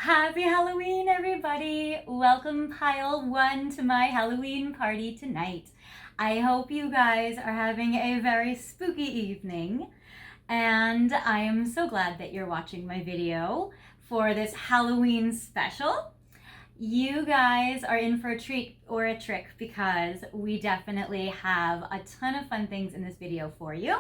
Happy Halloween, everybody! Welcome, pile one, to my Halloween party tonight. I hope you guys are having a very spooky evening, and I am so glad that you're watching my video for this Halloween special. You guys are in for a treat or a trick because we definitely have a ton of fun things in this video for you.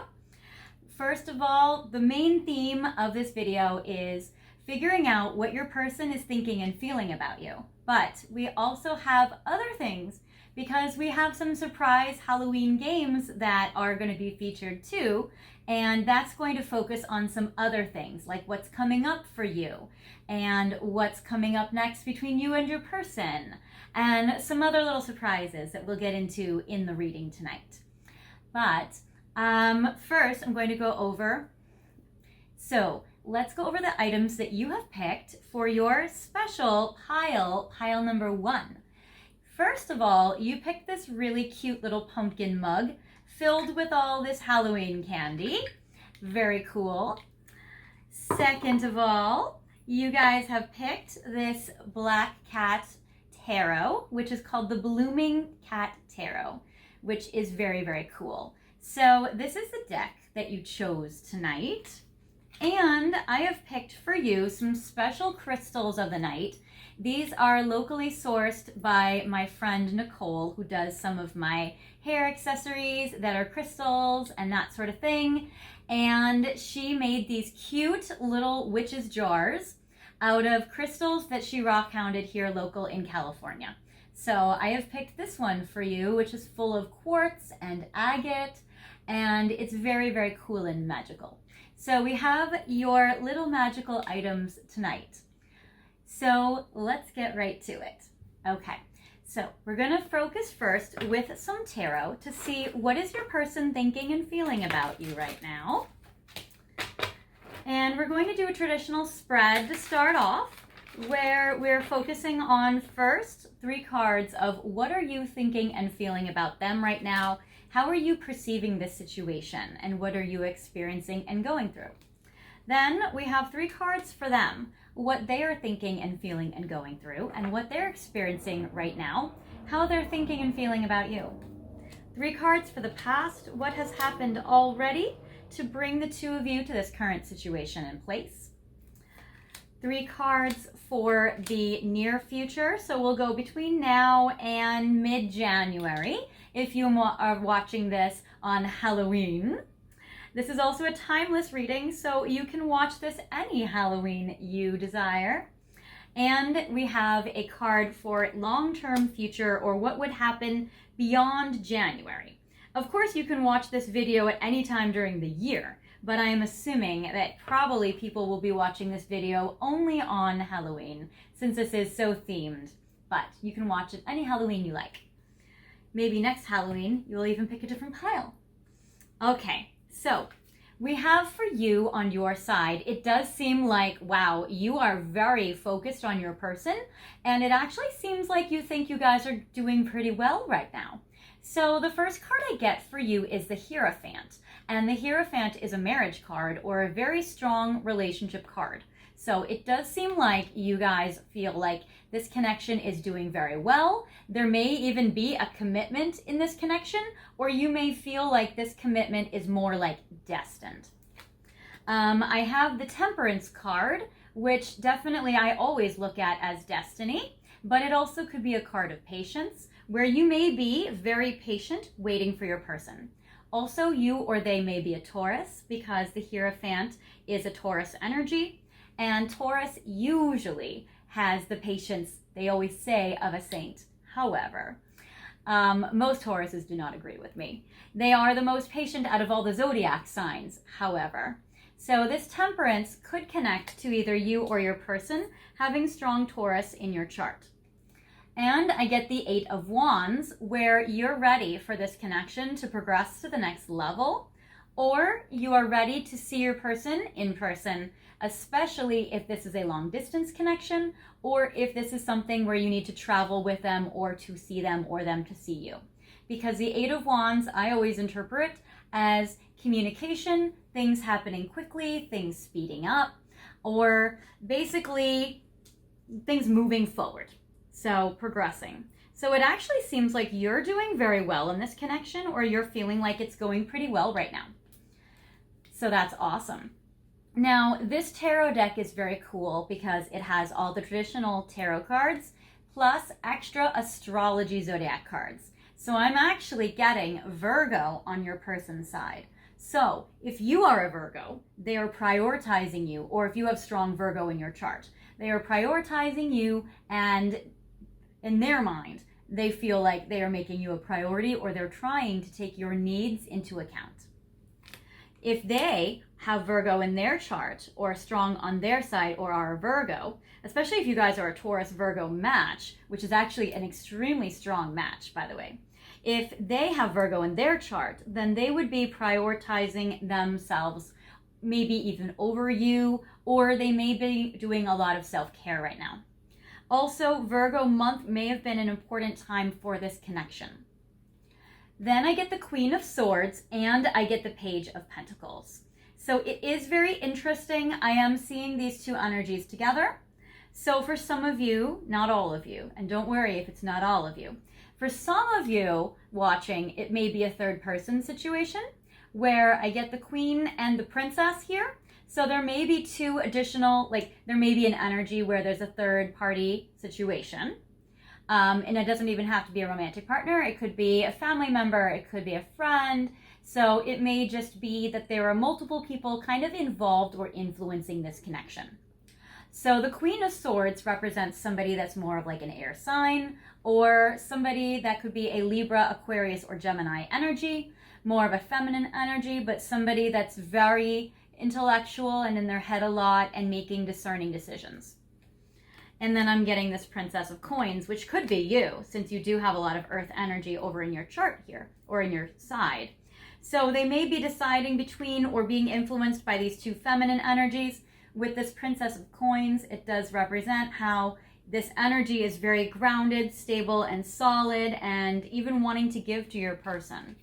First of all, the main theme of this video is figuring out what your person is thinking and feeling about you. But we also have other things because we have some surprise Halloween games that are going to be featured too. And that's going to focus on some other things like what's coming up for you and what's coming up next between you and your person and some other little surprises that we'll get into in the reading tonight. But first I'm going to go over, let's go over the items that you have picked for your special pile number one. First of all, you picked this really cute little pumpkin mug filled with all this Halloween candy. Very cool. Second of all, you guys have picked this Black Cat Tarot, which is called the Blooming Cat Tarot, which is very, very cool. So this is the deck that you chose tonight. And I have picked for you some special crystals of the night. These are locally sourced by my friend Nicole, who does some of my hair accessories that are crystals and that sort of thing. And she made these cute little witch's jars out of crystals that she rock hounded here local in California. So I have picked this one for you, which is full of quartz and agate, and it's very, very cool and magical. So we have your little magical items tonight. So let's get right to it. Okay, so we're gonna focus first with some tarot to see what is your person thinking and feeling about you right now. And we're going to do a traditional spread to start off, where we're focusing on first 3 cards of what are you thinking and feeling about them right now. How are you perceiving this situation and what are you experiencing and going through? Then we have 3 cards for them, what they are thinking and feeling and going through and what they're experiencing right now, how they're thinking and feeling about you. 3 cards for the past, what has happened already to bring the two of you to this current situation in place. 3 cards for the near future, so we'll go between now and mid-January if you are watching this on Halloween. This is also a timeless reading, so you can watch this any Halloween you desire. And we have a card for long-term future or what would happen beyond January. Of course, you can watch this video at any time during the year, but I am assuming that probably people will be watching this video only on Halloween since this is so themed, but you can watch it any Halloween you like. Maybe next Halloween, you'll even pick a different pile. Okay, so we have for you on your side, it does seem like, wow, you are very focused on your person, and it actually seems like you think you guys are doing pretty well right now. So the first card I get for you is the Hierophant, and the Hierophant is a marriage card or a very strong relationship card. So it does seem like you guys feel like this connection is doing very well. There may even be a commitment in this connection, or you may feel like this commitment is more like destined. I have the Temperance card, which definitely I always look at as destiny, but it also could be a card of patience, where you may be very patient waiting for your person. Also, you or they may be a Taurus, because the Hierophant is a Taurus energy, and Taurus usually has the patience, they always say, of a saint. However, most Tauruses do not agree with me. They are the most patient out of all the zodiac signs, however. So this Temperance could connect to either you or your person having strong Taurus in your chart. And I get the 8 of Wands, where you're ready for this connection to progress to the next level, or you are ready to see your person in person, especially if this is a long distance connection, or if this is something where you need to travel with them or to see them or them to see you. Because the 8 of Wands, I always interpret as communication, things happening quickly, things speeding up, or basically things moving forward. So progressing. So it actually seems like you're doing very well in this connection, or you're feeling like it's going pretty well right now. So that's awesome. Now, this tarot deck is very cool because it has all the traditional tarot cards plus extra astrology zodiac cards. So I'm actually getting Virgo on your person's side. So if you are a Virgo, they are prioritizing you, or if you have strong Virgo in your chart, they are prioritizing you, and in their mind, they feel like they are making you a priority, or they're trying to take your needs into account. If they have Virgo in their chart, or strong on their side, or are a Virgo, especially if you guys are a Taurus Virgo match, which is actually an extremely strong match, by the way. If they have Virgo in their chart, then they would be prioritizing themselves, maybe even over you, or they may be doing a lot of self-care right now. Also, Virgo month may have been an important time for this connection. Then I get the Queen of Swords and I get the Page of Pentacles. So it is very interesting. I am seeing these two energies together. So for some of you, not all of you, and don't worry if it's not all of you, for some of you watching, it may be a third person situation where I get the Queen and the Princess here. So there may be two additional, there may be an energy where there's a third party situation. And it doesn't even have to be a romantic partner. It could be a family member. It could be a friend. So it may just be that there are multiple people kind of involved or influencing this connection. So the Queen of Swords represents somebody that's more of like an air sign, or somebody that could be a Libra, Aquarius, or Gemini energy, more of a feminine energy, but somebody that's very intellectual and in their head a lot and making discerning decisions. And then I'm getting this Princess of Coins, which could be you, since you do have a lot of earth energy over in your chart here, or in your side. So they may be deciding between or being influenced by these two feminine energies. With this Princess of Coins, it does represent how this energy is very grounded, stable, and solid, and even wanting to give to your person.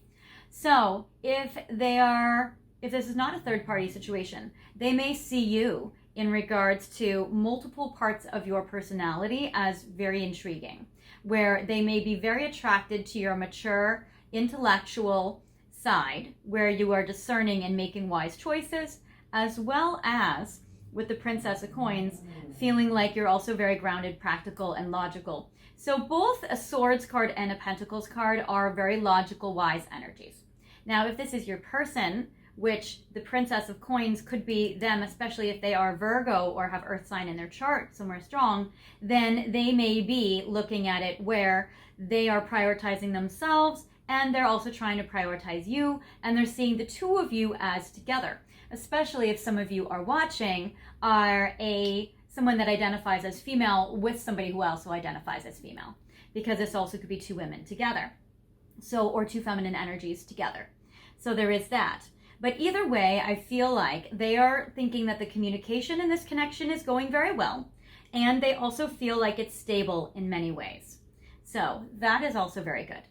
So if this is not a third party situation, they may see you in regards to multiple parts of your personality as very intriguing, where they may be very attracted to your mature, intellectual side, where you are discerning and making wise choices, as well as, with the Princess of Coins, feeling like you're also very grounded, practical, and logical. So both a Swords card and a Pentacles card are very logical, wise energies. Now, if this is your person, which the Princess of Coins could be them, especially if they are Virgo or have earth sign in their chart somewhere strong, then they may be looking at it where they are prioritizing themselves, and they're also trying to prioritize you, and they're seeing the two of you as together. Especially if some of you are watching someone that identifies as female with somebody who also identifies as female, because this also could be two women together, or two feminine energies together. So there is that. But either way, I feel like they are thinking that the communication in this connection is going very well, and they also feel like it's stable in many ways. So that is also very good.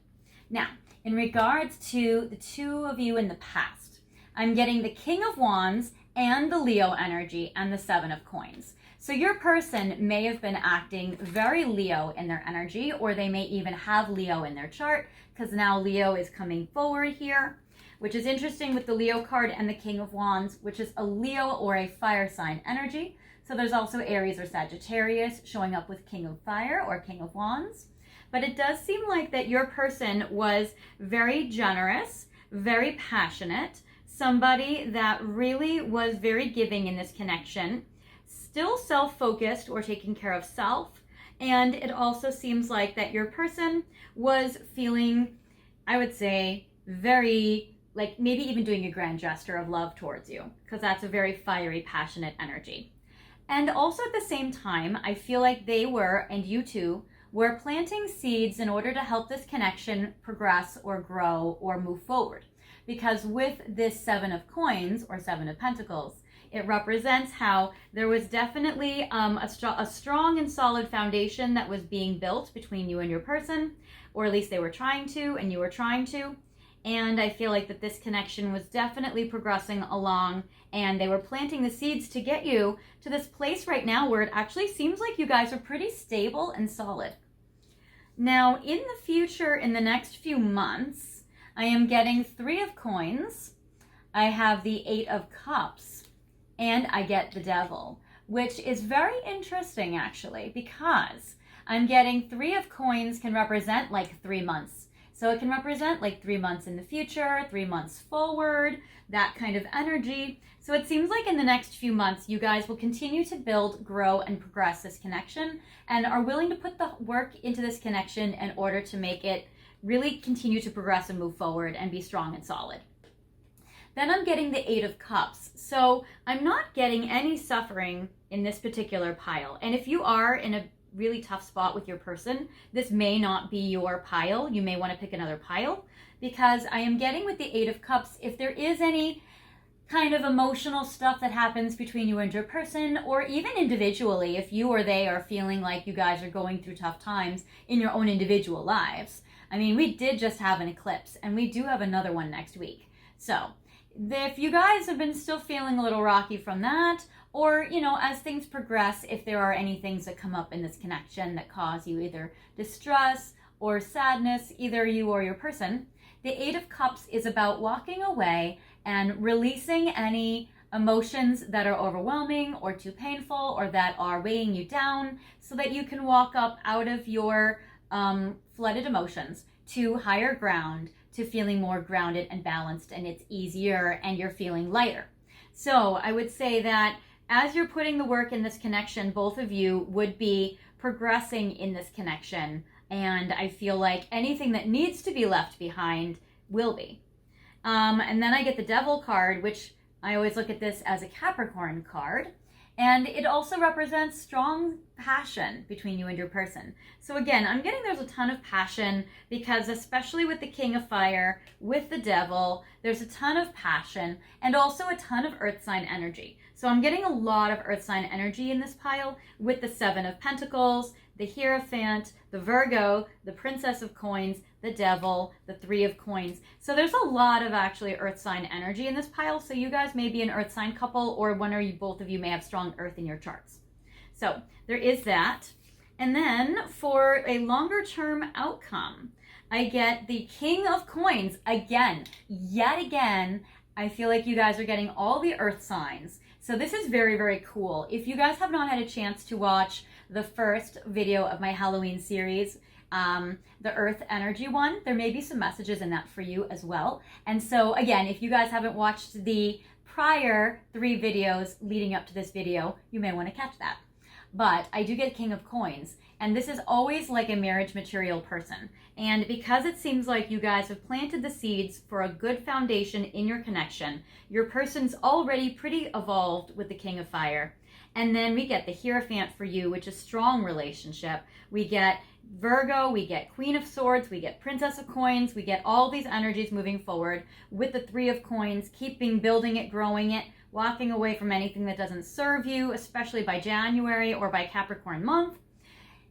Now, in regards to the two of you in the past, I'm getting the King of Wands and the Leo energy and the Seven of Coins. So your person may have been acting very Leo in their energy, or they may even have Leo in their chart, because now Leo is coming forward here, which is interesting with the Leo card and the King of Wands, which is a Leo or a fire sign energy. So there's also Aries or Sagittarius showing up with King of Fire or King of Wands. But it does seem like that your person was very generous, very passionate, somebody that really was very giving in this connection, still self-focused or taking care of self. And it also seems like that your person was feeling, I would say, very, maybe even doing a grand gesture of love towards you, because that's a very fiery, passionate energy. And also at the same time, I feel like they were, and you two, were planting seeds in order to help this connection progress or grow or move forward. Because with this Seven of Coins or Seven of Pentacles, it represents how there was definitely a strong and solid foundation that was being built between you and your person, or at least they were trying to, and you were trying to. and I feel like that this connection was definitely progressing along, and they were planting the seeds to get you to this place right now where it actually seems like you guys are pretty stable and solid. Now, in the future, in the next few months, I am getting 3 of coins, I have the 8 of cups, and I get the devil, which is very interesting actually, because I'm getting 3 of coins can represent like 3 months. So it can represent like 3 months in the future, 3 months forward, that kind of energy. So it seems like in the next few months, you guys will continue to build, grow, and progress this connection, and are willing to put the work into this connection in order to make it really continue to progress and move forward and be strong and solid. Then I'm getting the 8 of cups. So I'm not getting any suffering in this particular pile. And if you are in a really tough spot with your person, this may not be your pile. You may want to pick another pile, because I am getting with the 8 of cups, if there is any kind of emotional stuff that happens between you and your person, or even individually, if you or they are feeling like you guys are going through tough times in your own individual lives. I mean, we did just have an eclipse, and we do have another one next week. So if you guys have been still feeling a little rocky from that, or, you know, as things progress, if there are any things that come up in this connection that cause you either distress or sadness, either you or your person, the 8 of Cups is about walking away and releasing any emotions that are overwhelming or too painful or that are weighing you down, so that you can walk up out of your flooded emotions to higher ground, to feeling more grounded and balanced, and it's easier and you're feeling lighter. So I would say that as you're putting the work in this connection, both of you would be progressing in this connection, and I feel like anything that needs to be left behind will be. And then I get the Devil card, which I always look at this as a Capricorn card, and it also represents strong passion between you and your person. So again, I'm getting there's a ton of passion, because especially with the King of Fire, with the Devil, there's a ton of passion and also a ton of Earth sign energy. So I'm getting a lot of Earth sign energy in this pile with the 7 of Pentacles, the Hierophant, the Virgo, the Princess of Coins, the Devil, the 3 of Coins. So there's a lot of actually Earth sign energy in this pile. So you guys may be an Earth sign couple, or one or both of you may have strong Earth in your charts. So there is that. And then for a longer term outcome, I get the King of Coins again, yet again. I feel like you guys are getting all the Earth signs. So this is very, very cool. If you guys have not had a chance to watch the first video of my Halloween series, the Earth energy one, there may be some messages in that for you as well. And so again, if you guys haven't watched the prior 3 videos leading up to this video, you may want to catch that. But I do get King of Coins, and this is always like a marriage material person. And because it seems like you guys have planted the seeds for a good foundation in your connection, your person's already pretty evolved with the King of Fire. And then we get the Hierophant for you, which is strong relationship. We get Virgo, we get Queen of Swords, we get Princess of Coins, we get all these energies moving forward with the 3 of Coins, building it, growing it, walking away from anything that doesn't serve you, especially by January or by Capricorn month.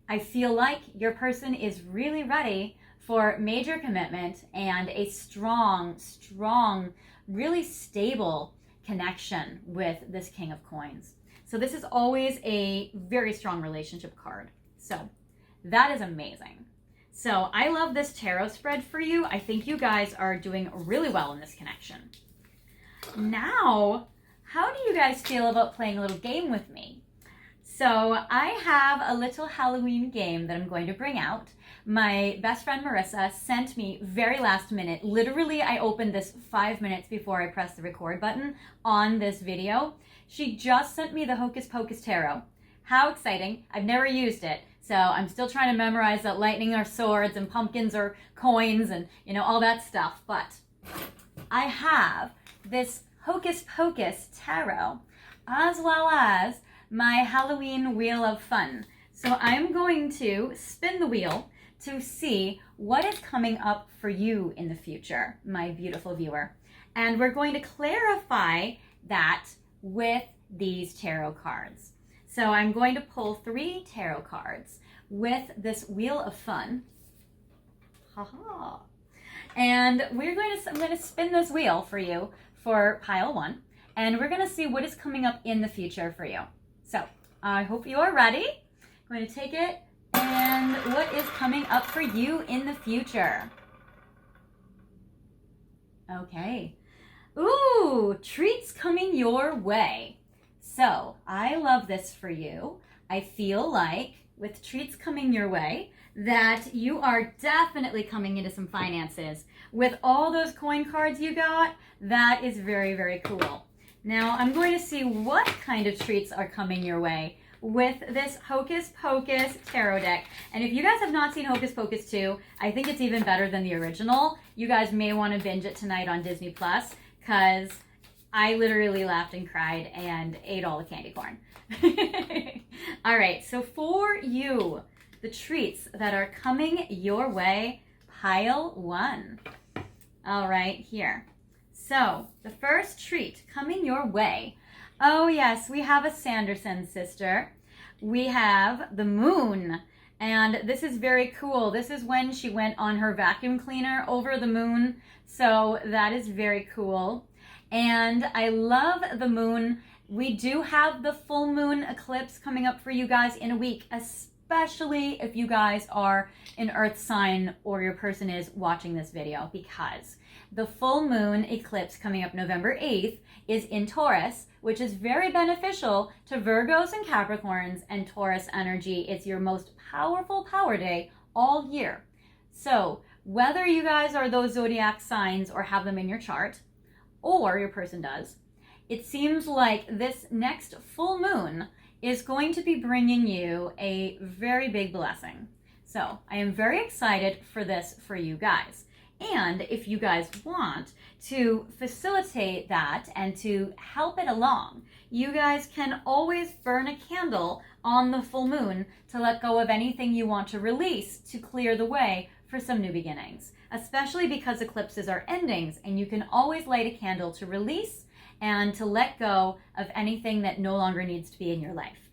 I feel like your person is really ready for major commitment and a strong, really stable connection with this King of Coins. So this is always a very strong relationship card. So that is amazing. So I love this tarot spread for you. I think you guys are doing really well in this connection. Now, how do you guys feel about playing a little game with me? So I have a little Halloween game that I'm going to bring out. My best friend Marissa sent me very last minute. Literally, I opened this 5 minutes before I pressed the record button on this video. She just sent me the Hocus Pocus Tarot. How exciting. I've never used it. So I'm still trying to memorize that lightning are swords and pumpkins are coins and, you know, all that stuff. But I have this Hocus Pocus Tarot, as well as my Halloween Wheel of Fun. So I'm going to spin the wheel to see what is coming up for you in the future, my beautiful viewer. And we're going to clarify that with these tarot cards. So I'm going to pull 3 tarot cards with this Wheel of Fun. Haha. And I'm going to spin this wheel for you for pile 1. And we're going to see what is coming up in the future for you. So I hope you are ready. I'm going to take it, and what is coming up for you in the future? Okay. Ooh, treats coming your way. So I love this for you. I feel like with treats coming your way, that you are definitely coming into some finances. With all those coin cards you got, that is very, very cool. Now I'm going to see what kind of treats are coming your way with this Hocus Pocus tarot deck. And if you guys have not seen Hocus Pocus 2, I think it's even better than the original. You guys may want to binge it tonight on Disney Plus, because I literally laughed and cried and ate all the candy corn. All right, so for you, the treats that are coming your way, pile 1. All right, here. So the first treat coming your way. Oh yes, we have a Sanderson sister. We have the moon. And this is very cool. This is when she went on her vacuum cleaner over the moon. So that is very cool. And I love the moon. We do have the full moon eclipse coming up for you guys in a week, especially if you guys are an earth sign or your person is watching this video, because the full moon eclipse coming up November 8th is in Taurus, which is very beneficial to Virgos and Capricorns and Taurus energy. It's your most powerful power day all year. So whether you guys are those zodiac signs or have them in your chart, or your person does, it seems like this next full moon is going to be bringing you a very big blessing. So I am very excited for this for you guys. And if you guys want to facilitate that and to help it along, you guys can always burn a candle on the full moon to let go of anything you want to release to clear the way for some new beginnings, especially because eclipses are endings, and you can always light a candle to release and to let go of anything that no longer needs to be in your life.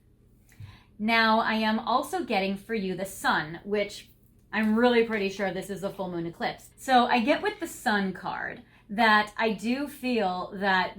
Now, I am also getting for you the sun, which I'm really pretty sure this is a full moon eclipse. So I get with the sun card that I do feel that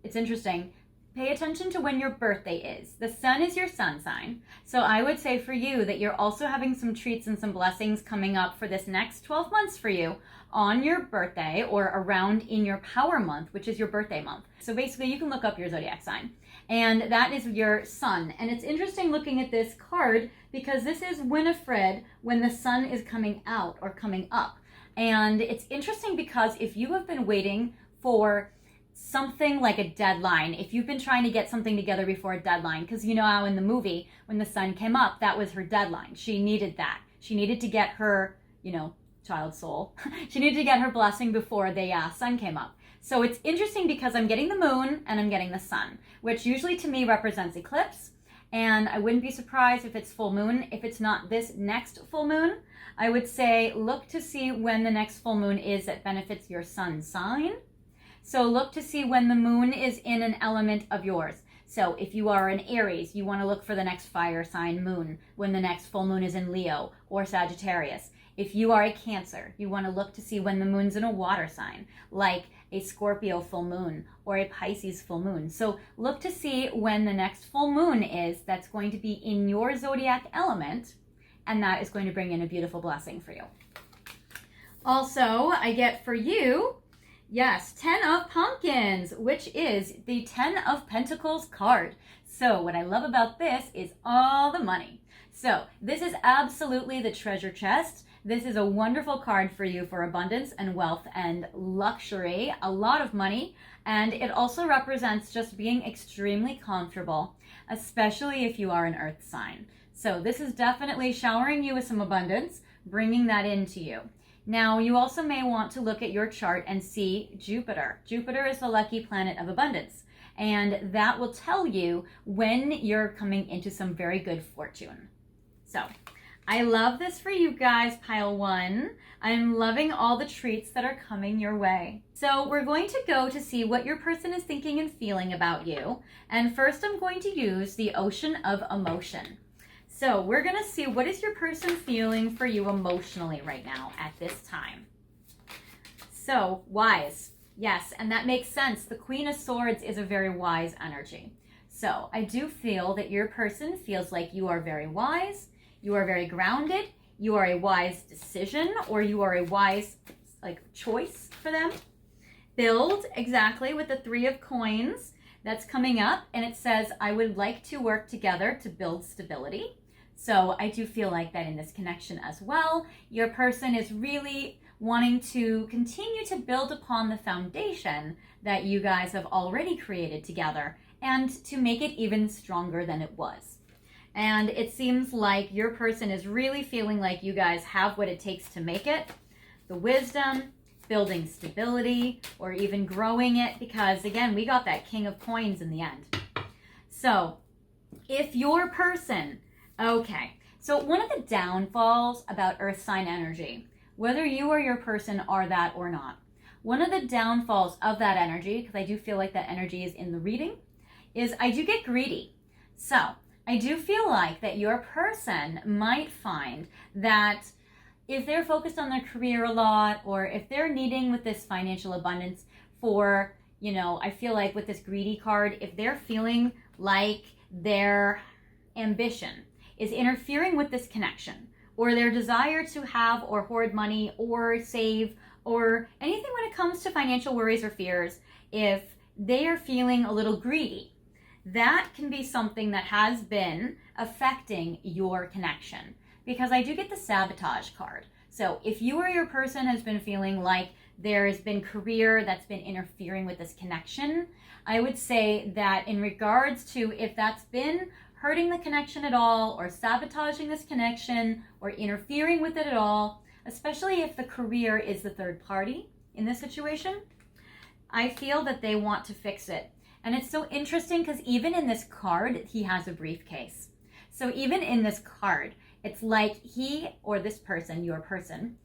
it's interesting. Pay attention to when your birthday is. The sun is your sun sign. So I would say for you that you're also having some treats and some blessings coming up for this next 12 months for you on your birthday or around in your power month, which is your birthday month. So basically you can look up your zodiac sign, and that is your sun. And it's interesting looking at this card because this is Winifred when the sun is coming out or coming up. And it's interesting because if you have been waiting for something like a deadline, if you've been trying to get something together before a deadline, because you know how in the movie when the sun came up, that was her deadline. She needed that. She needed to get her, child soul. She needed to get her blessing before the sun came up. So it's interesting because I'm getting the moon and I'm getting the sun, which usually to me represents eclipse. And I wouldn't be surprised if it's full moon. If it's not this next full moon, I would say look to see when the next full moon is that benefits your sun sign. So look to see when the moon is in an element of yours. So if you are an Aries, you want to look for the next fire sign moon when the next full moon is in Leo or Sagittarius. If you are a Cancer, you want to look to see when the moon's in a water sign, like a Scorpio full moon or a Pisces full moon. So look to see when the next full moon is that's going to be in your zodiac element, and that is going to bring in a beautiful blessing for you. Also, I get for you, yes, 10 of Pumpkins, which is the 10 of Pentacles card. So what I love about this is all the money. So this is absolutely the treasure chest. This is a wonderful card for you for abundance and wealth and luxury, a lot of money. And it also represents just being extremely comfortable, especially if you are an earth sign. So this is definitely showering you with some abundance, bringing that into you. Now, you also may want to look at your chart and see Jupiter. Jupiter is the lucky planet of abundance, and that will tell you when you're coming into some very good fortune. So, I love this for you guys, pile 1. I'm loving all the treats that are coming your way. So, we're going to go to see what your person is thinking and feeling about you. And first, I'm going to use the Ocean of Emotion. So we're going to see what is your person feeling for you emotionally right now at this time. So, wise. Yes, and that makes sense. The Queen of Swords is a very wise energy. So, I do feel that your person feels like you are very wise, you are very grounded, you are a wise decision, or you are a wise choice for them. Build, exactly, with the Three of Coins that's coming up, and it says, I would like to work together to build stability. So I do feel like that in this connection as well. Your person is really wanting to continue to build upon the foundation that you guys have already created together and to make it even stronger than it was. And it seems like your person is really feeling like you guys have what it takes to make it. The wisdom, building stability, or even growing it, because again, we got that King of Coins in the end. So if your person, okay, so one of the downfalls about earth sign energy, whether you or your person are that or not, one of the downfalls of that energy, because I do feel like that energy is in the reading, is I do get greedy. So I do feel like that your person might find that if they're focused on their career a lot, or if they're needing with this financial abundance for, I feel like with this greedy card, if they're feeling like their ambition is interfering with this connection, or their desire to have or hoard money or save or anything when it comes to financial worries or fears, if they are feeling a little greedy, that can be something that has been affecting your connection. Because I do get the sabotage card. So if you or your person has been feeling like there's been career that's been interfering with this connection, I would say that in regards to if that's been hurting the connection at all, or sabotaging this connection, or interfering with it at all, especially if the career is the third party in this situation, I feel that they want to fix it. And it's so interesting because even in this card, he has a briefcase. So even in this card, it's like he or this person, your person,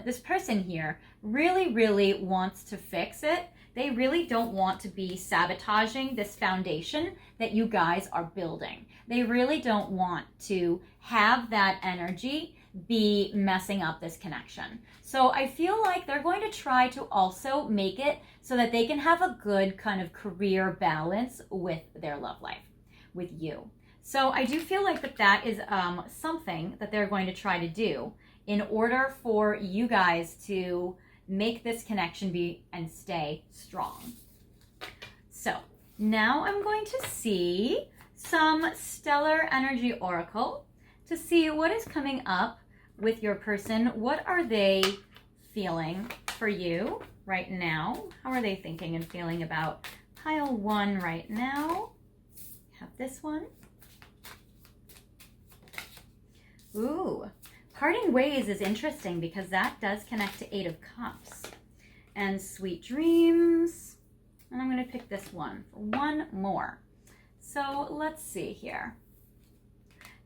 this person here really, really wants to fix it. They really don't want to be sabotaging this foundation that you guys are building. They really don't want to have that energy be messing up this connection. So I feel like they're going to try to also make it so that they can have a good kind of career balance with their love life, with you. So I do feel like that is something that they're going to try to do in order for you guys to make this connection be and stay strong. So now I'm going to see some stellar energy oracle to see what is coming up with your person. What are they feeling for you right now? How are they thinking and feeling about pile 1 right now? Have this one. Ooh, parting ways is interesting because that does connect to 8 of Cups and sweet dreams. And I'm going to pick this one for one more. So let's see here.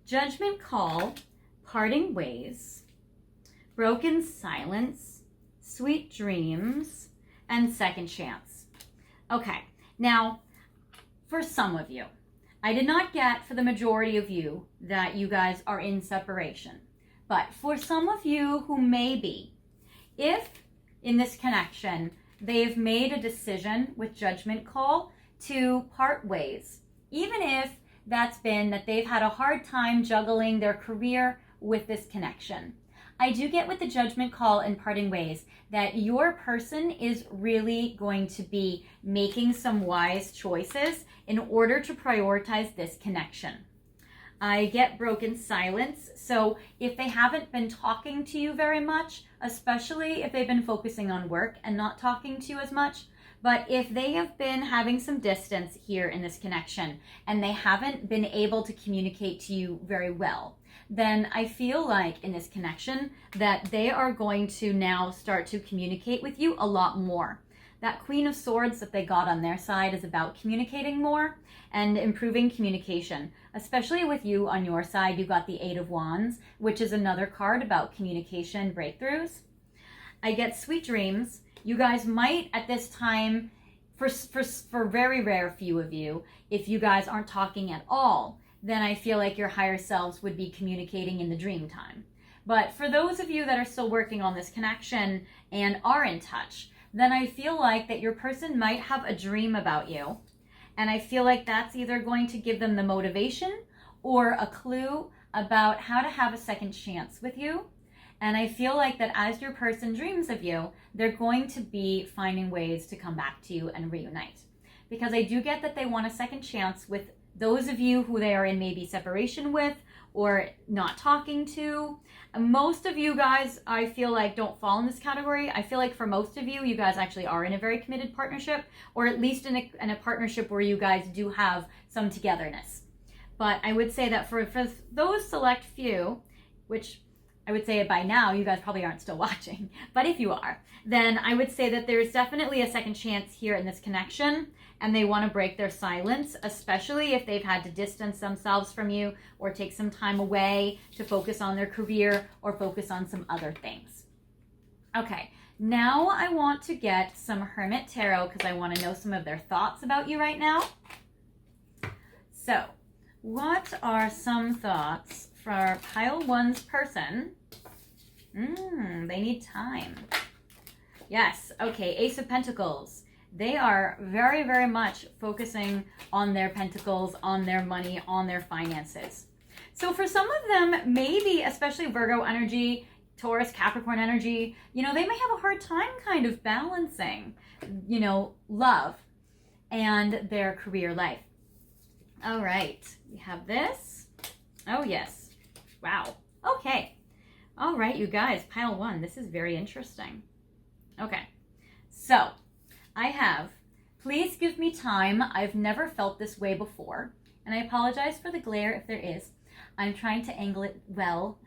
Judgment call, parting ways, broken silence, sweet dreams, and second chance. Okay, now for some of you, I did not get for the majority of you that you guys are in separation. But for some of you who may be, if in this connection they've made a decision with judgment call to part ways, even if that's been that they've had a hard time juggling their career with this connection, I do get with the judgment call and parting ways that your person is really going to be making some wise choices in order to prioritize this connection. I get broken silence. So if they haven't been talking to you very much, especially if they've been focusing on work and not talking to you as much, but if they have been having some distance here in this connection and they haven't been able to communicate to you very well, then I feel like in this connection that they are going to now start to communicate with you a lot more. That Queen of Swords that they got on their side is about communicating more and improving communication, especially with you on your side. You got the 8 of Wands, which is another card about communication breakthroughs. I get sweet dreams. You guys might at this time, for very rare few of you, if you guys aren't talking at all, then I feel like your higher selves would be communicating in the dream time. But for those of you that are still working on this connection and are in touch, then I feel like that your person might have a dream about you. And I feel like that's either going to give them the motivation or a clue about how to have a second chance with you. And I feel like that as your person dreams of you, they're going to be finding ways to come back to you and reunite. Because I do get that they want a second chance with those of you who they are in maybe separation with or not talking to. Most of you guys, I feel like, don't fall in this category. I feel like for most of you, you guys actually are in a very committed partnership, or at least in a partnership where you guys do have some togetherness. But I would say that for those select few, which I would say by now you guys probably aren't still watching, but if you are, then I would say that there's definitely a second chance here in this connection, and they want to break their silence, especially if they've had to distance themselves from you or take some time away to focus on their career or focus on some other things. Okay, now I want to get some Hermit Tarot because I want to know some of their thoughts about you right now. So, what are some thoughts for pile one's person? They need time. Yes, okay, Ace of Pentacles. They are very, very much focusing on their pentacles, on their money, on their finances. So for some of them, maybe, especially Virgo energy, Taurus, Capricorn energy, they may have a hard time kind of balancing, love and their career life. All right, we have this. Oh, yes. Wow. Okay. All right, you guys, pile one. This is very interesting. Okay. So, I have, please give me time. I've never felt this way before. And I apologize for the glare if there is. I'm trying to angle it well.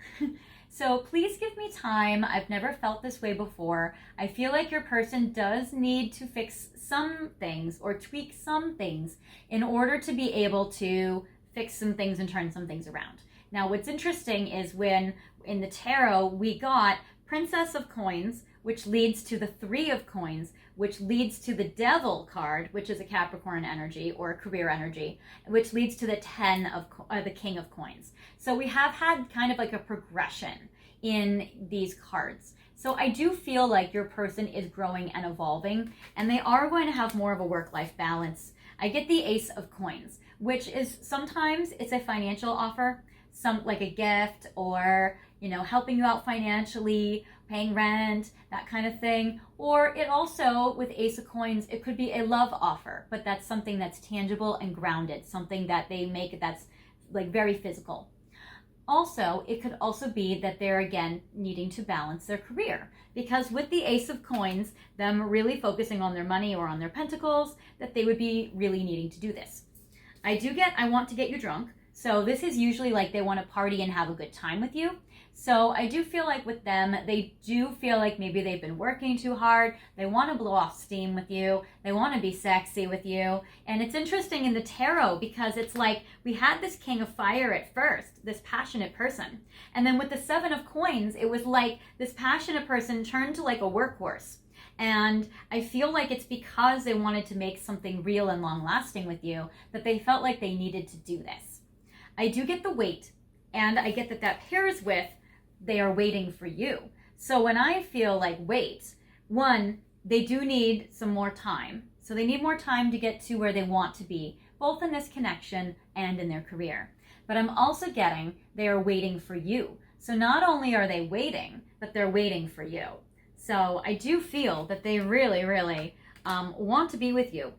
So please give me time. I've never felt this way before. I feel like your person does need to fix some things or tweak some things in order to be able to fix some things and turn some things around. Now, what's interesting is when in the tarot, we got Princess of Coins, which leads to the Three of Coins, which leads to the Devil card, which is a Capricorn energy or a career energy, which leads to the the King of Coins. So we have had kind of like a progression in these cards. So I do feel like your person is growing and evolving, and they are going to have more of a work-life balance. I get the Ace of Coins, which is sometimes it's a financial offer, like a gift or, helping you out financially, paying rent, that kind of thing. Or it also, with Ace of Coins, it could be a love offer, but that's something that's tangible and grounded, something that they make that's like very physical. Also, it could also be that they're, again, needing to balance their career. Because with the Ace of Coins, them really focusing on their money or on their pentacles, that they would be really needing to do this. I want to get you drunk. So this is usually like they want to party and have a good time with you. So I do feel like with them, they do feel like maybe they've been working too hard. They want to blow off steam with you. They want to be sexy with you. And it's interesting in the tarot because it's like we had this King of Fire at first, this passionate person. And then with the Seven of Coins, it was like this passionate person turned to like a workhorse. And I feel like it's because they wanted to make something real and long lasting with you that they felt like they needed to do this. I do get the wait, and I get that pairs with they are waiting for you. So when I feel like wait, one, they do need some more time. So they need more time to get to where they want to be, both in this connection and in their career. But I'm also getting they are waiting for you. So not only are they waiting, but they're waiting for you. So I do feel that they really, really want to be with you.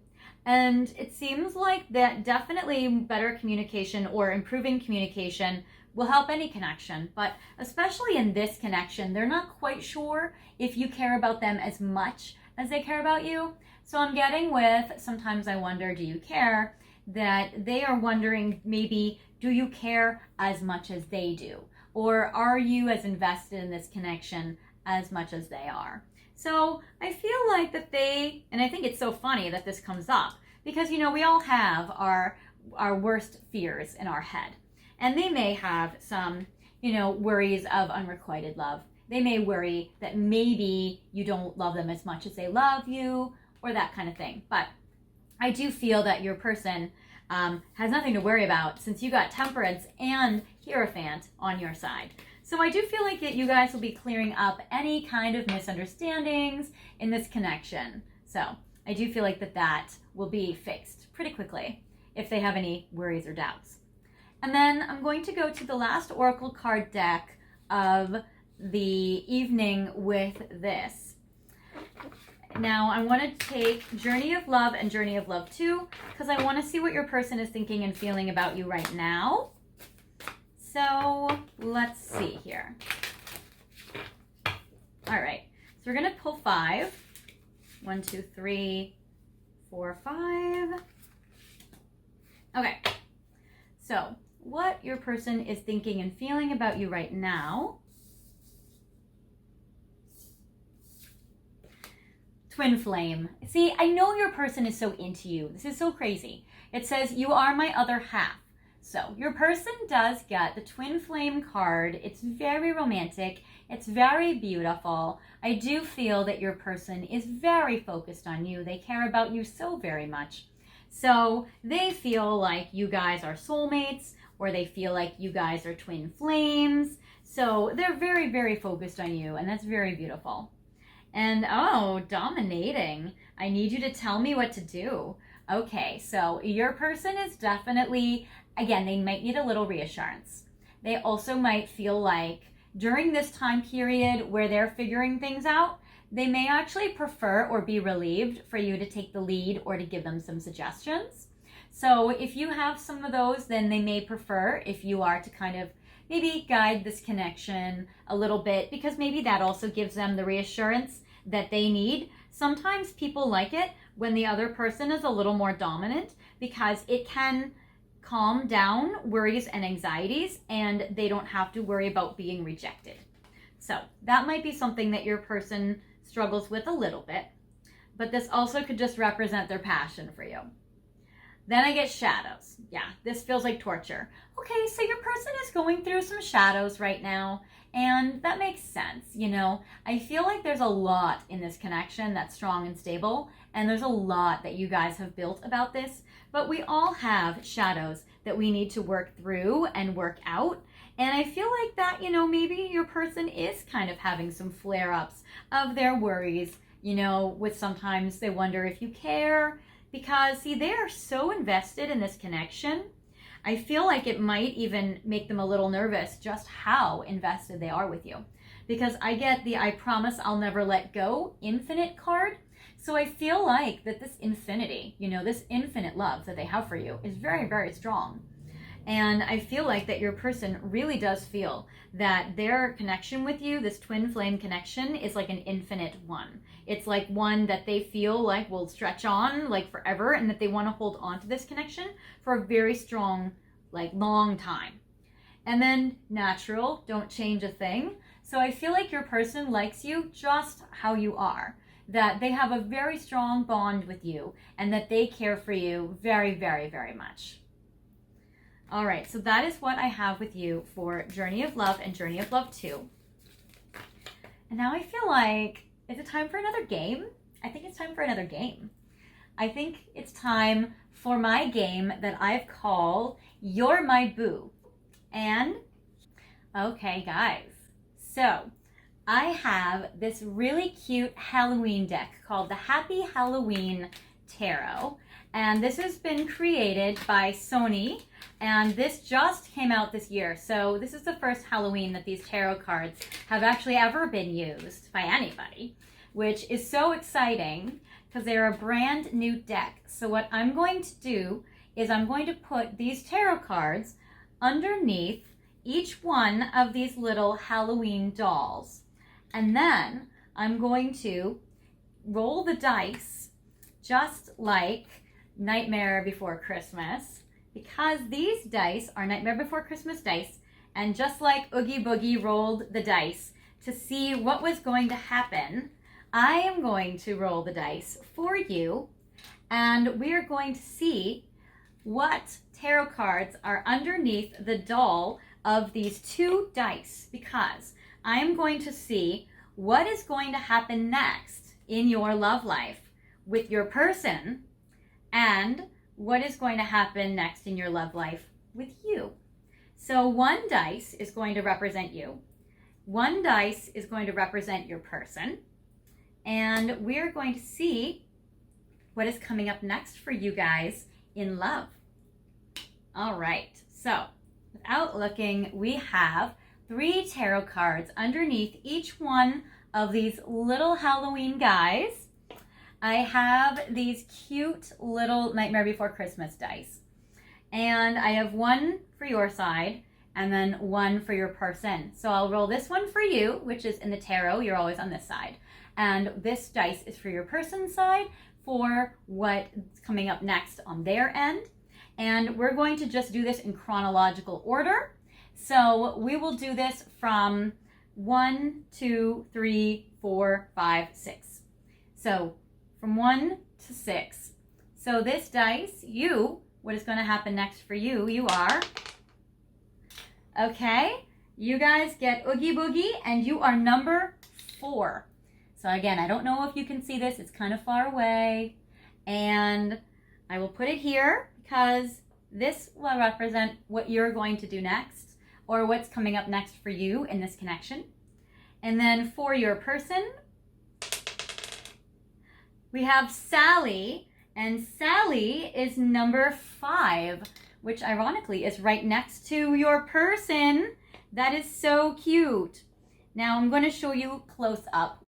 And it seems like that definitely better communication or improving communication will help any connection. But especially in this connection, they're not quite sure if you care about them as much as they care about you. So I'm getting with, sometimes I wonder, do you care? That they are wondering maybe, do you care as much as they do? Or are you as invested in this connection as much as they are? So I feel like that they, and I think it's so funny that this comes up because, we all have our worst fears in our head. And they may have some, worries of unrequited love. They may worry that maybe you don't love them as much as they love you or that kind of thing. But I do feel that your person has nothing to worry about since you got Temperance and Hierophant on your side. So I do feel like that you guys will be clearing up any kind of misunderstandings in this connection. So I do feel like that will be fixed pretty quickly if they have any worries or doubts. And then I'm going to go to the last oracle card deck of the evening with this. Now I want to take Journey of Love and Journey of Love 2 because I want to see what your person is thinking and feeling about you right now. So let's see here. All right, so we're going to pull 5. 1, 2, 3, 4, 5. Okay, so what your person is thinking and feeling about you right now. Twin flame. See, I know your person is so into you. This is so crazy. It says, you are my other half. So your person does get the twin flame card. It's very romantic. It's very beautiful. I do feel that your person is very focused on you. They care about you so very much. So they feel like you guys are soulmates, or they feel like you guys are twin flames. So they're very, very focused on you, and that's very beautiful. And oh, dominating. I need you to tell me what to do. Okay, so your person is definitely, again, they might need a little reassurance. They also might feel like during this time period where they're figuring things out, they may actually prefer or be relieved for you to take the lead or to give them some suggestions. So if you have some of those, then they may prefer if you are to kind of maybe guide this connection a little bit, because maybe that also gives them the reassurance that they need. Sometimes people like it when the other person is a little more dominant, because it can calm down worries and anxieties, and they don't have to worry about being rejected. So that might be something that your person struggles with a little bit, but this also could just represent their passion for you. Then I get shadows. Yeah, this feels like torture. Okay, so your person is going through some shadows right now, and that makes sense. You know, I feel like there's a lot in this connection that's strong and stable, and there's a lot that you guys have built about this, but we all have shadows that we need to work through and work out. And I feel like that, you know, maybe your person is kind of having some flare-ups of their worries, you know, with sometimes they wonder if you care, because see, they are so invested in this connection. I feel like it might even make them a little nervous just how invested they are with you, because I get the I promise I'll never let go infinite card. So I feel like that this infinity, you know, this infinite love that they have for you is very, very strong. And I feel like that your person really does feel that their connection with you, this twin flame connection, is like an infinite one. It's like one that they feel like will stretch on like forever, and that they want to hold on to this connection for a very strong, like long time. And then natural, don't change a thing. So I feel like your person likes you just how you are, that they have a very strong bond with you, and that they care for you very, very, very much. All right, so that is what I have with you for Journey of Love and Journey of Love 2. And now I feel like, is it time for another game? I think it's time for another game. I think it's time for my game that I've called You're My Boo. And, okay guys, so I have this really cute Halloween deck called the Happy Halloween Tarot. And this has been created by Sony, and this just came out this year. So this is the first Halloween that these tarot cards have actually ever been used by anybody, which is so exciting because they're a brand new deck. So what I'm going to do is I'm going to put these tarot cards underneath each one of these little Halloween dolls. And then I'm going to roll the dice just like Nightmare Before Christmas, because these dice are Nightmare Before Christmas dice, and just like Oogie Boogie rolled the dice to see what was going to happen, I am going to roll the dice for you, and we are going to see what tarot cards are underneath the doll of these two dice, because I am going to see what is going to happen next in your love life with your person, and what is going to happen next in your love life with you. So one dice is going to represent you. One dice is going to represent your person, and we're going to see what is coming up next for you guys in love. All right, so without looking, we have 3 tarot cards underneath each one of these little Halloween guys. I have these cute little Nightmare Before Christmas dice. And I have one for your side and then one for your person. So I'll roll this one for you, which is in the tarot. You're always on this side. And this dice is for your person's side for what's coming up next on their end. And we're going to just do this in chronological order. So we will do this from 1, 2, 3, 4, 5, 6. So from 1 to 6. So this dice, what is going to happen next for you, you are, okay, you guys get Oogie Boogie, and you are number 4. So again, I don't know if you can see this, it's kind of far away, and I will put it here because this will represent what you're going to do next, or what's coming up next for you in this connection. And then for your person, we have Sally, and Sally is number 5, which ironically is right next to your person. That is so cute. Now I'm going to show you close up.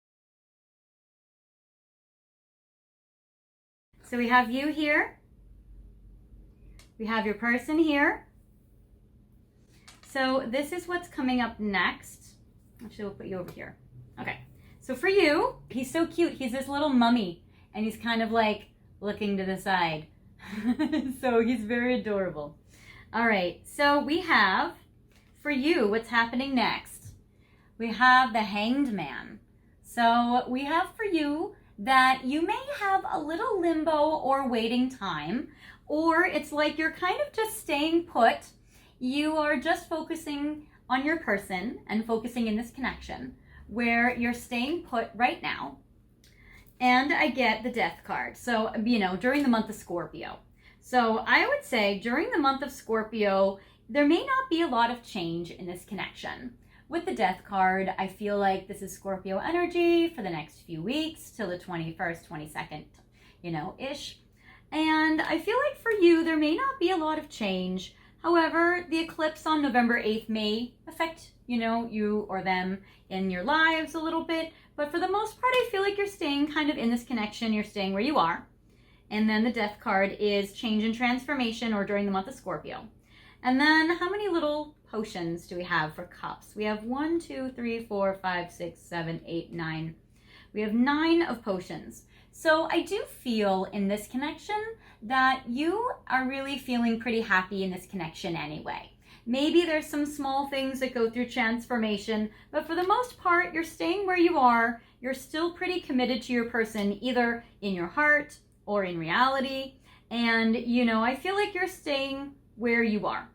So we have you here. We have your person here. So this is what's coming up next. Actually, we'll put you over here. Okay. So for you, he's so cute. He's this little mummy, and he's kind of like looking to the side. So he's very adorable. All right. So we have, for you, what's happening next? We have the Hanged Man. So we have for you that you may have a little limbo or waiting time, or it's like you're kind of just staying put. You are just focusing on your person and focusing in this connection where you're staying put right now. And I get the Death card. So, during the month of Scorpio. So I would say during the month of Scorpio, there may not be a lot of change in this connection. With the Death card, I feel like this is Scorpio energy for the next few weeks till the 21st, 22nd, ish. And I feel like for you, there may not be a lot of change. However, the eclipse on November 8th may affect, you or them in your lives a little bit. But for the most part, I feel like you're staying kind of in this connection. You're staying where you are. And then the Death card is change and transformation, or during the month of Scorpio. And then how many little potions do we have for cups? We have 1, 2, 3, 4, 5, 6, 7, 8, 9. We have 9 of potions. So I do feel in this connection that you are really feeling pretty happy in this connection anyway. Maybe there's some small things that go through transformation, but for the most part, you're staying where you are. You're still pretty committed to your person, either in your heart or in reality. And, I feel like you're staying where you are.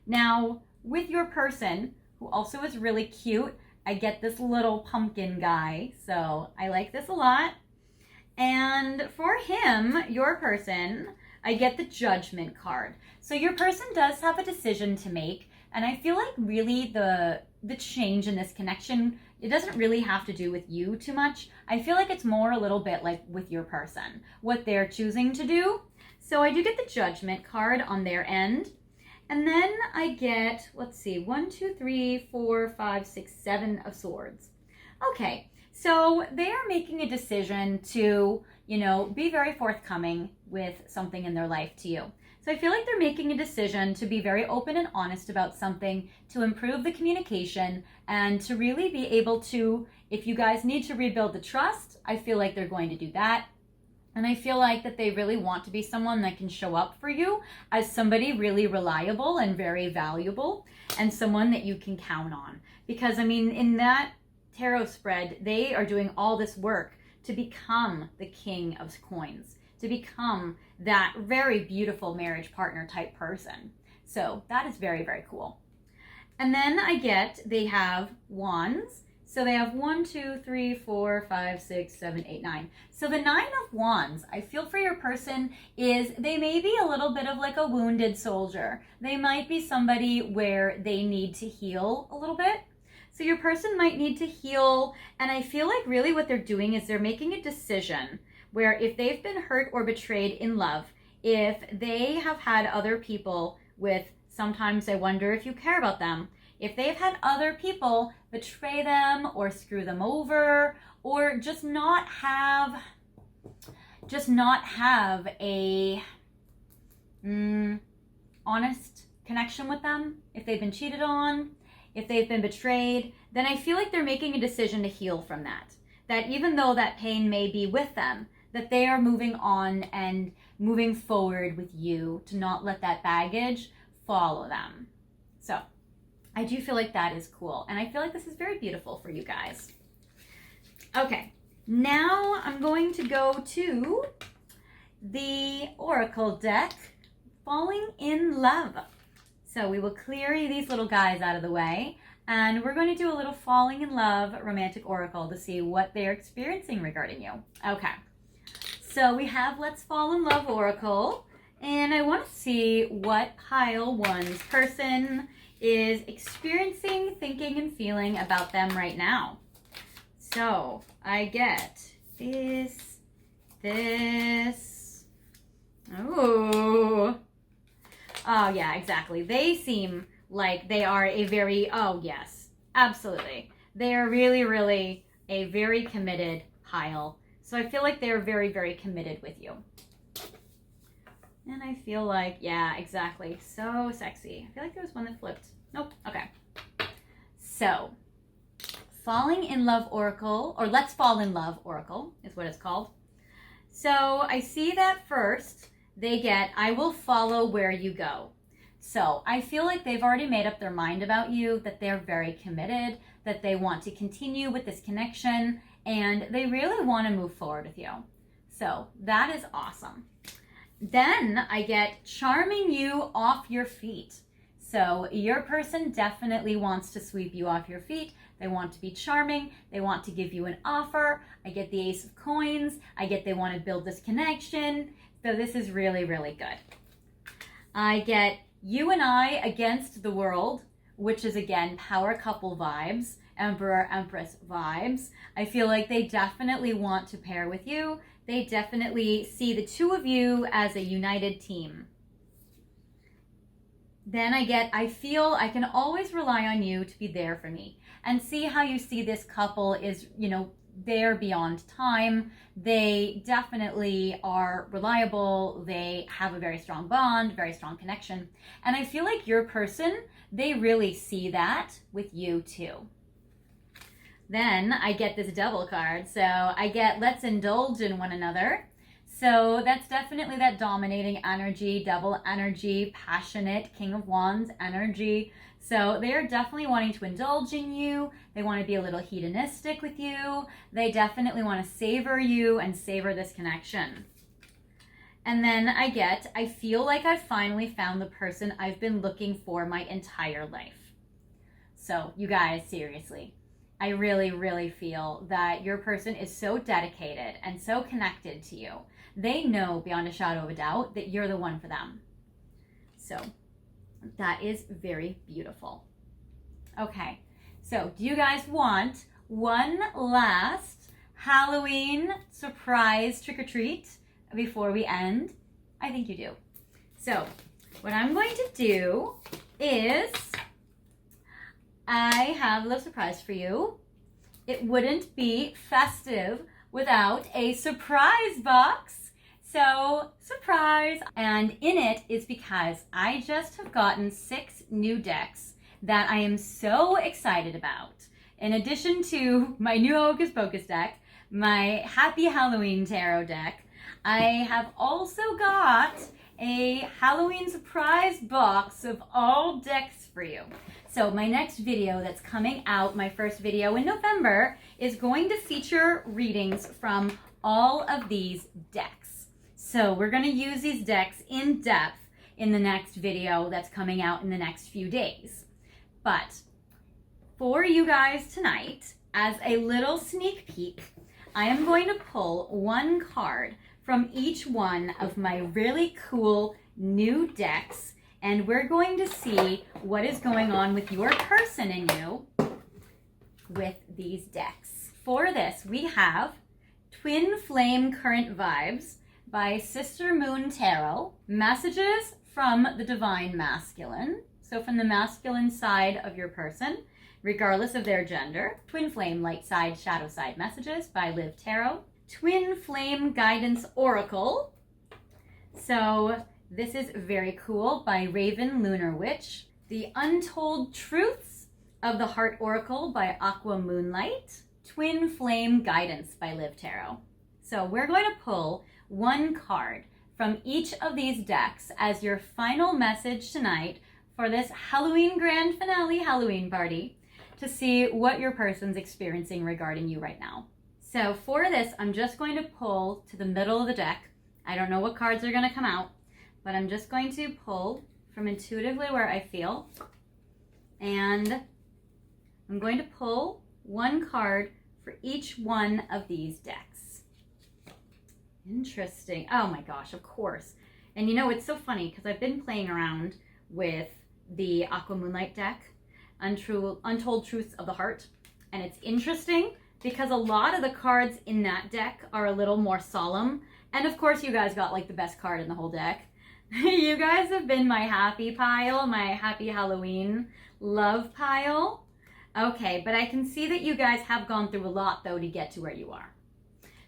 Now, with your person, who also is really cute, I get this little pumpkin guy, so I like this a lot. And for him, your person, I get the Judgment card. So your person does have a decision to make, and I feel like really the change in this connection, it doesn't really have to do with you too much. I feel like it's more a little bit like with your person, what they're choosing to do. So I do get the Judgment card on their end. And then I get, 1, 2, 3, 4, 5, 6, 7 of swords. Okay, so they are making a decision to, be very forthcoming with something in their life to you. So I feel like they're making a decision to be very open and honest about something, to improve the communication, and to really be able to, if you guys need to rebuild the trust, I feel like they're going to do that. And I feel like that they really want to be someone that can show up for you as somebody really reliable and very valuable, and someone that you can count on. Because, in that tarot spread, they are doing all this work to become the king of coins, to become that very beautiful marriage partner type person. So that is very, very cool. And then they have wands. So they have 1, 2, 3, 4, 5, 6, 7, 8, 9. So the 9 of wands, I feel for your person, is they may be a little bit of like a wounded soldier. They might be somebody where they need to heal a little bit. So your person might need to heal, and I feel like really what they're doing is they're making a decision where if they've been hurt or betrayed in love, if they have had other people with, sometimes I wonder if you care about them, if they've had other people betray them or screw them over or just not have a honest connection with them, if they've been cheated on, if they've been betrayed, then I feel like they're making a decision to heal from that. That even though that pain may be with them, that they are moving on and moving forward with you to not let that baggage follow them. So I do feel like that is cool. And I feel like this is very beautiful for you guys. Okay, now I'm going to go to the Oracle deck, Falling in Love. So we will clear these little guys out of the way, and we're going to do a little Falling in Love romantic oracle to see what they're experiencing regarding you. Okay, so we have Let's Fall in Love Oracle, and I want to see what pile one's person is experiencing, thinking, and feeling about them right now. So I get this. Oh yeah, exactly. They seem like they are a very, oh yes, absolutely. They are really, really a very committed pile. So I feel like they're very, very committed with you. And I feel like, yeah, exactly. So sexy. I feel like there was one that flipped. Nope. Okay. So, Falling in Love Oracle, or Let's Fall in Love Oracle is what it's called. So I see that first they get, I will follow where you go. So I feel like they've already made up their mind about you, that they're very committed, that they want to continue with this connection, and they really want to move forward with you. So that is awesome. Then I get charming you off your feet. So your person definitely wants to sweep you off your feet. They want to be charming. They want to give you an offer. I get the Ace of Coins. I get they want to build this connection. So this is really, really good. I get you and I against the world, which is again power couple vibes, Emperor, Empress vibes. I feel like they definitely want to pair with you. They definitely see the two of you as a united team. Then I get, I feel I can always rely on you to be there for me. And see how you see this couple is, you know, they're beyond time. They definitely are reliable. They have a very strong bond, very strong connection. And I feel like your person, they really see that with you too. Then I get this Devil card. So I get let's indulge in one another. So that's definitely that dominating energy, Devil energy, passionate, King of Wands energy. So they are definitely wanting to indulge in you. They want to be a little hedonistic with you. They definitely want to savor you and savor this connection. And then I get, I feel like I've finally found the person I've been looking for my entire life. So you guys, seriously, I really, really feel that your person is so dedicated and so connected to you. They know beyond a shadow of a doubt that you're the one for them. So that is very beautiful. Okay, so do you guys want one last Halloween surprise trick-or-treat before we end? I think you do. So what I'm going to do is I have a little surprise for you. It wouldn't be festive without a surprise box. So, surprise! And in it is because I just have gotten 6 new decks that I am so excited about. In addition to my new Hocus Pocus deck, my Happy Halloween Tarot deck, I have also got a Halloween surprise box of all decks for you. So my next video that's coming out, my first video in November, is going to feature readings from all of these decks. So we're going to use these decks in depth in the next video that's coming out in the next few days. But for you guys tonight, as a little sneak peek, I am going to pull one card from each one of my really cool new decks, and we're going to see what is going on with your person and you with these decks. For this, we have Twin Flame Current Vibes by Sister Moon Tarot, messages from the Divine Masculine, so from the masculine side of your person, regardless of their gender. Twin Flame Light Side, Shadow Side messages by Liv Tarot. Twin Flame Guidance Oracle. So this is very cool by Raven Lunar Witch. The Untold Truths of the Heart Oracle by Aqua Moonlight. Twin Flame Guidance by Liv Tarot. So we're going to pull one card from each of these decks as your final message tonight for this Halloween grand finale Halloween party to see what your person's experiencing regarding you right now. So for this, I'm just going to pull to the middle of the deck. I don't know what cards are going to come out, but I'm just going to pull from intuitively where I feel. And I'm going to pull one card for each one of these decks. Interesting. Oh my gosh, of course. And you know, it's so funny because I've been playing around with the Aqua Moonlight deck, Untold Truths of the Heart. And it's interesting because a lot of the cards in that deck are a little more solemn. And of course, you guys got like the best card in the whole deck. You guys have been my happy pile, my happy Halloween love pile. Okay, but I can see that you guys have gone through a lot though to get to where you are.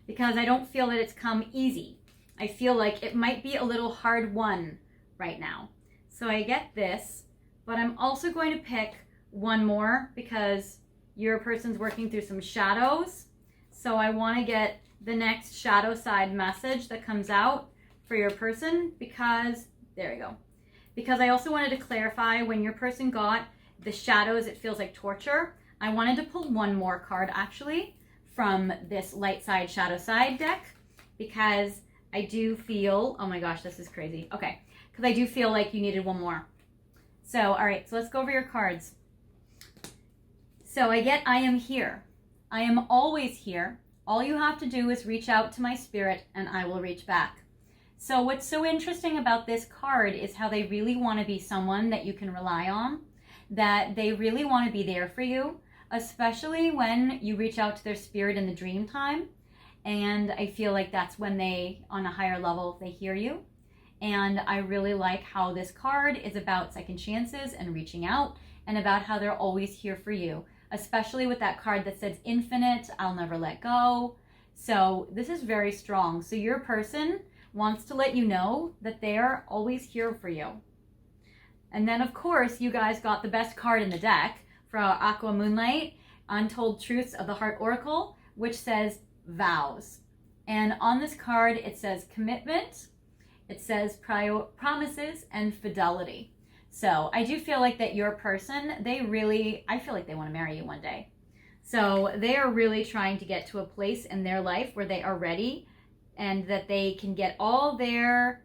Because I don't feel that it's come easy. I feel like it might be a little hard won right now. So I get this, but I'm also going to pick one more because your person's working through some shadows. So I want to get the next shadow side message that comes out for your person because, there we go. Because I also wanted to clarify when your person got the shadows, it feels like torture. I wanted to pull one more card actually from this light side, shadow side deck because I do feel, oh my gosh, this is crazy. Okay, because I do feel like you needed one more. So, all right, so let's go over your cards. So I get, I am here. I am always here. All you have to do is reach out to my spirit and I will reach back. So what's so interesting about this card is how they really want to be someone that you can rely on, that they really want to be there for you, especially when you reach out to their spirit in the dream time. And I feel like that's when they, on a higher level, they hear you. And I really like how this card is about second chances and reaching out and about how they're always here for you, especially with that card that says infinite, I'll never let go. So this is very strong. So your person wants to let you know that they're always here for you. And then of course, you guys got the best card in the deck for Aqua Moonlight, Untold Truths of the Heart Oracle, which says vows. And on this card, it says commitment, it says promises and fidelity. So I do feel like that your person, I feel like they want to marry you one day. So they are really trying to get to a place in their life where they are ready and that they can get all their,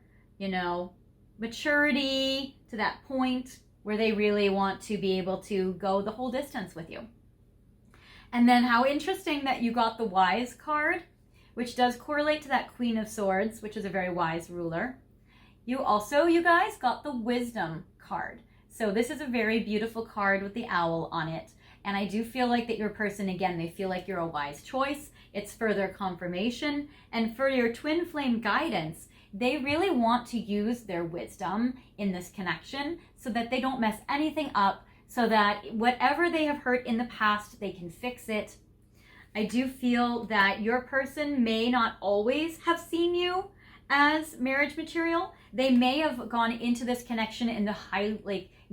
maturity to that point where they really want to be able to go the whole distance with you. And then how interesting that you got the Wise card, which does correlate to that Queen of Swords, which is a very wise ruler. You also, you guys, got the Wisdom card. So this is a very beautiful card with the owl on it. And I do feel like that your person, again, they feel like you're a wise choice. It's further confirmation. And for your twin flame guidance, they really want to use their wisdom in this connection so that they don't mess anything up, so that whatever they have hurt in the past, they can fix it. I do feel that your person may not always have seen you as marriage material. They may have gone into this connection in the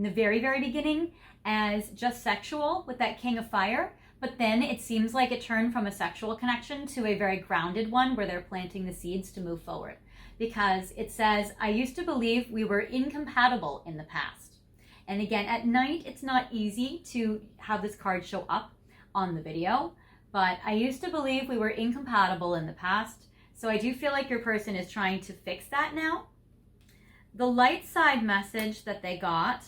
very, very beginning as just sexual with that King of Fire. But then it seems like it turned from a sexual connection to a very grounded one where they're planting the seeds to move forward. Because it says, I used to believe we were incompatible in the past. And again, at night, it's not easy to have this card show up on the video. But I used to believe we were incompatible in the past. So I do feel like your person is trying to fix that now. The light side message that they got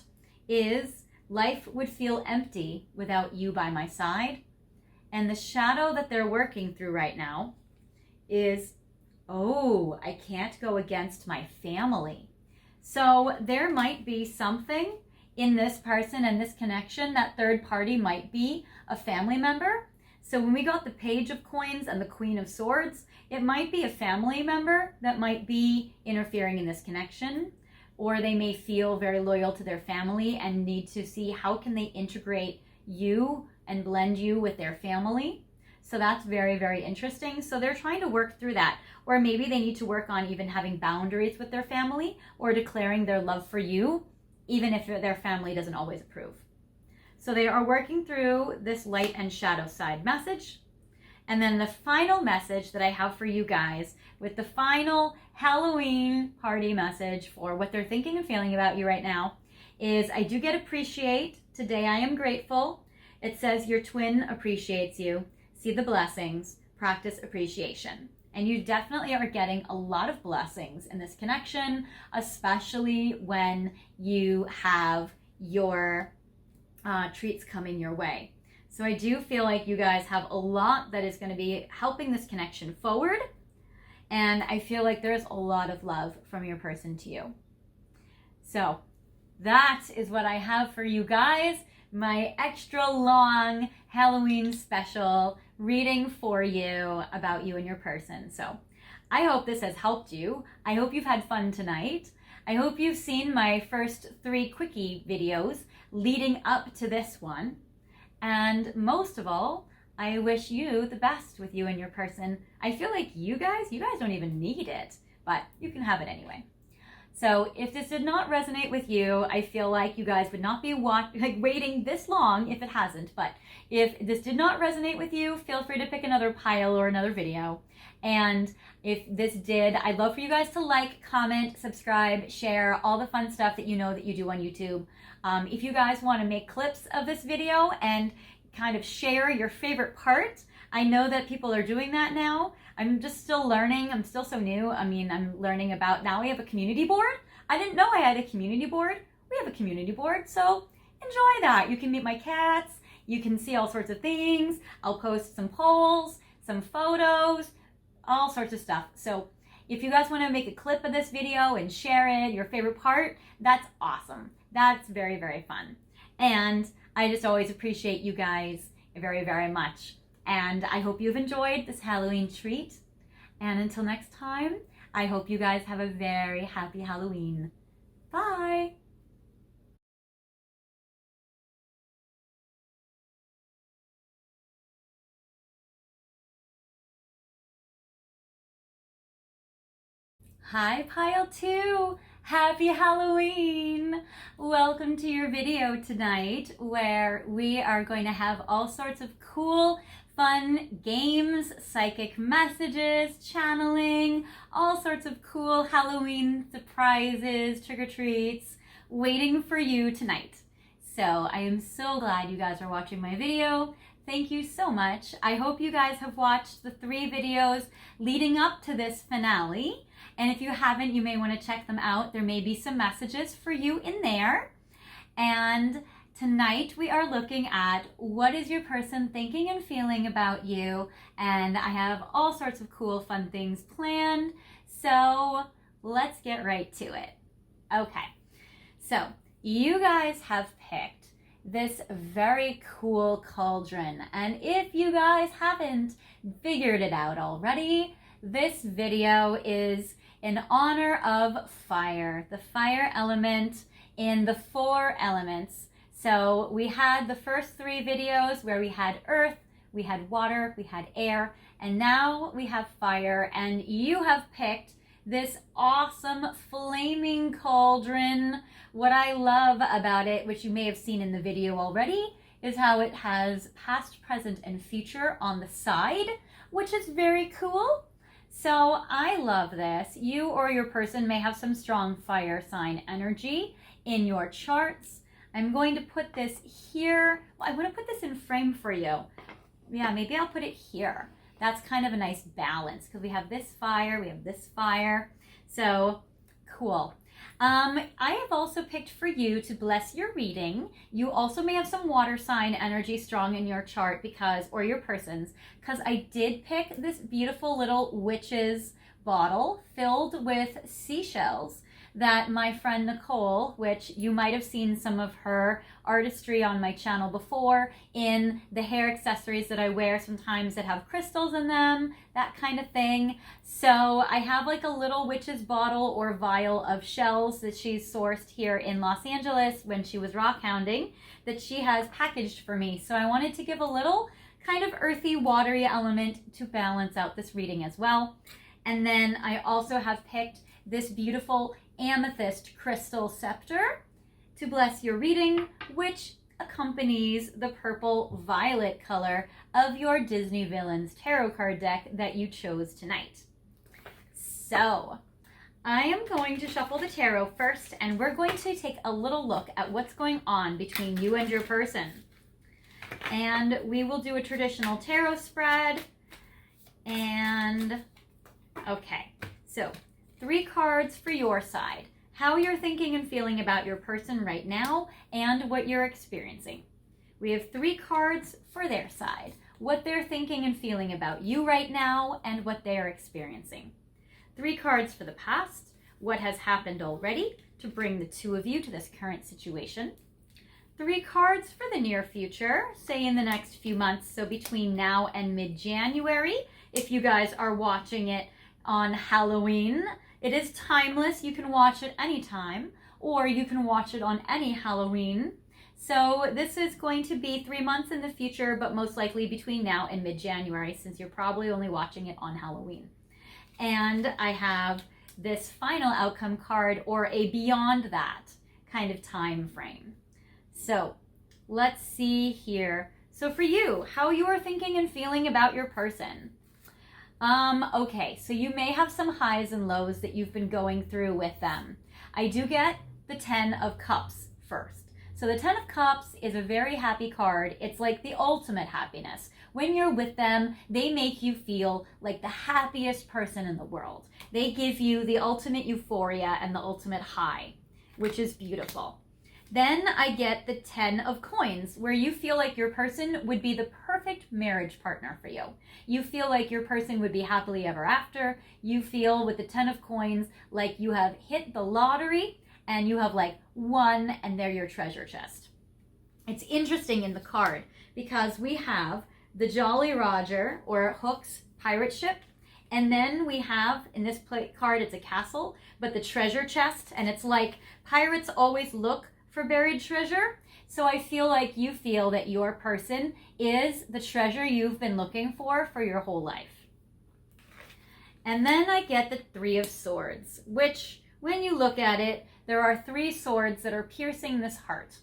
is, life would feel empty without you by my side. And the shadow that they're working through right now is, oh, I can't go against my family. So there might be something in this person and this connection, that third party might be a family member. So when we got the Page of Coins and the Queen of Swords, it might be a family member that might be interfering in this connection, or they may feel very loyal to their family and need to see how can they integrate you and blend you with their family. So that's very, very interesting. So they're trying to work through that. Or maybe they need to work on even having boundaries with their family or declaring their love for you, even if their family doesn't always approve. So they are working through this light and shadow side message. And then the final message that I have for you guys with the final Halloween party message for what they're thinking and feeling about you right now is I do get appreciate. Today I am grateful. It says your twin appreciates you. See the blessings. Practice appreciation. And you definitely are getting a lot of blessings in this connection, especially when you have your treats coming your way. So I do feel like you guys have a lot that is going to be helping this connection forward. And I feel like there's a lot of love from your person to you. So that is what I have for you guys. My extra long Halloween special reading for you about you and your person. So I hope this has helped you. I hope you've had fun tonight. I hope you've seen my first 3 quickie videos leading up to this one. And most of all, I wish you the best with you and your person. I feel like you guys don't even need it, but you can have it anyway. So if this did not resonate with you, I feel like you guys would not be waiting this long if it hasn't. But if this did not resonate with you, feel free to pick another pile or another video. And if this did, I'd love for you guys to like, comment, subscribe, share, all the fun stuff that you know that you do on YouTube. If you guys want to make clips of this video and kind of share your favorite part, I know that people are doing that now. I'm just still learning. I'm still so new. I mean, I'm learning about, now we have a community board. I didn't know I had a community board. We have a community board, so enjoy that. You can meet my cats. You can see all sorts of things. I'll post some polls, some photos, all sorts of stuff. So if you guys want to make a clip of this video and share it, your favorite part, that's awesome. That's very, very fun. And I just always appreciate you guys very, very much. And I hope you've enjoyed this Halloween treat. And until next time, I hope you guys have a very happy Halloween. Bye. Hi, Pile 2. Happy Halloween! Welcome to your video tonight where we are going to have all sorts of cool, fun games, psychic messages, channeling, all sorts of cool Halloween surprises, trick-or-treats waiting for you tonight. So I am so glad you guys are watching my video. Thank you so much. I hope you guys have watched the 3 videos leading up to this finale. And if you haven't, you may want to check them out. There may be some messages for you in there. And tonight we are looking at what is your person thinking and feeling about you. And I have all sorts of cool, fun things planned. So let's get right to it. Okay, so you guys have picked this very cool cauldron. And if you guys haven't figured it out already, this video is in honor of fire, the fire element in the 4 elements. So we had the first 3 videos where we had earth, we had water, we had air, and now we have fire. And you have picked this awesome flaming cauldron. What I love about it, which you may have seen in the video already, is how it has past, present, and future on the side, which is very cool. So I love this. You or your person may have some strong fire sign energy in your charts. I'm going to put this here. Well, I want to put this in frame for you. Yeah, maybe I'll put it here. That's kind of a nice balance because we have this fire, we have this fire. So cool. I have also picked for you to bless your reading. You also may have some water sign energy strong in your chart or your person's, because I did pick this beautiful little witch's bottle filled with seashells. that my friend Nicole, which you might have seen some of her artistry on my channel before, in the hair accessories that I wear sometimes that have crystals in them, that kind of thing. So I have like a little witch's bottle or vial of shells that she's sourced here in Los Angeles when she was rock hounding that she has packaged for me. So I wanted to give a little kind of earthy, watery element to balance out this reading as well. And then I also have picked this beautiful amethyst crystal scepter to bless your reading, which accompanies the purple violet color of your Disney Villains tarot card deck that you chose tonight. So I am going to shuffle the tarot first, and we're going to take a little look at what's going on between you and your person. And we will do a traditional tarot spread. And okay, so 3 cards for your side. How you're thinking and feeling about your person right now and what you're experiencing. We have 3 cards for their side. What they're thinking and feeling about you right now and what they are experiencing. 3 cards for the past. What has happened already to bring the 2 of you to this current situation. 3 cards for the near future, say in the next few months, so between now and mid-January. If you guys are watching it on Halloween, it is timeless. You can watch it anytime, or you can watch it on any Halloween. So this is going to be 3 months in the future, but most likely between now and mid-January, since you're probably only watching it on Halloween. And I have this final outcome card, or a beyond that kind of time frame. So let's see here. So for you, how you are thinking and feeling about your person. Okay, so you may have some highs and lows that you've been going through with them. I do get the 10 of Cups first. So the 10 of Cups is a very happy card. It's like the ultimate happiness. When you're with them, they make you feel like the happiest person in the world. They give you the ultimate euphoria and the ultimate high, which is beautiful. Then I get the 10 of Coins, where you feel like your person would be the perfect marriage partner for you. You feel like your person would be happily ever after. You feel with the 10 of Coins like you have hit the lottery and you have like won and they're your treasure chest. It's interesting in the card because we have the Jolly Roger, or Hook's pirate ship, and then we have, in this card, it's a castle, but the treasure chest, and it's like pirates always look for buried treasure. So I feel like you feel that your person is the treasure you've been looking for your whole life. And then I get the 3 of Swords, which when you look at it, there are 3 swords that are piercing this heart.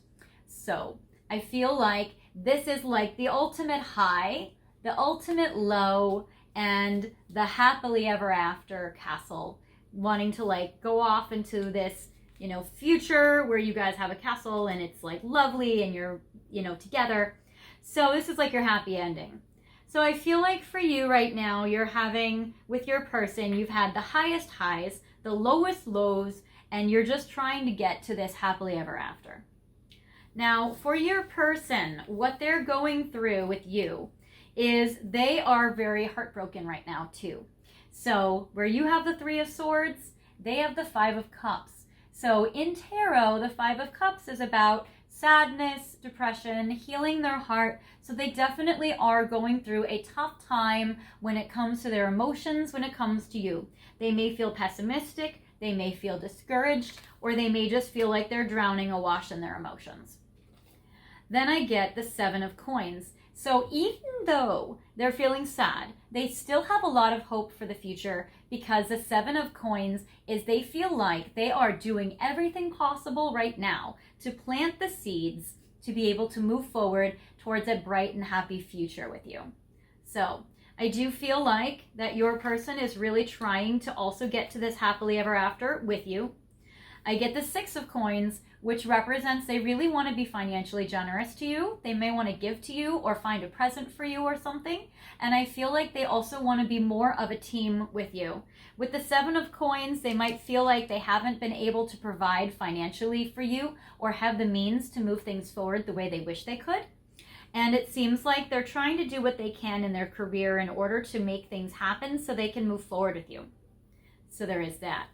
So I feel like this is like the ultimate high, the ultimate low, and the happily ever after castle, wanting to like go off into this, you know, future where you guys have a castle and it's like lovely and you're, you know, together. So this is like your happy ending. So I feel like for you right now, you're having, with your person, you've had the highest highs, the lowest lows, and you're just trying to get to this happily ever after. Now, for your person, what they're going through with you is they are very heartbroken right now too. So where you have the 3 of Swords, they have the 5 of Cups. So in tarot, the 5 of Cups is about sadness, depression, healing their heart. So they definitely are going through a tough time when it comes to their emotions, when it comes to you. They may feel pessimistic, they may feel discouraged, or they may just feel like they're drowning awash in their emotions. Then I get the 7 of Coins. So even though they're feeling sad, they still have a lot of hope for the future, because the 7 of Coins is they feel like they are doing everything possible right now to plant the seeds to be able to move forward towards a bright and happy future with you. So I do feel like that your person is really trying to also get to this happily ever after with you. I get the 6 of Coins, which represents they really want to be financially generous to you. They may want to give to you or find a present for you or something. And I feel like they also want to be more of a team with you. With the 7 of Coins, they might feel like they haven't been able to provide financially for you or have the means to move things forward the way they wish they could. And it seems like they're trying to do what they can in their career in order to make things happen so they can move forward with you. So there is that.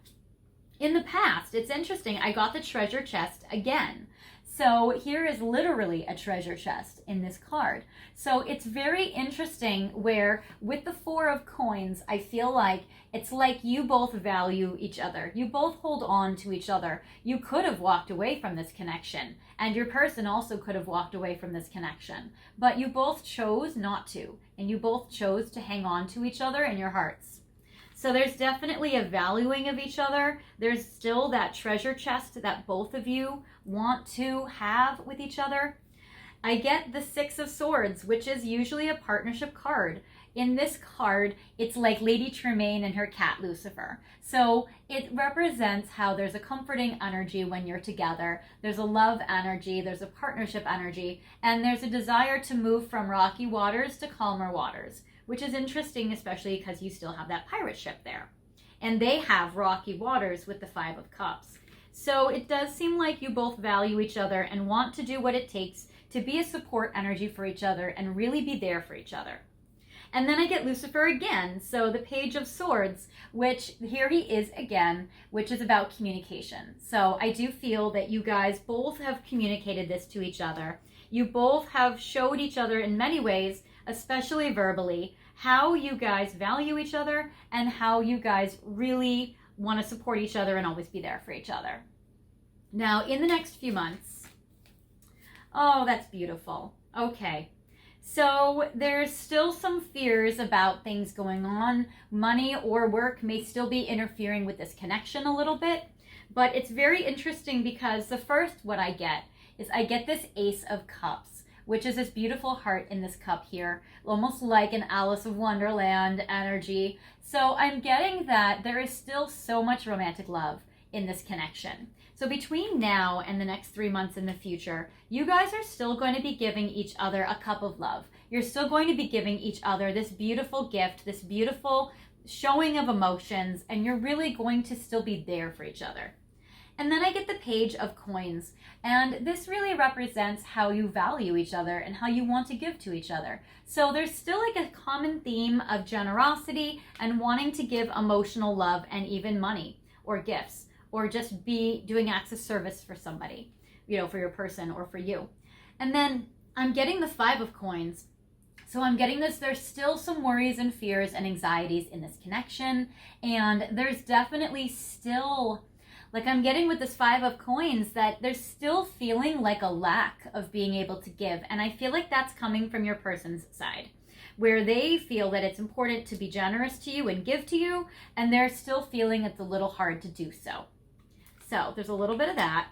In the past, it's interesting, I got the treasure chest again. So here is literally a treasure chest in this card. So it's very interesting where with the Four of Coins, I feel like it's like you both value each other. You both hold on to each other. You could have walked away from this connection, and your person also could have walked away from this connection. But you both chose not to, and you both chose to hang on to each other in your hearts. So there's definitely a valuing of each other. There's still that treasure chest that both of you want to have with each other. I get the Six of Swords, which is usually a partnership card. In this card, it's like Lady Tremaine and her cat Lucifer. So it represents how there's a comforting energy when you're together. There's a love energy, there's a partnership energy, and there's a desire to move from rocky waters to calmer waters, which is interesting, especially because you still have that pirate ship there. And they have rocky waters with the Five of Cups. So it does seem like you both value each other and want to do what it takes to be a support energy for each other and really be there for each other. And then I get Lucifer again, so the Page of Swords, which here he is again, which is about communication. So I do feel that you guys both have communicated this to each other. You both have showed each other in many ways, especially verbally, how you guys value each other and how you guys really want to support each other and always be there for each other. Now, in the next few months, oh, that's beautiful. Okay. So there's still some fears about things going on. Money or work may still be interfering with this connection a little bit, but it's very interesting because the first what I get is I get this Ace of Cups, which is this beautiful heart in this cup here, almost like an Alice of Wonderland energy. So I'm getting that there is still so much romantic love in this connection. So between now and the next 3 months in the future, you guys are still going to be giving each other a cup of love. You're still going to be giving each other this beautiful gift, this beautiful showing of emotions, and you're really going to still be there for each other. And then I get the Page of Coins, and this really represents how you value each other and how you want to give to each other. So there's still like a common theme of generosity and wanting to give emotional love and even money or gifts, or just be doing acts of service for somebody, you know, for your person or for you. And then I'm getting the Five of Coins. So I'm getting this, there's still some worries and fears and anxieties in this connection. And there's definitely still, like I'm getting with this Five of Coins, that there's still feeling like a lack of being able to give. And I feel like that's coming from your person's side, where they feel that it's important to be generous to you and give to you, and they're still feeling it's a little hard to do so. So there's a little bit of that.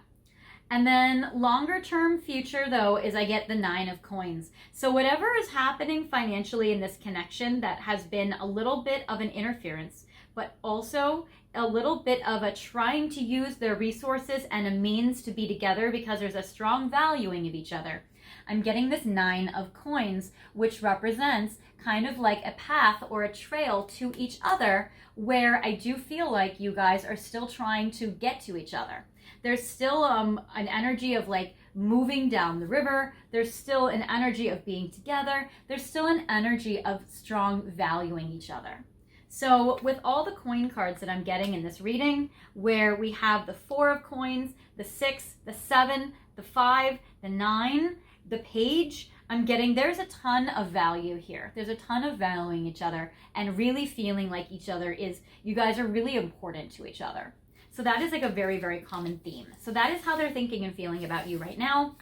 And then longer term future though is I get the Nine of Coins. So whatever is happening financially in this connection that has been a little bit of an interference, but also a little bit of a trying to use their resources and a means to be together because there's a strong valuing of each other. I'm getting this Nine of Coins, which represents kind of like a path or a trail to each other, where I do feel like you guys are still trying to get to each other. There's still an energy of like moving down the river. There's still an energy of being together. There's still an energy of strong valuing each other. So with all the coin cards that I'm getting in this reading, where we have the Four of Coins, the Six, the Seven, the Five, the Nine, the Page, I'm getting there's a ton of value here. There's a ton of valuing each other and really feeling like each other is, you guys are really important to each other. So that is like a very, very common theme. So that is how they're thinking and feeling about you right now.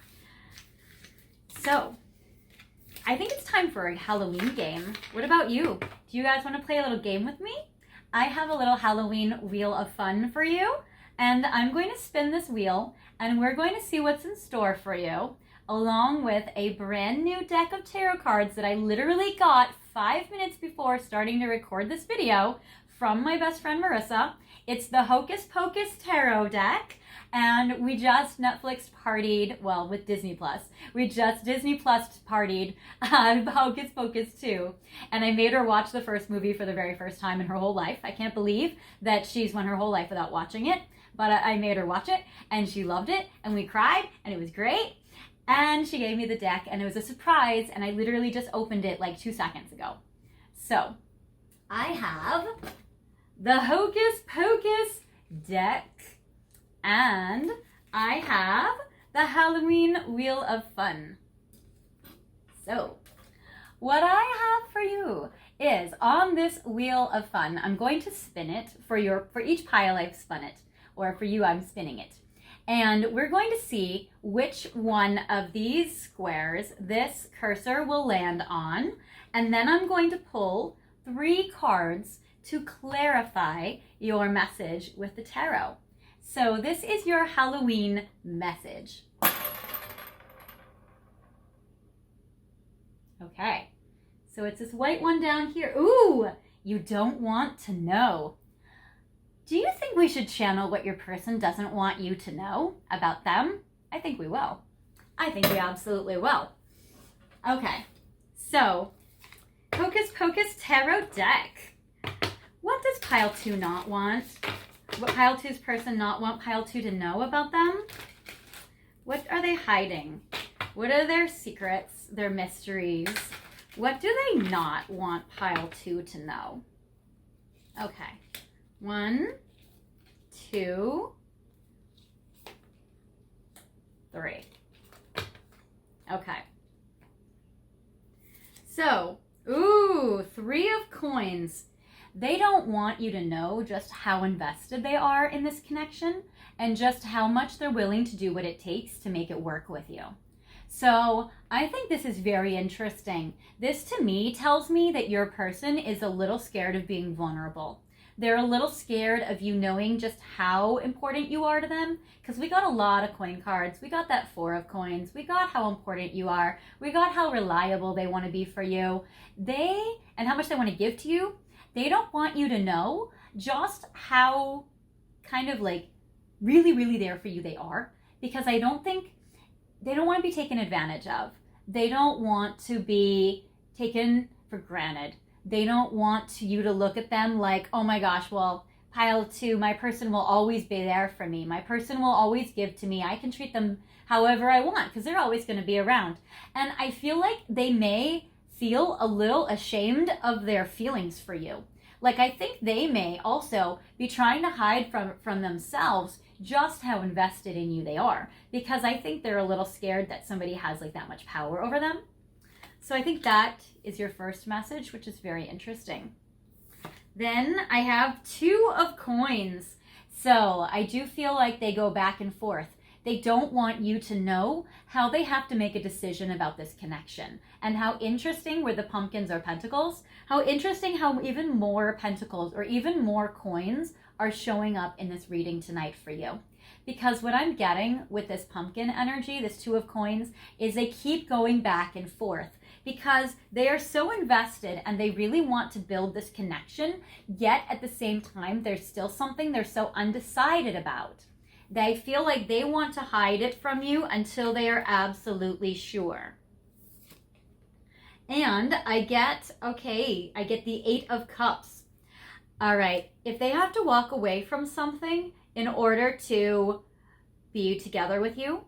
So I think it's time for a Halloween game. What about you? Do you guys want to play a little game with me? I have a little Halloween wheel of fun for you, and I'm going to spin this wheel and we're going to see what's in store for you, along with a brand new deck of tarot cards that I literally got 5 minutes before starting to record this video from my best friend Marissa. It's the Hocus Pocus Tarot deck, and we just Netflix partied, well, with Disney Plus. We just Disney Plus partied Hocus Pocus 2, and I made her watch the first movie for the very first time in her whole life. I can't believe that she's went her whole life without watching it, but I made her watch it, and she loved it, and we cried, and it was great. And she gave me the deck, and it was a surprise, and I literally just opened it like 2 seconds ago. So I have the Hocus Pocus deck. And I have the Halloween Wheel of Fun. So, what I have for you is on this Wheel of Fun, I'm going to spin it for each pile I've spun it, or for you I'm spinning it. And we're going to see which one of these squares this cursor will land on. And then I'm going to pull 3 cards to clarify your message with the tarot. So this is your Halloween message. Okay, so it's this white one down here. Ooh, you don't want to know. Do you think we should channel what your person doesn't want you to know about them? I think we will. I think we absolutely will. Okay, so Hocus Pocus Tarot deck. What does pile 2 not want? What pile 2's person not want pile 2 to know about them? What are they hiding? What are their secrets, their mysteries? What do they not want pile 2 to know? Okay. 1, 2, 3. Okay. So, ooh, 3 of coins. They don't want you to know just how invested they are in this connection and just how much they're willing to do what it takes to make it work with you. So I think this is very interesting. This to me tells me that your person is a little scared of being vulnerable. They're a little scared of you knowing just how important you are to them, because we got a lot of coin cards. We got that 4 of coins. We got how important you are. We got how reliable they want to be for you. And how much they want to give to you. They don't want you to know just how kind of like really, really there for you they are, because I don't think they don't want to be taken advantage of. They don't want to be taken for granted. They don't want you to look at them like, oh my gosh, well, pile 2, my person will always be there for me. My person will always give to me. I can treat them however I want because they're always going to be around. And I feel like they may feel a little ashamed of their feelings for you. Like I think they may also be trying to hide from themselves just how invested in you they are, because I think they're a little scared that somebody has like that much power over them. So I think that is your first message, which is very interesting. Then I have 2 of coins. So I do feel like they go back and forth. They don't want you to know how they have to make a decision about this connection. And how interesting were the pumpkins or pentacles, how interesting how even more pentacles or even more coins are showing up in this reading tonight for you. Because what I'm getting with this pumpkin energy, this 2 of coins, is they keep going back and forth because they are so invested and they really want to build this connection, yet at the same time, there's still something they're so undecided about. They feel like they want to hide it from you until they are absolutely sure. And I get the 8 of Cups. All right, if they have to walk away from something in order to be together with you,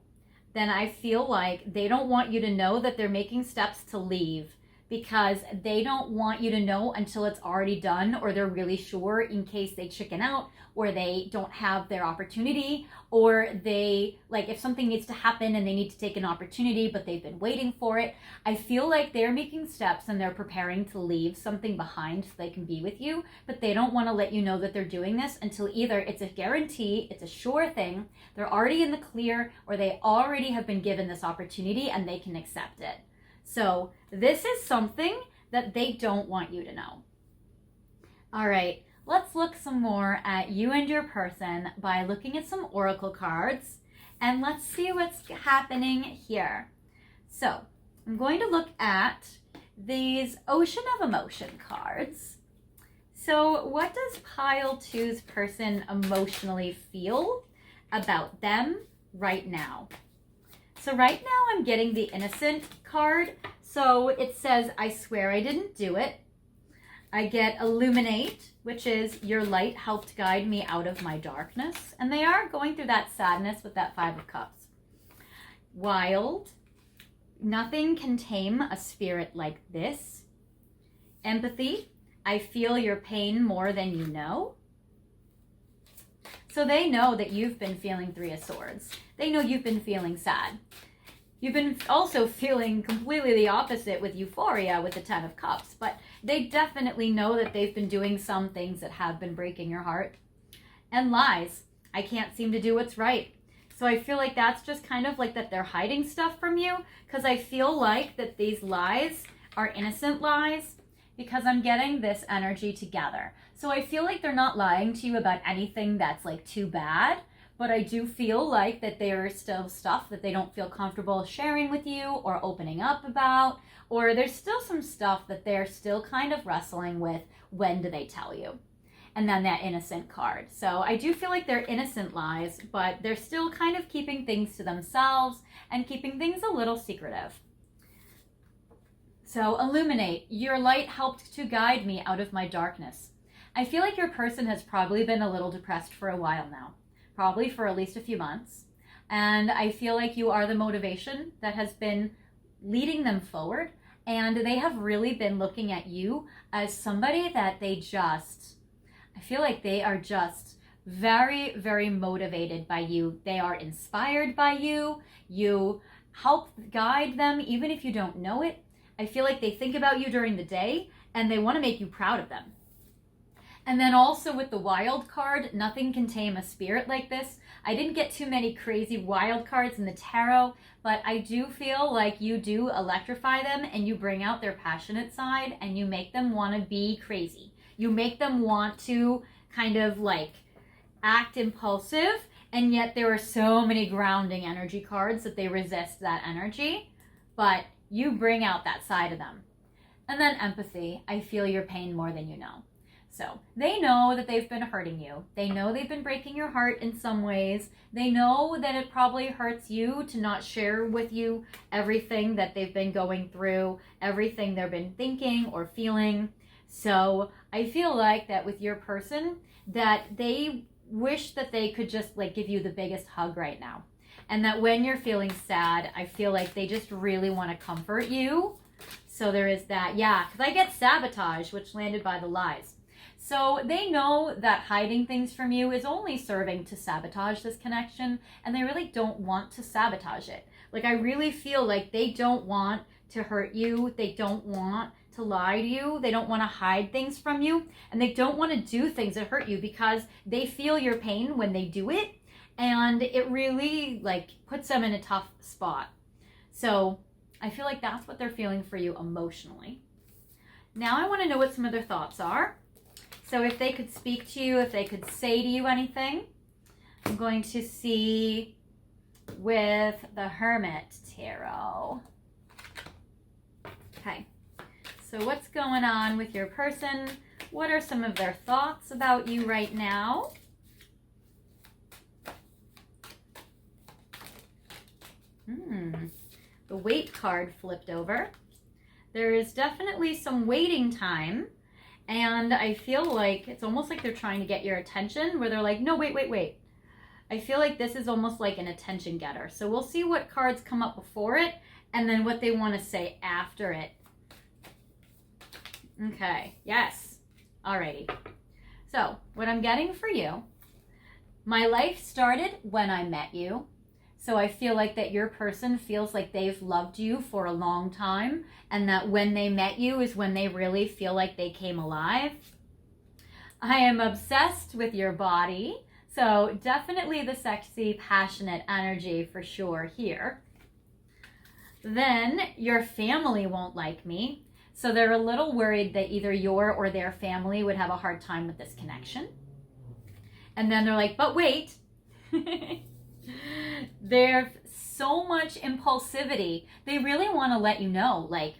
then I feel like they don't want you to know that they're making steps to leave, because they don't want you to know until it's already done, or they're really sure in case they chicken out or they don't have their opportunity, or they, like if something needs to happen and they need to take an opportunity but they've been waiting for it. I feel like they're making steps and they're preparing to leave something behind so they can be with you, but they don't want to let you know that they're doing this until either it's a guarantee, it's a sure thing, they're already in the clear, or they already have been given this opportunity and they can accept it. So this is something that they don't want you to know. All right, let's look some more at you and your person by looking at some oracle cards, and let's see what's happening here. So I'm going to look at these Ocean of Emotion cards. So what does pile 2's person emotionally feel about them right now? So right now I'm getting the Innocent card. So it says, I swear I didn't do it. I get Illuminate, which is your light helped guide me out of my darkness. And they are going through that sadness with that 5 of Cups. Wild. Nothing can tame a spirit like this. Empathy. I feel your pain more than you know. So they know that you've been feeling Three of Swords. They know you've been feeling sad. You've been also feeling completely the opposite with euphoria with the Ten of Cups, but they definitely know that they've been doing some things that have been breaking your heart. And lies. I can't seem to do what's right. So I feel like that's just kind of like that they're hiding stuff from you, because I feel like that these lies are innocent lies, because I'm getting this energy together. So I feel like they're not lying to you about anything that's like too bad, but I do feel like that there's still stuff that they don't feel comfortable sharing with you or opening up about, or there's still some stuff that they're still kind of wrestling with. When do they tell you? And then that innocent card. So I do feel like they're innocent lies, but they're still kind of keeping things to themselves and keeping things a little secretive. So illuminate. Your light helped to guide me out of my darkness. I feel like your person has probably been a little depressed for a while now, probably for at least a few months. And I feel like you are the motivation that has been leading them forward. And they have really been looking at you as somebody that I feel like they are just very, very motivated by you. They are inspired by you. You help guide them even if you don't know it. I feel like they think about you during the day and they want to make you proud of them. And then also with the wild card, nothing can tame a spirit like this. I didn't get too many crazy wild cards in the tarot, but I do feel like you do electrify them and you bring out their passionate side and you make them want to be crazy. You make them want to kind of like act impulsive, and yet there are so many grounding energy cards that they resist that energy, but you bring out that side of them. And then empathy. I feel your pain more than you know. So they know that they've been hurting you. They know they've been breaking your heart in some ways. They know that it probably hurts you to not share with you everything that they've been going through, everything they've been thinking or feeling. So I feel like that with your person, that they wish that they could just like give you the biggest hug right now. And that when you're feeling sad, I feel like they just really want to comfort you. So there is that. Yeah, because I get sabotage, which landed by the lies. So they know that hiding things from you is only serving to sabotage this connection, and they really don't want to sabotage it. Like, I really feel like they don't want to hurt you. They don't want to lie to you. They don't want to hide things from you, and they don't want to do things that hurt you because they feel your pain when they do it, and it really like puts them in a tough spot. So I feel like that's what they're feeling for you emotionally. Now I want to know what some of their thoughts are. So if they could speak to you, if they could say to you anything, I'm going to see with the Hermit Tarot. Okay, so what's going on with your person? What are some of their thoughts about you right now? The Wait card flipped over. There is definitely some waiting time. And I feel like it's almost like they're trying to get your attention, where they're like, no, wait. I feel like this is almost like an attention getter. So we'll see what cards come up before it and then what they want to say after it. Okay, yes. Alrighty. So what I'm getting for you, my life started when I met you. So I feel like that your person feels like they've loved you for a long time, and that when they met you is when they really feel like they came alive. I am obsessed with your body. So definitely the sexy, passionate energy for sure here. Then your family won't like me. So they're a little worried that either your or their family would have a hard time with this connection. And then they're like, but wait. There's so much impulsivity. They really want to let you know, like,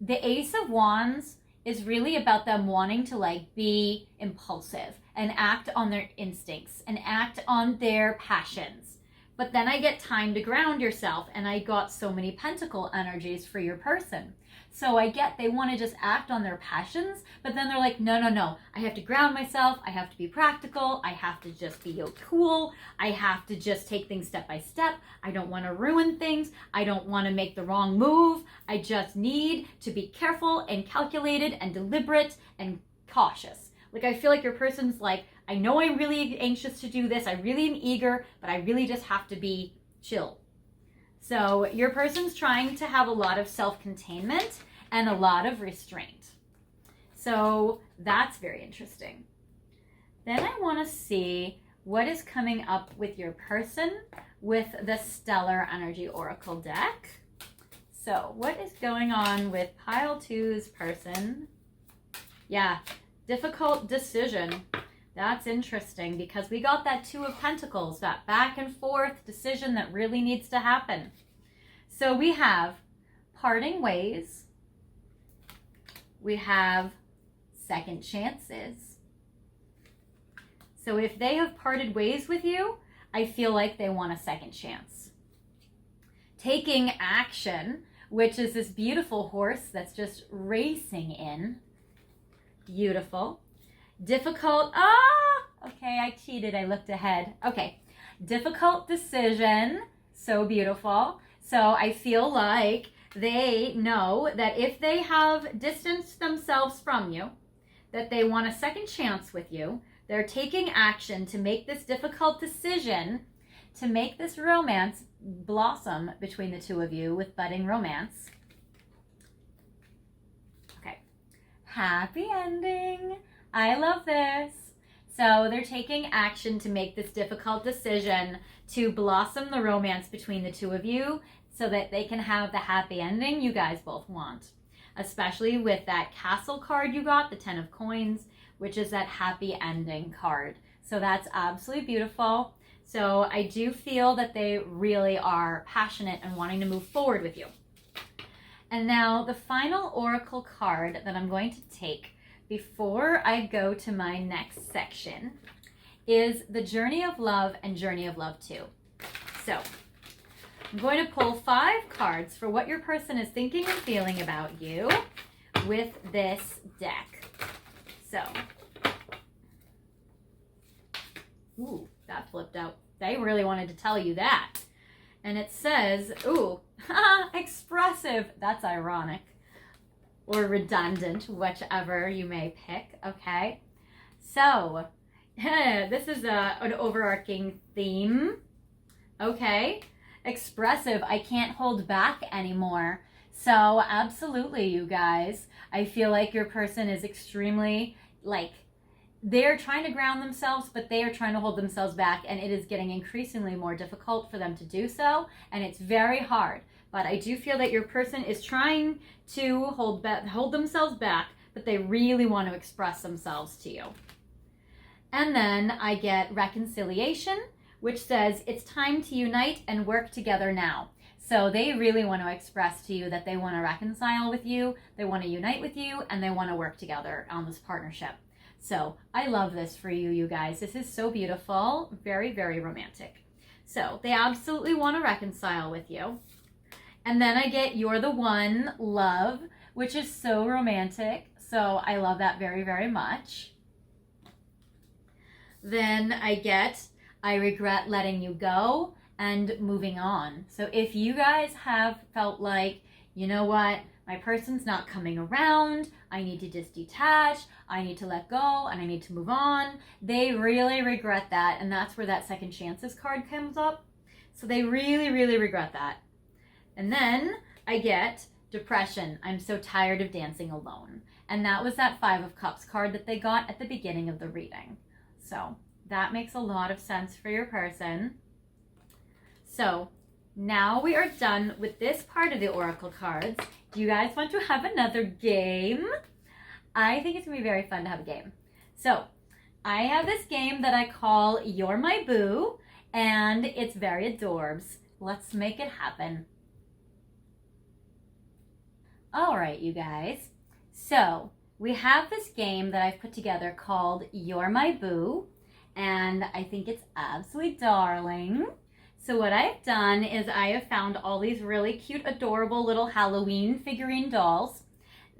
the Ace of Wands is really about them wanting to like be impulsive and act on their instincts and act on their passions. But then I get time to ground yourself, and I got so many pentacle energies for your person. So I get they want to just act on their passions, but then they're like, no. I have to ground myself. I have to be practical. I have to just be cool. I have to just take things step by step. I don't want to ruin things. I don't want to make the wrong move. I just need to be careful and calculated and deliberate and cautious. Like, I feel like your person's like, I know I'm really anxious to do this. I really am eager, but I really just have to be chill. So your person's trying to have a lot of self-containment and a lot of restraint. So that's very interesting. Then I want to see what is coming up with your person with the Stellar Energy Oracle deck. So what is going on with pile 2's person? Yeah, difficult decision. That's interesting because we got that 2 of Pentacles, that back and forth decision that really needs to happen. So we have parting ways. We have second chances. So if they have parted ways with you, I feel like they want a second chance. Taking action, which is this beautiful horse that's just racing in. Beautiful. Difficult. Okay, I cheated. I looked ahead. Okay. Difficult decision. So beautiful. So I feel like they know that if they have distanced themselves from you, that they want a second chance with you. They're taking action to make this difficult decision, to make this romance blossom between the 2 of you with budding romance. Okay. Happy ending. I love this. So they're taking action to make this difficult decision to blossom the romance between the 2 of you so that they can have the happy ending you guys both want. Especially with that Castle card you got, the 10 of Coins, which is that happy ending card. So that's absolutely beautiful. So I do feel that they really are passionate and wanting to move forward with you. And now the final oracle card that I'm going to take before I go to my next section is the Journey of Love and Journey of Love 2. So I'm going to pull 5 cards for what your person is thinking and feeling about you with this deck. So, ooh, that flipped out. They really wanted to tell you that. And it says, ooh, expressive. That's ironic. Or redundant, whichever you may pick, okay? So, this is an overarching theme, okay? Expressive, I can't hold back anymore. So, absolutely, you guys. I feel like your person is extremely, they're trying to ground themselves, but they are trying to hold themselves back, and it is getting increasingly more difficult for them to do so, and it's very hard. But I do feel that your person is trying to hold themselves back, but they really want to express themselves to you. And then I get reconciliation, which says it's time to unite and work together now. So they really want to express to you that they want to reconcile with you, they want to unite with you, and they want to work together on this partnership. So I love this for you, you guys. This is so beautiful, very, very romantic. So they absolutely want to reconcile with you. And then I get You're the One, Love, which is so romantic. So I love that very, very much. Then I get I Regret Letting You Go and Moving On. So if you guys have felt like, you know what, my person's not coming around, I need to just detach, I need to let go, and I need to move on, they really regret that. And that's where that Second Chances card comes up. So they really, really regret that. And then I get Depression. I'm so tired of dancing alone. And that was that 5 of Cups card that they got at the beginning of the reading. So that makes a lot of sense for your person. So now we are done with this part of the oracle cards. Do you guys want to have another game? I think it's going to be very fun to have a game. So I have this game that I call You're My Boo, and it's very adorbs. Let's make it happen. All right, you guys. So we have this game that I've put together called You're My Boo, and I think it's absolutely darling. So what I've done is I have found all these really cute, adorable little Halloween figurine dolls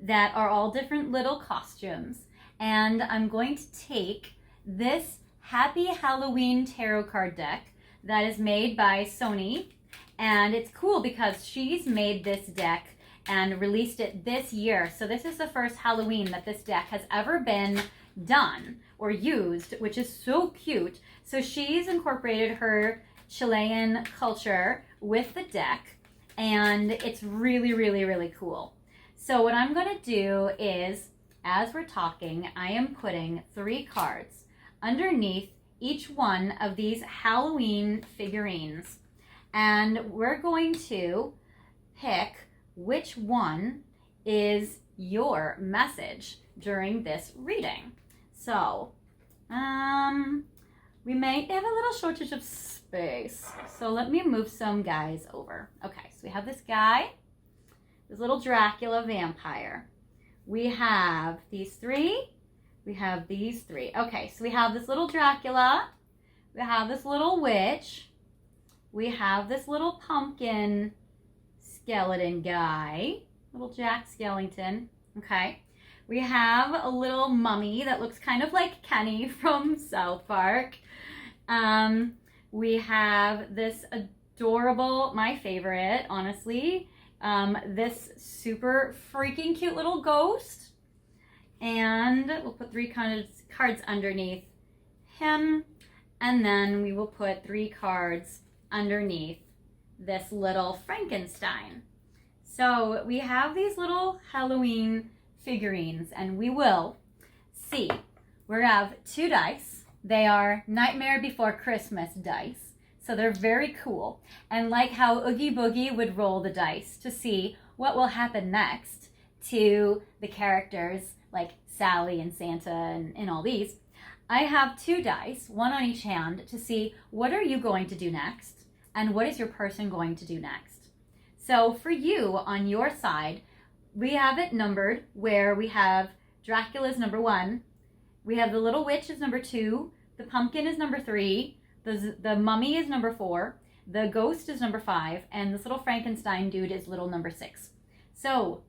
that are all different little costumes. And I'm going to take this Happy Halloween tarot card deck that is made by Sony. And it's cool because she's made this deck and released it this year. So this is the first Halloween that this deck has ever been done or used, which is so cute. So she's incorporated her Chilean culture with the deck, and it's really, really, really cool. So what I'm going to do is, as we're talking, I am putting 3 cards underneath each one of these Halloween figurines, and we're going to pick which one is your message during this reading. So, we may have a little shortage of space, so let me move some guys over. Okay, so we have this guy, this little Dracula vampire. We have these 3. We have these 3. Okay, so we have this little Dracula. We have this little witch. We have this little pumpkin skeleton guy, little Jack Skellington. Okay. We have a little mummy that looks kind of like Kenny from South Park. We have this adorable, my favorite, honestly, this super freaking cute little ghost. And we'll put 3 cards underneath him. And then we will put 3 cards underneath this little Frankenstein. So we have these little Halloween figurines, and we will see. We have 2 dice. They are Nightmare Before Christmas dice. So they're very cool. And like how Oogie Boogie would roll the dice to see what will happen next to the characters like Sally and Santa and all these, I have 2 dice, 1 on each hand, to see what are you going to do next and what is your person going to do next. So for you, on your side, we have it numbered where we have Dracula's number 1, we have the little witch is number 2, the pumpkin is number 3, the mummy is number 4, the ghost is number 5, and this little Frankenstein dude is little number 6. So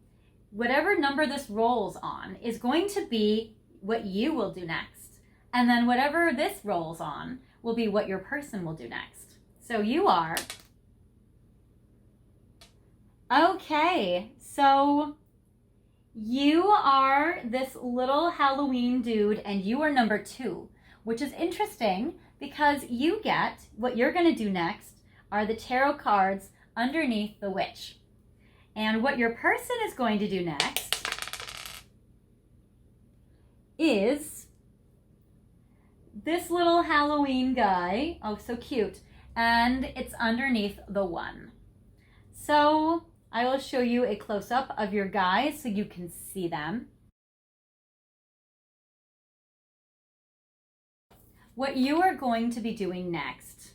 whatever number this rolls on is going to be what you will do next. And then whatever this rolls on will be what your person will do next. So you are... Okay, so you are this little Halloween dude, and you are number 2, which is interesting because you get, what you're going to do next are the tarot cards underneath the witch. And what your person is going to do next is this little Halloween guy. Oh, so cute. And it's underneath the 1. So I will show you a close-up of your guys so you can see them. What you are going to be doing next.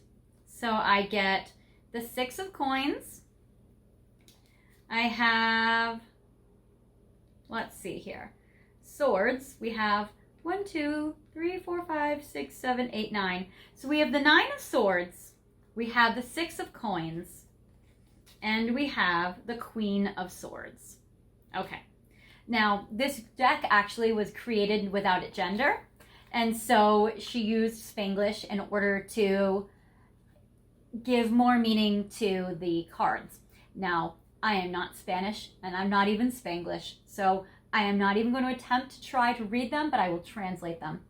So I get the 6 of coins. I have, let's see here, swords. We have 1, 2, 3, 4, 5, 6, 7, 8, 9. So we have the 9 of swords. We have the 6 of coins. And we have the Queen of Swords. Okay. Now, this deck actually was created without a gender. And so she used Spanglish in order to give more meaning to the cards. Now, I am not Spanish, and I'm not even Spanglish, so I am not even going to attempt to try to read them, but I will translate them.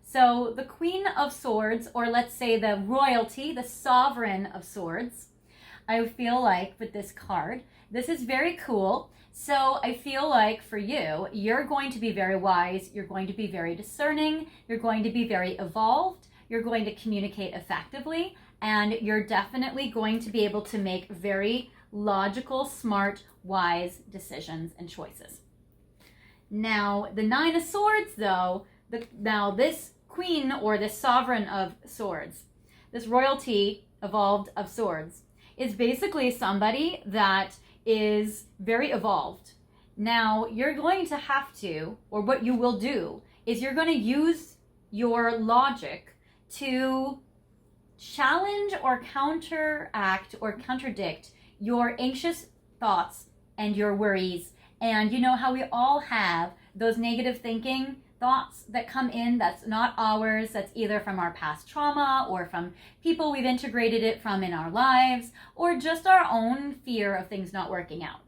So the Queen of Swords, or let's say the royalty, the sovereign of swords, I feel like with this card, this is very cool. So I feel like for you, you're going to be very wise, you're going to be very discerning, you're going to be very evolved, you're going to communicate effectively, and you're definitely going to be able to make very logical, smart, wise decisions and choices. Now, the 9 of Swords, though, now this queen or this sovereign of swords, this royalty evolved of swords, is basically somebody that is very evolved. Now, you're going to have to, or what you will do, is you're going to use your logic to challenge or counteract or contradict your anxious thoughts and your worries. And you know how we all have those negative thinking thoughts that come in that's not ours, that's either from our past trauma or from people we've integrated it from in our lives, or just our own fear of things not working out.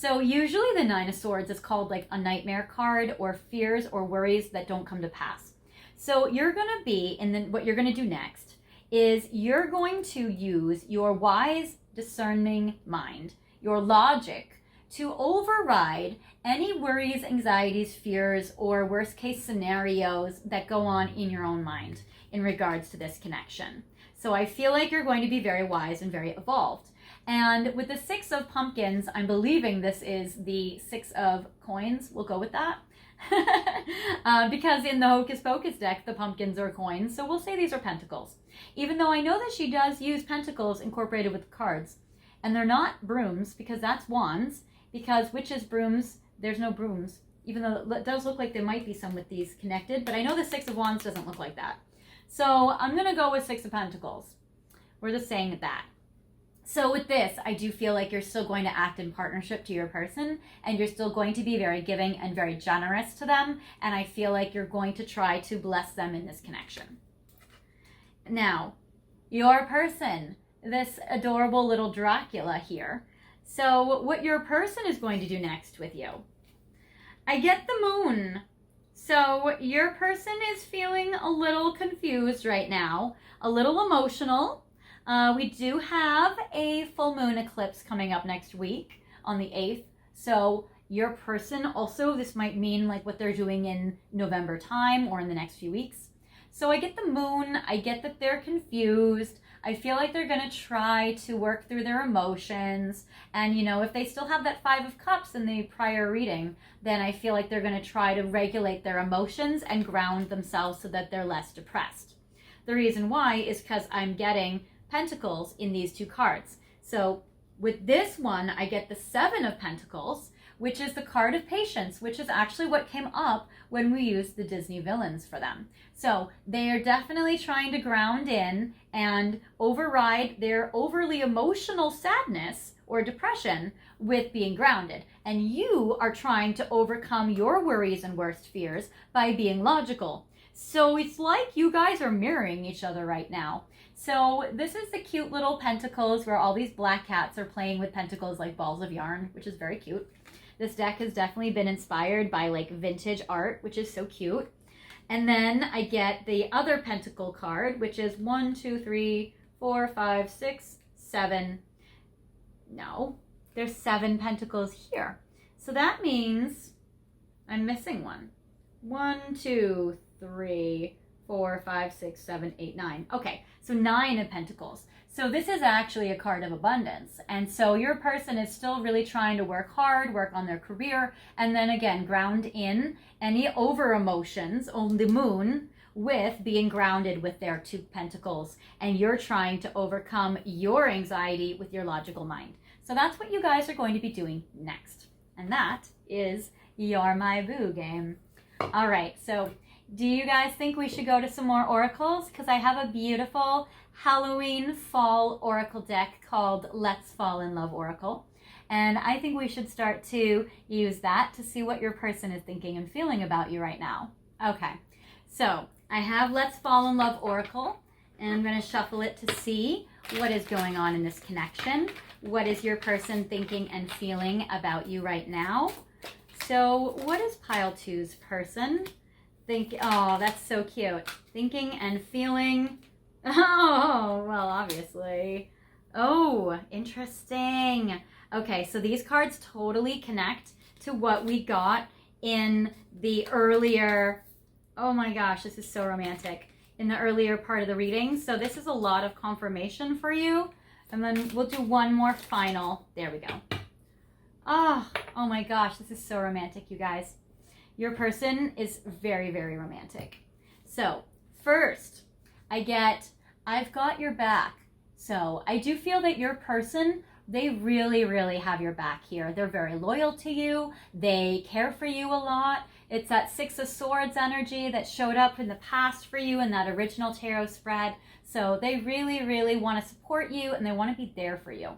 So usually the Nine of Swords is called like a nightmare card, or fears or worries that don't come to pass. So you're going to be, and then what you're going to do next is you're going to use your wise, discerning mind, your logic, to override any worries, anxieties, fears, or worst case scenarios that go on in your own mind in regards to this connection. So I feel like you're going to be very wise and very evolved. And with the Six of Pumpkins, I'm believing this is the Six of Coins. We'll go with that. Because in the Hocus Pocus deck, the pumpkins are coins. So we'll say these are pentacles. Even though I know that she does use pentacles incorporated with cards. And they're not brooms, because that's wands. Because witches' brooms, there's no brooms. Even though it does look like there might be some with these connected. But I know the Six of Wands doesn't look like that. So I'm going to go with Six of Pentacles. We're just saying that. So with this, I do feel like you're still going to act in partnership to your person, and you're still going to be very giving and very generous to them. And I feel like you're going to try to bless them in this connection. Now, your person, this adorable little Dracula here. So what your person is going to do next with you, I get the Moon. So your person is feeling a little confused right now, a little emotional. We do have a full moon eclipse coming up next week on the 8th. So your person also, this might mean like what they're doing in November time or in the next few weeks. So I get the Moon. I get that they're confused. I feel like they're going to try to work through their emotions. And, you know, if they still have that Five of Cups in the prior reading, then I feel like they're going to try to regulate their emotions and ground themselves so that they're less depressed. The reason why is because I'm getting Pentacles in these two cards. So with this one, I get the Seven of Pentacles, which is the card of patience, which is actually what came up when we used the Disney villains for them. So they are definitely trying to ground in and override their overly emotional sadness or depression with being grounded. And you are trying to overcome your worries and worst fears by being logical. So it's like you guys are mirroring each other right now. So this is the cute little pentacles where all these black cats are playing with pentacles like balls of yarn, which is very cute. This deck has definitely been inspired by like vintage art, which is so cute. And then I get the other pentacle card, which is 1, 2, 3, 4, 5, 6, 7. No, there's 7 pentacles here. So that means I'm missing one. 1, 2, 3, 4, 5, 6, 7, 8, 9. Okay, so 9 of Pentacles. So this is actually a card of abundance. And so your person is still really trying to work hard, work on their career, and then again, ground in any over emotions on the Moon with being grounded with their 2 pentacles. And you're trying to overcome your anxiety with your logical mind. So that's what you guys are going to be doing next. And that is You're My Boo game. All right, so do you guys think we should go to some more oracles? Because I have a beautiful Halloween fall oracle deck called Let's Fall in Love Oracle. And I think we should start to use that to see what your person is thinking and feeling about you right now. Okay, so I have Let's Fall in Love Oracle, and I'm going to shuffle it to see what is going on in this connection. What is your person thinking and feeling about you right now? So what is pile 2's person? Oh, that's so cute. Thinking and feeling. Oh, well, obviously. Oh, interesting. Okay, so these cards totally connect to what we got in the earlier, oh my gosh, this is so romantic, in the earlier part of the reading. So this is a lot of confirmation for you. And then we'll do one more final. There we go. Oh my gosh, this is so romantic, you guys. Your person is very, very romantic. So first, I've got your back. So I do feel that your person, they really, really have your back here. They're very loyal to you. They care for you a lot. It's that Six of Swords energy that showed up in the past for you in that original tarot spread. So they really, really want to support you and they want to be there for you.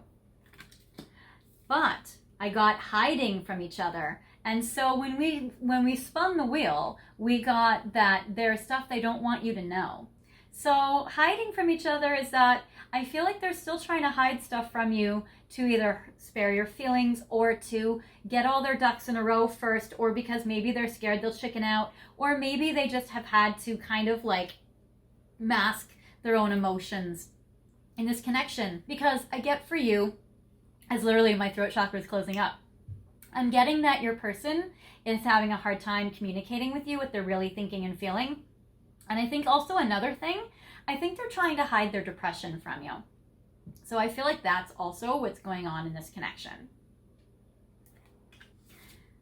But I got hiding from each other. And so when we spun the wheel, we got that there's stuff they don't want you to know. So hiding from each other is that I feel like they're still trying to hide stuff from you to either spare your feelings or to get all their ducks in a row first, or because maybe they're scared they'll chicken out, or maybe they just have had to kind of like mask their own emotions in this connection. Because I get for you, as literally my throat chakra is closing up, I'm getting that your person is having a hard time communicating with you what they're really thinking and feeling. And I think also another thing, I think they're trying to hide their depression from you. So I feel like that's also what's going on in this connection.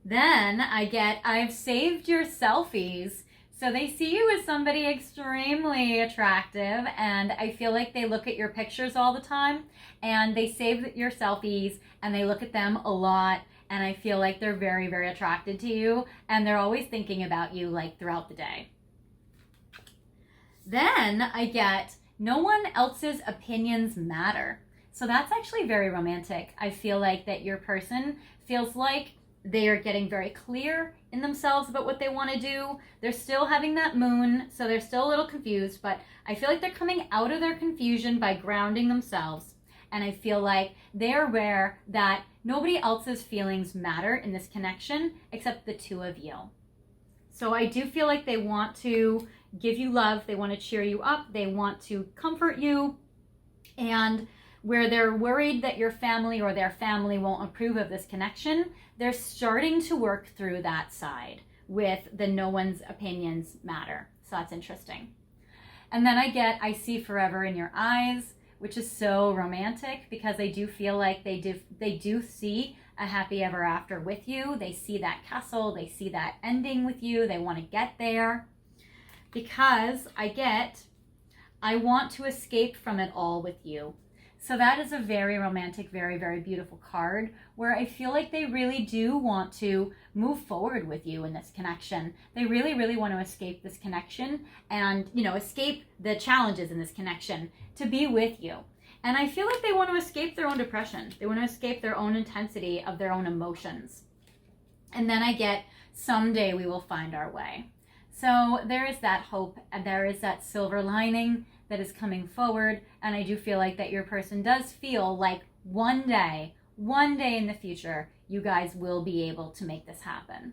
Then I've saved your selfies. So they see you as somebody extremely attractive, and I feel like they look at your pictures all the time, and they save your selfies and they look at them a lot, and I feel like they're very, very attracted to you, and they're always thinking about you like throughout the day. Then I get no one else's opinions matter. So that's actually very romantic. I feel like that your person feels like they are getting very clear in themselves about what they want to do. They're still having that moon, so they're still a little confused, but I feel like they're coming out of their confusion by grounding themselves. And I feel like they're aware that nobody else's feelings matter in this connection except the two of you. So I do feel like they want to give you love, they want to cheer you up, they want to comfort you, and where they're worried that your family or their family won't approve of this connection, they're starting to work through that side with the no one's opinions matter. So that's interesting. And then I see forever in your eyes, which is so romantic because I do feel like they do see a happy ever after with you. They see that castle, they see that ending with you, they want to get there. Because I want to escape from it all with you. So that is a very romantic, very, very beautiful card where I feel like they really do want to move forward with you in this connection. They really, really want to escape this connection and, escape the challenges in this connection to be with you. And I feel like they want to escape their own depression. They want to escape their own intensity of their own emotions. And then someday we will find our way. So there is that hope and there is that silver lining that is coming forward. And I do feel like that your person does feel like one day in the future, you guys will be able to make this happen.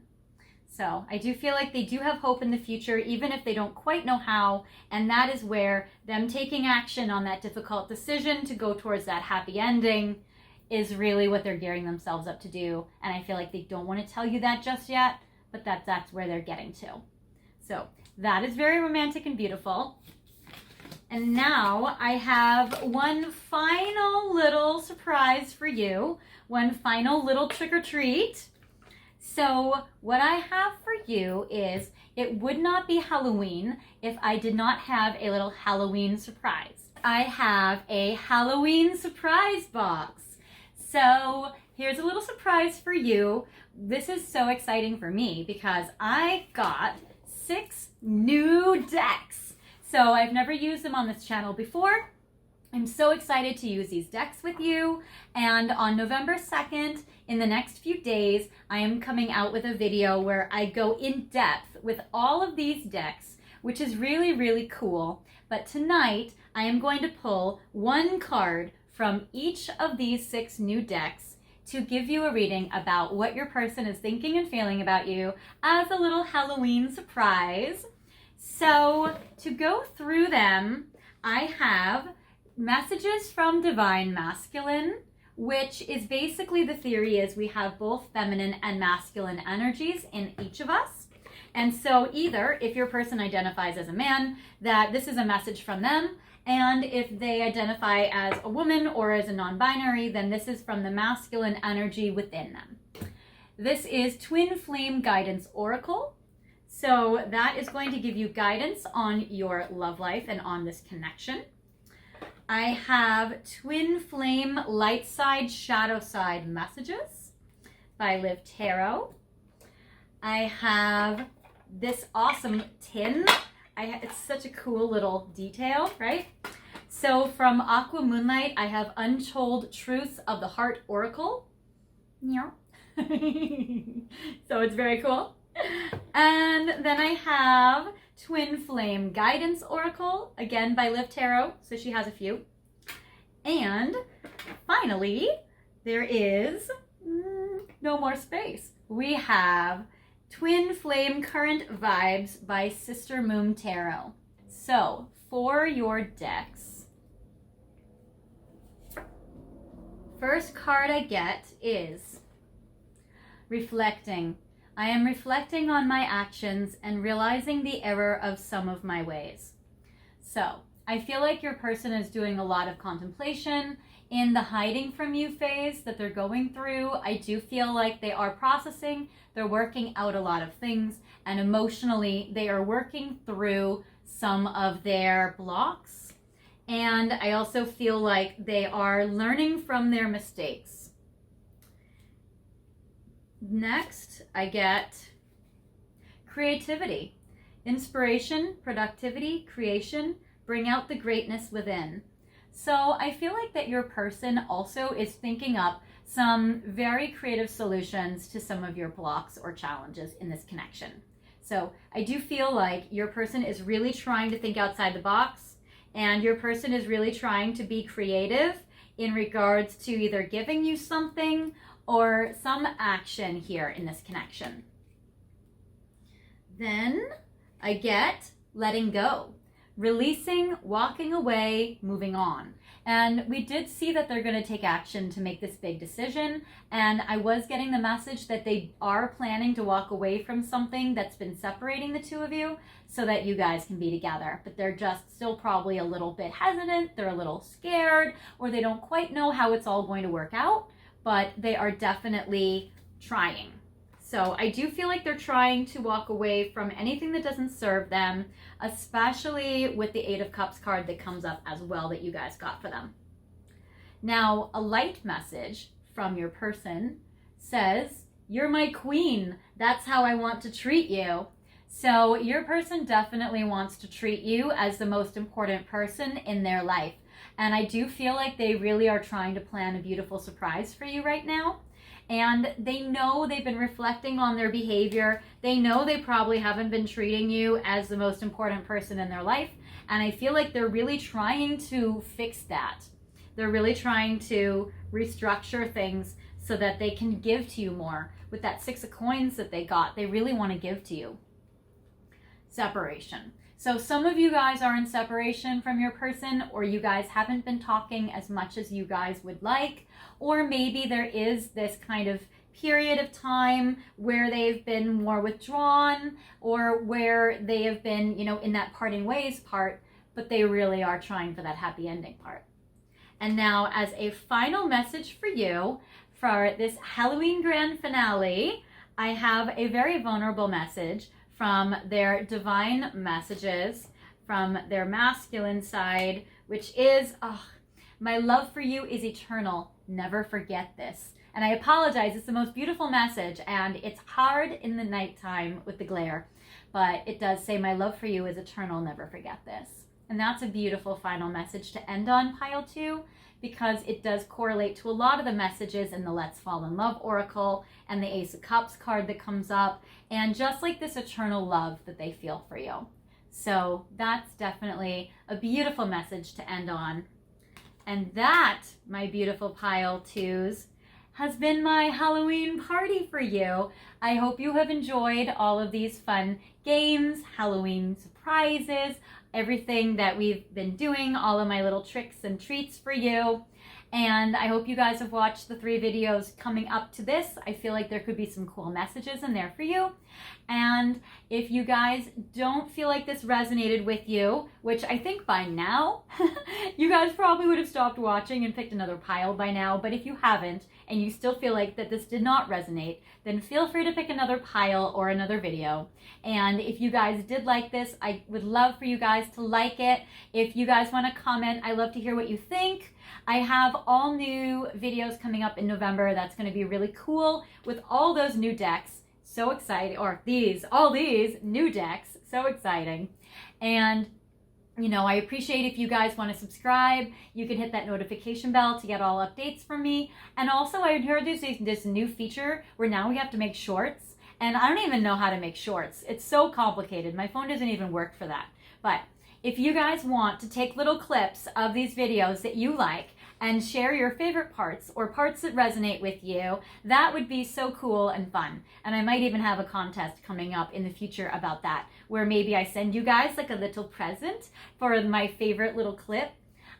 So I do feel like they do have hope in the future, even if they don't quite know how. And that is where them taking action on that difficult decision to go towards that happy ending is really what they're gearing themselves up to do. And I feel like they don't want to tell you that just yet, but that's where they're getting to. So that is very romantic and beautiful. And now I have one final little surprise for you, one final little trick or treat. So what I have for you is, it would not be Halloween if I did not have a little Halloween surprise. I have a Halloween surprise box. So here's a little surprise for you. This is so exciting for me because I got 6 new decks. So I've never used them on this channel before. I'm so excited to use these decks with you. And on November 2nd, in the next few days, I am coming out with a video where I go in depth with all of these decks, which is really, really cool. But tonight, I am going to pull one card from each of these 6 new decks to give you a reading about what your person is thinking and feeling about you as a little Halloween surprise. So to go through them, I have messages from Divine Masculine, which is basically, the theory is we have both feminine and masculine energies in each of us. And so either if your person identifies as a man, that this is a message from them. And if they identify as a woman or as a non-binary, then this is from the masculine energy within them. This is Twin Flame Guidance Oracle. So that is going to give you guidance on your love life and on this connection. I have Twin Flame Light Side, Shadow Side Messages by Liv Tarot. I have this awesome tin. It's such a cool little detail, right? So from Aqua Moonlight, I have Untold Truths of the Heart Oracle. So it's very cool. And then I have Twin Flame Guidance Oracle, again by Liv Tarot, so she has a few. And finally, there is no more space. We have Twin Flame Current Vibes by Sister Moon Tarot. So, for your decks, first card I get is Reflecting. I am reflecting on my actions and realizing the error of some of my ways. So, I feel like your person is doing a lot of contemplation in the hiding from you phase that they're going through. I do feel like they are processing, they're working out a lot of things, and emotionally they are working through some of their blocks. And I also feel like they are learning from their mistakes. Next, I get creativity, inspiration, productivity, creation, bring out the greatness within. So I feel like that your person also is thinking up some very creative solutions to some of your blocks or challenges in this connection. So I do feel like your person is really trying to think outside the box, and your person is really trying to be creative in regards to either giving you something or some action here in this connection. Then I get letting go, releasing, walking away, moving on. And we did see that they're going to take action to make this big decision. And I was getting the message that they are planning to walk away from something that's been separating the two of you so that you guys can be together. But they're just still probably a little bit hesitant. They're a little scared, or they don't quite know how it's all going to work out. But they are definitely trying. So I do feel like they're trying to walk away from anything that doesn't serve them, especially with the Eight of Cups card that comes up as well that you guys got for them. Now, a light message from your person says, "You're my queen. That's how I want to treat you." So your person definitely wants to treat you as the most important person in their life. And I do feel like they really are trying to plan a beautiful surprise for you right now. And they know they've been reflecting on their behavior. They know they probably haven't been treating you as the most important person in their life. And I feel like they're really trying to fix that. They're really trying to restructure things so that they can give to you more. With that Six of Coins that they got, they really want to give to you. Separation. So some of you guys are in separation from your person, or you guys haven't been talking as much as you guys would like, or maybe there is this kind of period of time where they've been more withdrawn, or where they have been, in that parting ways part, but they really are trying for that happy ending part. And now, as a final message for you for this Halloween grand finale, I have a very vulnerable message from their divine messages, from their masculine side, which is, my love for you is eternal. Never forget this. And I apologize, it's the most beautiful message, and it's hard in the nighttime with the glare, but it does say, my love for you is eternal. Never forget this. And that's a beautiful final message to end on, pile 2, because it does correlate to a lot of the messages in the Let's Fall in Love Oracle and the Ace of Cups card that comes up, and just like this eternal love that they feel for you. So that's definitely a beautiful message to end on. And that, my beautiful pile 2s, has been my Halloween party for you. I hope you have enjoyed all of these fun games, Halloween surprises, everything that we've been doing, all of my little tricks and treats for you. And I hope you guys have watched the 3 videos coming up to this. I feel like there could be some cool messages in there for you. And if you guys don't feel like this resonated with you, which I think by now, you guys probably would have stopped watching and picked another pile by now. But if you haven't, and you still feel like that this did not resonate, then feel free to pick another pile or another video. And if you guys did like this, I would love for you guys to like it. If you guys want to comment, I love to hear what you think. I have all new videos coming up in November. That's going to be really cool with all those new decks. So exciting. Or all these new decks. So exciting. And I appreciate if you guys want to subscribe. You can hit that notification bell to get all updates from me. And also, I heard there's this new feature where now we have to make shorts. And I don't even know how to make shorts. It's so complicated. My phone doesn't even work for that. But if you guys want to take little clips of these videos that you like and share your favorite parts or parts that resonate with you, that would be so cool and fun. And I might even have a contest coming up in the future about that, where maybe I send you guys like a little present for my favorite little clip.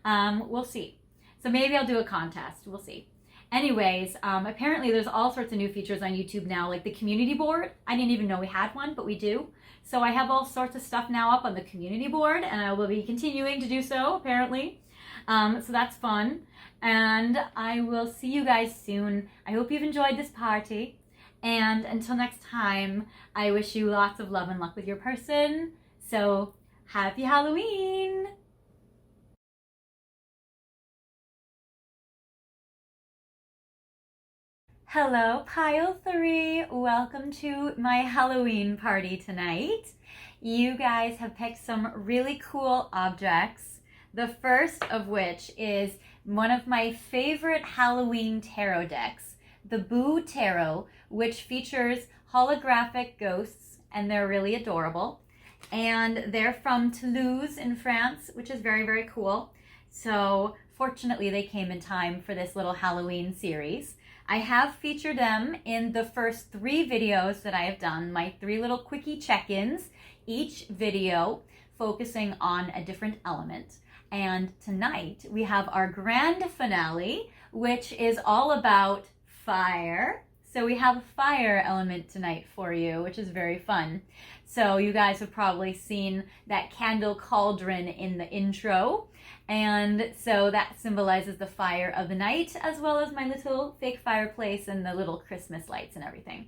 We'll see. So maybe I'll do a contest. We'll see. Anyways, apparently there's all sorts of new features on YouTube now, like the community board. I didn't even know we had one, but we do. So I have all sorts of stuff now up on the community board, and I will be continuing to do so, apparently. So that's fun. And I will see you guys soon. I hope you've enjoyed this party. And until next time, I wish you lots of love and luck with your person. So happy Halloween! Hello, Pile 3. Welcome to my Halloween party tonight. You guys have picked some really cool objects. The first of which is one of my favorite Halloween tarot decks, the Boo Tarot, which features holographic ghosts, and they're really adorable. And they're from Toulouse in France, which is very, very cool. So fortunately, they came in time for this little Halloween series. I have featured them in the first 3 videos that I have done, my 3 little quickie check-ins, each video focusing on a different element. And tonight we have our grand finale, which is all about fire. So we have a fire element tonight for you, which is very fun. So you guys have probably seen that candle cauldron in the intro. And so that symbolizes the fire of the night, as well as my little fake fireplace and the little Christmas lights and everything.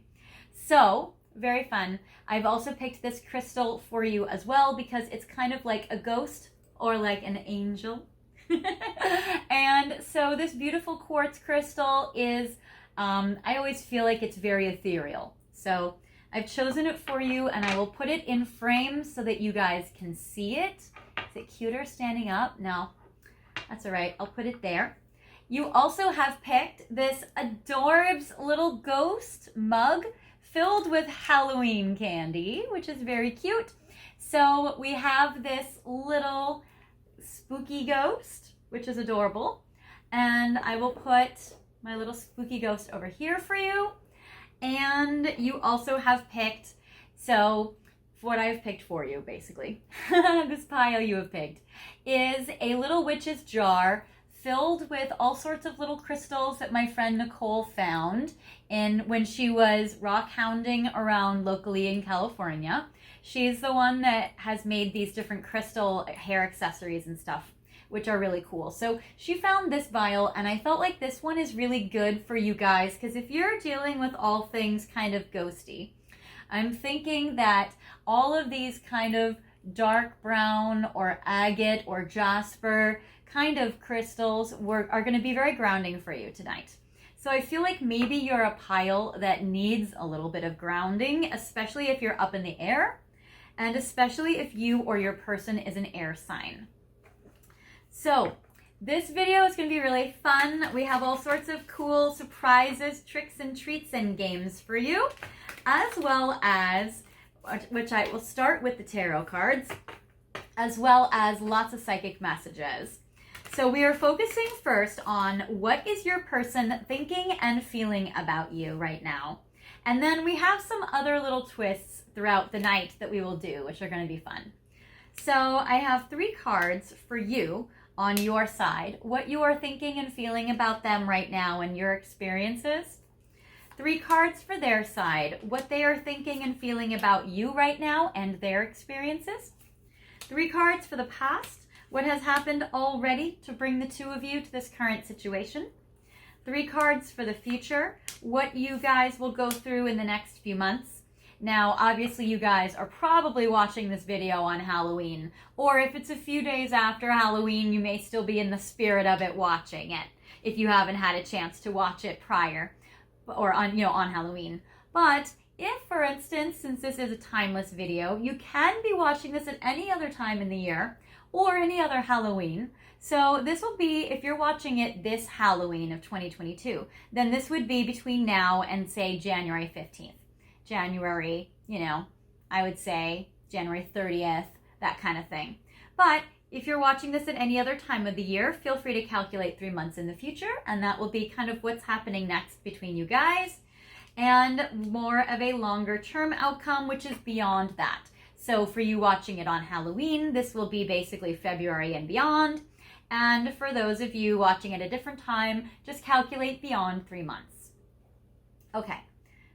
So, very fun. I've also picked this crystal for you as well because it's kind of like a ghost or like an angel. And so this beautiful quartz crystal is, I always feel like it's very ethereal. So I've chosen it for you, and I will put it in frame so that you guys can see it. Is it cuter standing up? No, that's all right. I'll put it there. You also have picked this adorbs little ghost mug filled with Halloween candy, which is very cute. So we have this little spooky ghost, which is adorable. And I will put my little spooky ghost over here for you. And you also have picked, so what I've picked for you, basically, this pile you have picked, is a little witch's jar filled with all sorts of little crystals that my friend Nicole found when she was rock hounding around locally in California. She's the one that has made these different crystal hair accessories and stuff, which are really cool. So she found this vial, and I felt like this one is really good for you guys, because if you're dealing with all things kind of ghosty, I'm thinking that all of these kind of dark brown or agate or jasper kind of crystals are going to be very grounding for you tonight. So I feel like maybe you're a pile that needs a little bit of grounding, especially if you're up in the air, and especially if you or your person is an air sign. So this video is going to be really fun. We have all sorts of cool surprises, tricks and treats and games for you, as well as, which I will start with the tarot cards, as well as lots of psychic messages. So we are focusing first on what is your person thinking and feeling about you right now. And then we have some other little twists throughout the night that we will do, which are going to be fun. So I have 3 cards for you on your side, what you are thinking and feeling about them right now and your experiences. 3 cards for their side, what they are thinking and feeling about you right now and their experiences. 3 cards for the past, what has happened already to bring the 2 of you to this current situation. 3 cards for the future, what you guys will go through in the next few months. Now, obviously, you guys are probably watching this video on Halloween, or if it's a few days after Halloween, you may still be in the spirit of it watching it, if you haven't had a chance to watch it prior, or on Halloween. But if, for instance, since this is a timeless video, you can be watching this at any other time in the year, or any other Halloween. So this will be, if you're watching it this Halloween of 2022, then this would be between now and, say, January 15th. January, I would say January 30th, that kind of thing. But if you're watching this at any other time of the year, feel free to calculate 3 months in the future, and that will be kind of what's happening next between you guys, and more of a longer term outcome, which is beyond that. So for you watching it on Halloween, this will be basically February and beyond. And for those of you watching at a different time, just calculate beyond 3 months. Okay,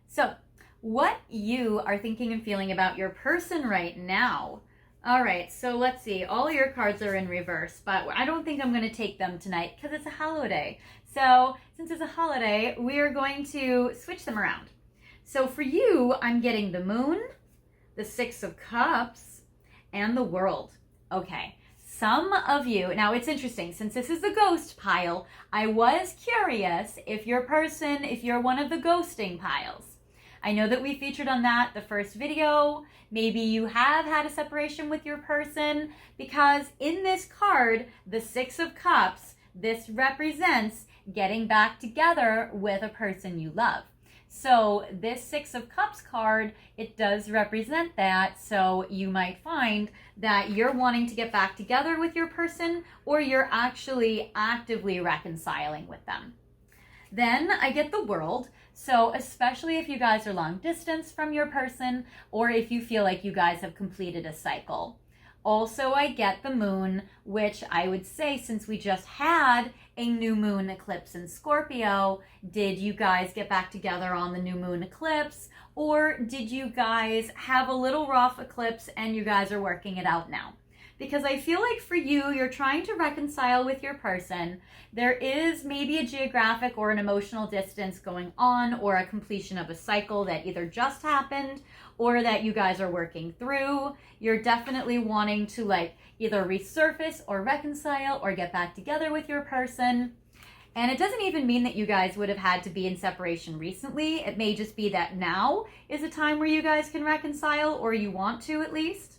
so what you are thinking and feeling about your person right now. All right, so let's see. All your cards are in reverse, but I don't think I'm going to take them tonight because it's a holiday. So since it's a holiday, we are going to switch them around. So for you, I'm getting the Moon, the Six of Cups, and the World. Okay, some of you, now it's interesting, since this is the ghost pile, I was curious if you're one of the ghosting piles. I know that we featured on that the first video. Maybe you have had a separation with your person, because in this card, the Six of Cups, this represents getting back together with a person you love. So this Six of Cups card, it does represent that. So you might find that you're wanting to get back together with your person, or you're actually actively reconciling with them. Then I get the World. So especially if you guys are long distance from your person, or if you feel like you guys have completed a cycle. Also, I get the Moon, which I would say, since we just had a new moon eclipse in Scorpio, did you guys get back together on the new moon eclipse? Or did you guys have a little rough eclipse and you guys are working it out now? Because I feel like for you, you're trying to reconcile with your person. There is maybe a geographic or an emotional distance going on, or a completion of a cycle that either just happened or that you guys are working through. You're definitely wanting to either resurface or reconcile or get back together with your person. And it doesn't even mean that you guys would have had to be in separation recently. It may just be that now is a time where you guys can reconcile, or you want to at least.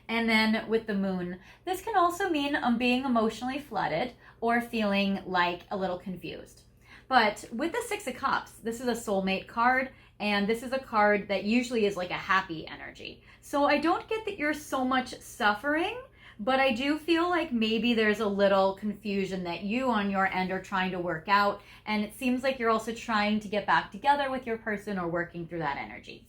And then with the Moon, this can also mean being emotionally flooded or feeling like a little confused. But with the Six of Cups, this is a soulmate card, and this is a card that usually is like a happy energy. So I don't get that you're so much suffering, but I do feel like maybe there's a little confusion that you on your end are trying to work out, and it seems like you're also trying to get back together with your person or working through that energy.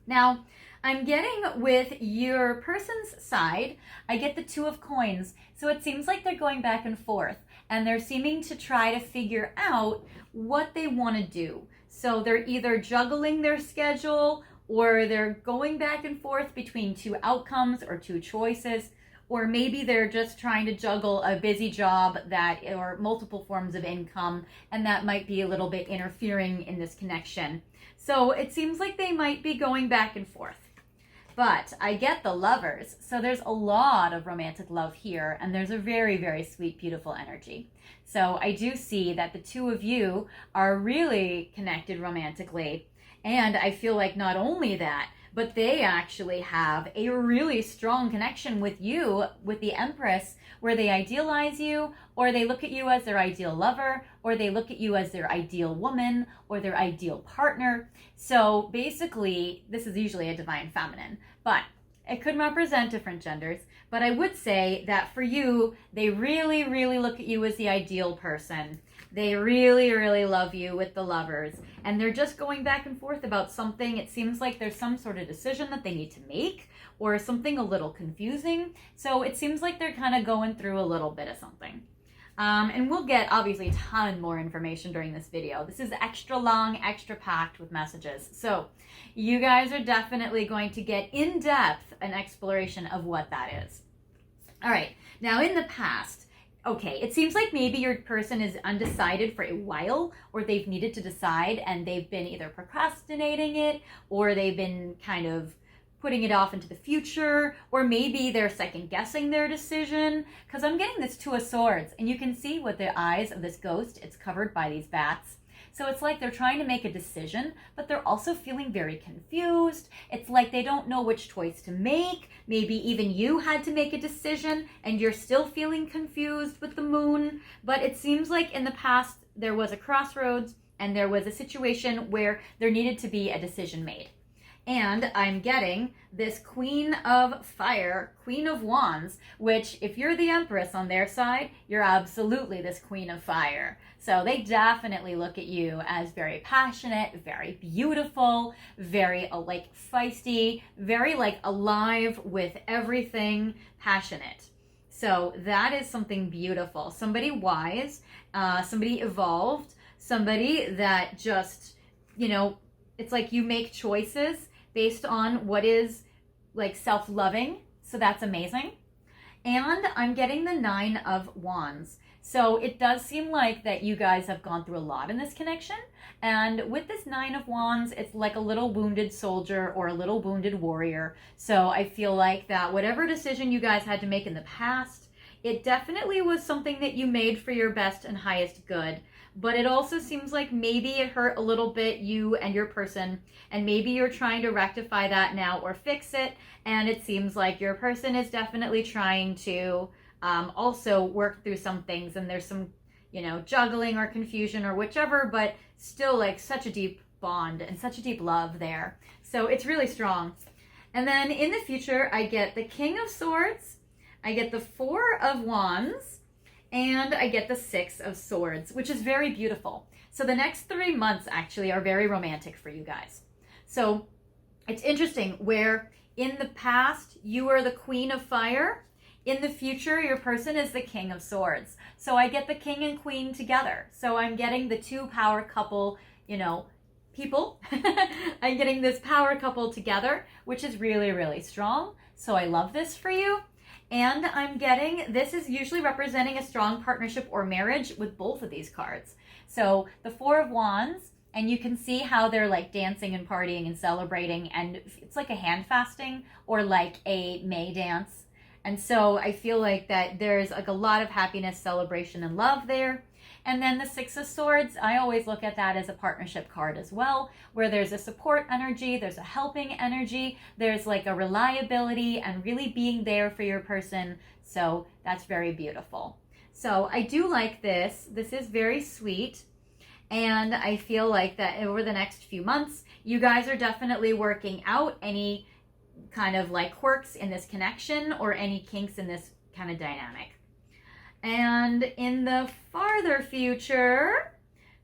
Now, I'm getting with your person's side, I get the Two of Coins. So it seems like they're going back and forth, and they're seeming to try to figure out what they want to do. So they're either juggling their schedule, or they're going back and forth between two outcomes or two choices, or maybe they're just trying to juggle a busy job or multiple forms of income, and that might be a little bit interfering in this connection. So it seems like they might be going back and forth. But I get the Lovers, so there's a lot of romantic love here, and there's a very, very sweet, beautiful energy. So I do see that the two of you are really connected romantically, and I feel like not only that, but they actually have a really strong connection with you, with the Empress, where they idealize you, or they look at you as their ideal lover, or they look at you as their ideal woman, or their ideal partner. So basically, this is usually a divine feminine, but it could represent different genders. But I would say that for you, they really, really look at you as the ideal person. They really, really love you with the Lovers, and they're just going back and forth about something. It seems like there's some sort of decision that they need to make, or something a little confusing. So it seems like they're kind of going through a little bit of something. And we'll get obviously a ton more information during this video. This is extra long, extra packed with messages. So you guys are definitely going to get in depth an exploration of what that is. All right, now in the past, okay, it seems like maybe your person is undecided for a while, or they've needed to decide and they've been either procrastinating it, or they've been kind of putting it off into the future, or maybe they're second guessing their decision, because I'm getting this Two of Swords, and you can see with the eyes of this ghost, it's covered by these bats. So it's like they're trying to make a decision, but they're also feeling very confused. It's like they don't know which choice to make. Maybe even you had to make a decision and you're still feeling confused with the Moon. But it seems like in the past there was a crossroads and there was a situation where there needed to be a decision made. And I'm getting this Queen of Fire, Queen of Wands, which if you're the Empress on their side, you're absolutely this Queen of Fire. So they definitely look at you as very passionate, very beautiful, very like feisty, very like alive with everything, passionate. So that is something beautiful. Somebody wise, somebody evolved, somebody that just, you know, it's like you make choices based on what is like self-loving. So that's amazing. And I'm getting the 9 of Wands. So it does seem like that you guys have gone through a lot in this connection. And with this 9 of Wands, it's like a little wounded soldier or a little wounded warrior. So I feel like that whatever decision you guys had to make in the past, it definitely was something that you made for your best and highest good. But it also seems like maybe it hurt a little bit, you and your person, and maybe you're trying to rectify that now or fix it. And it seems like your person is definitely trying to also work through some things, and there's some, you know, juggling or confusion or whichever, but still like such a deep bond and such a deep love there. So it's really strong. And then in the future, I get the King of Swords, I get the 4 of Wands, and I get the 6 of Swords, which is very beautiful. So the next 3 months actually are very romantic for you guys. So it's interesting where in the past you were the Queen of Fire. In the future, your person is the King of Swords. So I get the King and Queen together. So I'm getting the 2 power couple, you know, people. I'm getting this power couple together, which is really, really strong. So I love this for you. And I'm getting, this is usually representing a strong partnership or marriage with both of these cards. So the 4 of Wands, and you can see how they're like dancing and partying and celebrating. And it's like a hand fasting or like a May dance. And so I feel like that there's like a lot of happiness, celebration, and love there. And then the 6 of Swords, I always look at that as a partnership card as well, where there's a support energy, there's a helping energy, there's like a reliability and really being there for your person. So that's very beautiful. So I do like this. This is very sweet. And I feel like that over the next few months, you guys are definitely working out any kind of like quirks in this connection or any kinks in this kind of dynamic. And in the farther future,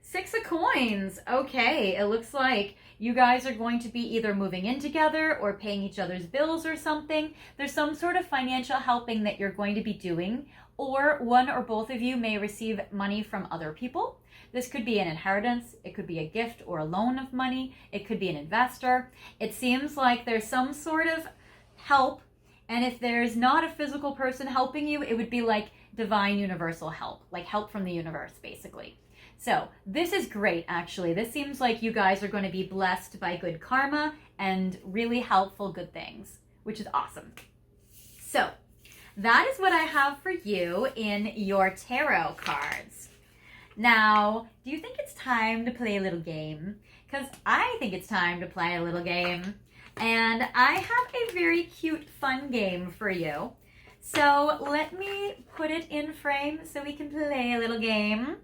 6 of Coins. Okay, it looks like you guys are going to be either moving in together or paying each other's bills or something. There's some sort of financial helping that you're going to be doing, or one or both of you may receive money from other people. This could be an inheritance, it could be a gift or a loan of money, it could be an investor. It seems like there's some sort of help, and if there's not a physical person helping you, it would be like divine universal help, like help from the universe, basically. So this is great, actually. This seems like you guys are going to be blessed by good karma and really helpful good things, which is awesome. So that is what I have for you in your tarot cards. Now, do you think it's time to play a little game? Because I think it's time to play a little game. And I have a very cute, fun game for you. So let me put it in frame so we can play a little game.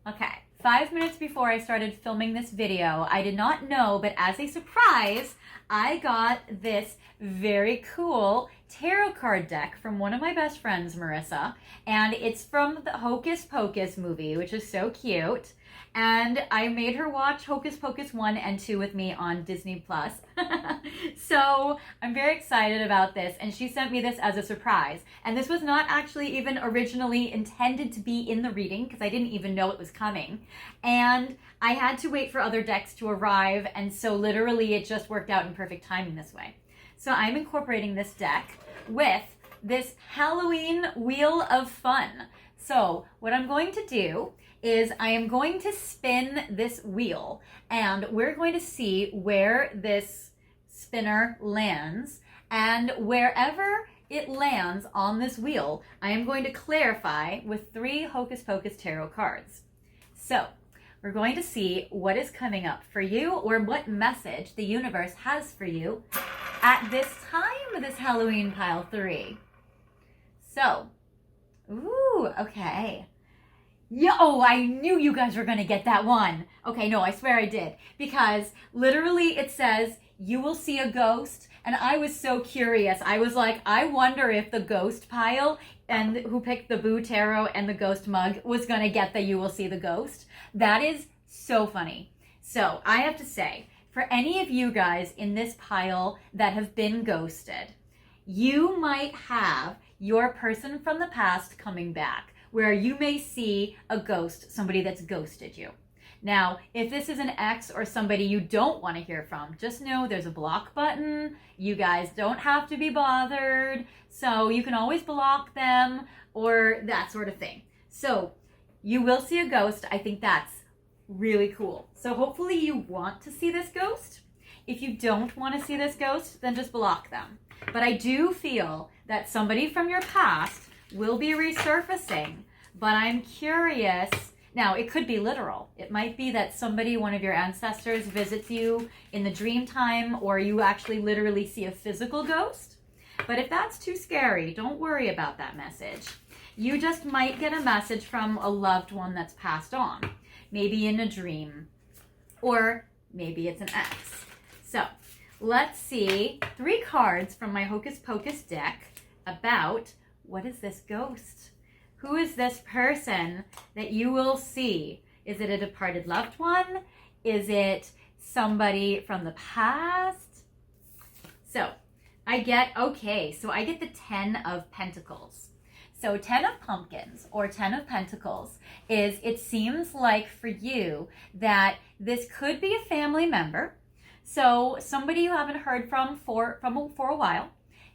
Okay, 5 minutes before I started filming this video, I did not know, but as a surprise, I got this very cool tarot card deck from one of my best friends, Marissa, and it's from the Hocus Pocus movie, which is so cute. And I made her watch Hocus Pocus 1 and 2 with me on Disney+. So I'm very excited about this, and she sent me this as a surprise. And this was not actually even originally intended to be in the reading, because I didn't even know it was coming. And I had to wait for other decks to arrive, and so literally it just worked out in perfect timing this way. So I'm incorporating this deck with this Halloween Wheel of Fun. So what I'm going to do is I am going to spin this wheel, and we're going to see where this spinner lands, and wherever it lands on this wheel, I am going to clarify with 3 Hocus Pocus tarot cards. So we're going to see what is coming up for you, or what message the universe has for you at this time of this Halloween pile 3. So, ooh, okay. Yo, I knew you guys were going to get that one. Okay, no, I swear I did. Because literally it says, you will see a ghost. And I was so curious. I was like, I wonder if the ghost pile and who picked the Boo Tarot and the ghost mug was going to get the you will see the ghost. That is so funny. So I have to say, for any of you guys in this pile that have been ghosted, you might have your person from the past coming back, where you may see a ghost, somebody that's ghosted you. Now, if this is an ex or somebody you don't want to hear from, just know there's a block button. You guys don't have to be bothered. So you can always block them or that sort of thing. So you will see a ghost. I think that's really cool. So hopefully you want to see this ghost. If you don't want to see this ghost, then just block them. But I do feel that somebody from your past will be resurfacing. But I'm curious. Now, it could be literal. It might be that somebody, one of your ancestors, visits you in the dream time, or you actually literally see a physical ghost. But if that's too scary, don't worry about that message. You just might get a message from a loved one that's passed on, maybe in a dream, or maybe it's an ex. So let's see 3 cards from my Hocus Pocus deck about what is this ghost? Who is this person that you will see? Is it a departed loved one? Is it somebody from the past? So I get the 10 of Pentacles. So 10 of Pumpkins or 10 of Pentacles is, it seems like for you that this could be a family member. So somebody you haven't heard from for a while,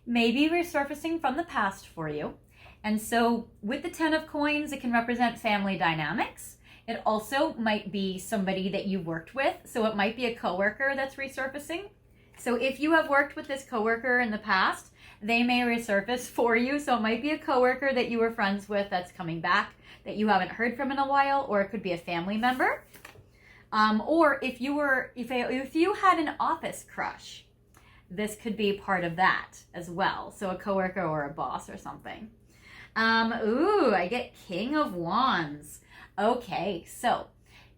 maybe resurfacing from the past for you. And so with the 10 of coins, it can represent family dynamics. It also might be somebody that you worked with. So it might be a coworker that's resurfacing. So if you have worked with this coworker in the past, they may resurface for you. So it might be a coworker that you were friends with that's coming back that you haven't heard from in a while, or it could be a family member. Or if you had an office crush, this could be part of that as well. So a coworker or a boss or something. I get King of Wands. Okay, so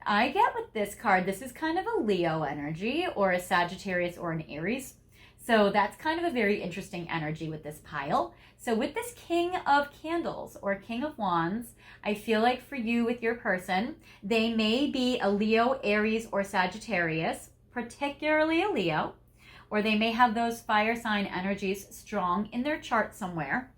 I get with this card, this is kind of a Leo energy or a Sagittarius or an Aries. So that's kind of a very interesting energy with this pile. So with this King of Candles or King of Wands, I feel like for you with your person, they may be a Leo, Aries, or Sagittarius, particularly a Leo, or they may have those fire sign energies strong in their chart somewhere.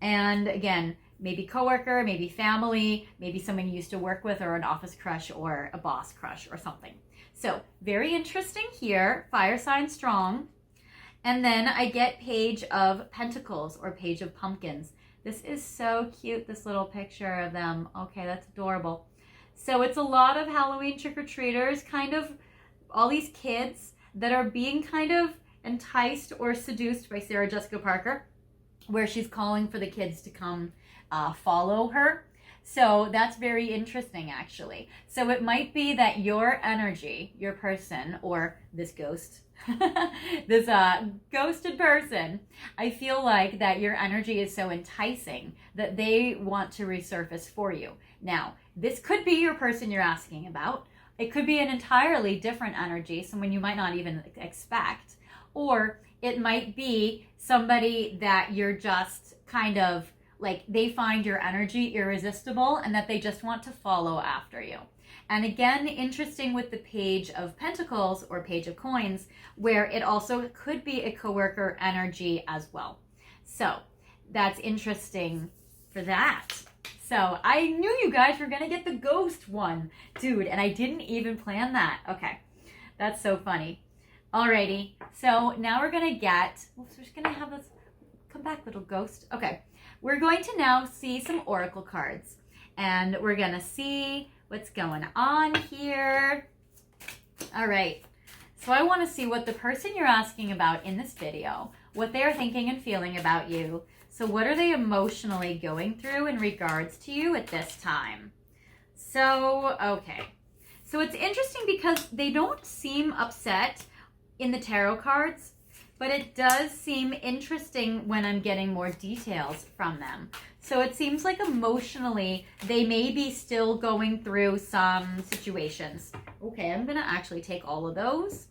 And again, maybe coworker, maybe family, maybe someone you used to work with, or an office crush or a boss crush or something. So very interesting here, fire sign strong. And then I get Page of Pentacles or Page of Pumpkins. This is so cute, this little picture of them. Okay, that's adorable. So it's a lot of Halloween trick-or-treaters, kind of all these kids that are being kind of enticed or seduced by Sarah Jessica Parker, where she's calling for the kids to come follow her. So that's very interesting, actually. So it might be that your energy, your person, or this ghost, this ghosted person, I feel like that your energy is so enticing that they want to resurface for you. Now, this could be your person you're asking about. It could be an entirely different energy, someone you might not even expect. Or it might be somebody that you're just kind of like, they find your energy irresistible and that they just want to follow after you. And again, interesting with the Page of Pentacles or Page of Coins, where it also could be a coworker energy as well. So that's interesting for that. So I knew you guys were going to get the ghost one, dude, and I didn't even plan that. Okay, that's so funny. Alrighty, so now we're going to get, we're just going to have this, come back, little ghost. Okay, we're going to now see some oracle cards, and we're going to see what's going on here. All right, so I want to see what the person you're asking about in this video, what they're thinking and feeling about you. So what are they emotionally going through in regards to you at this time? So, okay. So it's interesting because they don't seem upset in the tarot cards. but it does seem interesting when I'm getting more details from them. So it seems like emotionally, they may be still going through some situations. Okay, I'm gonna actually take all of those.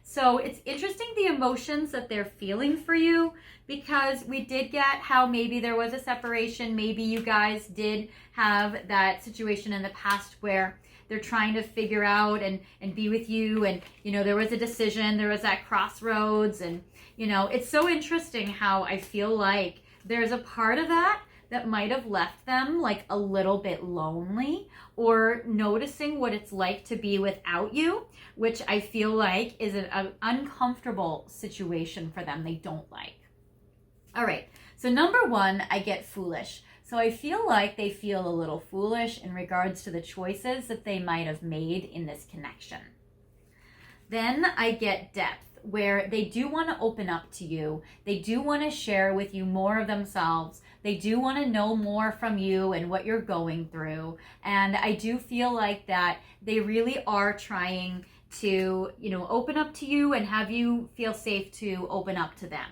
So it's interesting the emotions that they're feeling for you, because we did get how maybe there was a separation. Maybe you guys did have that situation in the past where they're trying to figure out and be with you. And, you know, there was a decision, there was that crossroads. And, you know, it's so interesting how I feel like there's a part of that that might have left them like a little bit lonely, or noticing what it's like to be without you, which I feel like is an uncomfortable situation for them they don't like. All right, so number one, I get foolish. So I feel like they feel a little foolish in regards to the choices that they might have made in this connection. Then I get depth, where they do want to open up to you. They do want to share with you more of themselves. They do want to know more from you and what you're going through. And I do feel like that they really are trying to, you know, open up to you and have you feel safe to open up to them.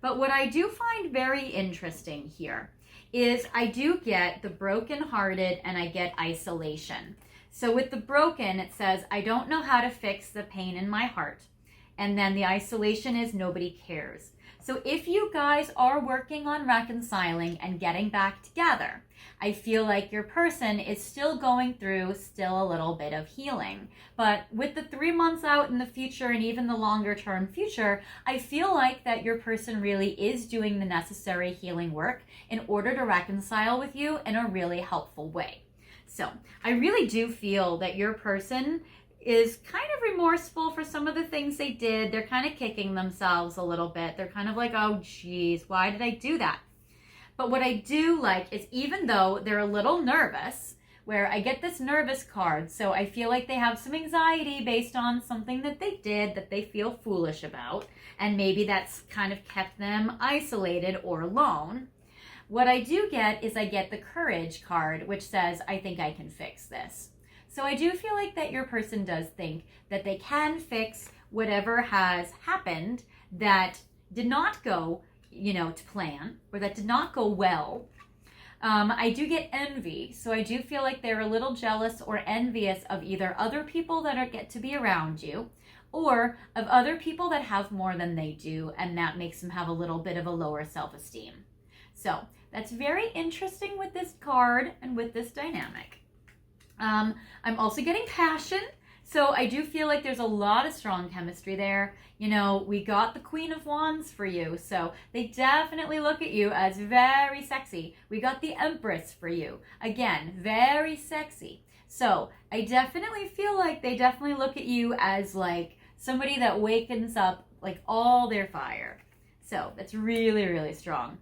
But what I do find very interesting here is I do get the brokenhearted and I get isolation. So with the broken, it says, I don't know how to fix the pain in my heart. And then the isolation is nobody cares. So if you guys are working on reconciling and getting back together, I feel like your person is still going through a little bit of healing. But with the 3 months out in the future and even the longer term future, I feel like that your person really is doing the necessary healing work in order to reconcile with you in a really helpful way. So I really do feel that your person is kind of remorseful for some of the things they did. They're kind of kicking themselves a little bit. They're kind of like, oh geez, why did I do that? But what I do like is, even though they're a little nervous, where I get this nervous card, so I feel like they have some anxiety based on something that they did that they feel foolish about, and maybe that's kind of kept them isolated or alone. What I do get is I get the courage card, which says, I think I can fix this. So I do feel like that your person does think that they can fix whatever has happened that did not go, you know, to plan, or that did not go well. I do get envy. So I do feel like they're a little jealous or envious of either other people that get to be around you, or of other people that have more than they do, and that makes them have a little bit of a lower self-esteem. So that's very interesting with this card and with this dynamic. I'm also getting passion. So I do feel like there's a lot of strong chemistry there. You know, we got the Queen of Wands for you. So they definitely look at you as very sexy. We got the Empress for you. Again, very sexy. So I definitely feel like they definitely look at you as like somebody that wakens up like all their fire. So that's really, really strong.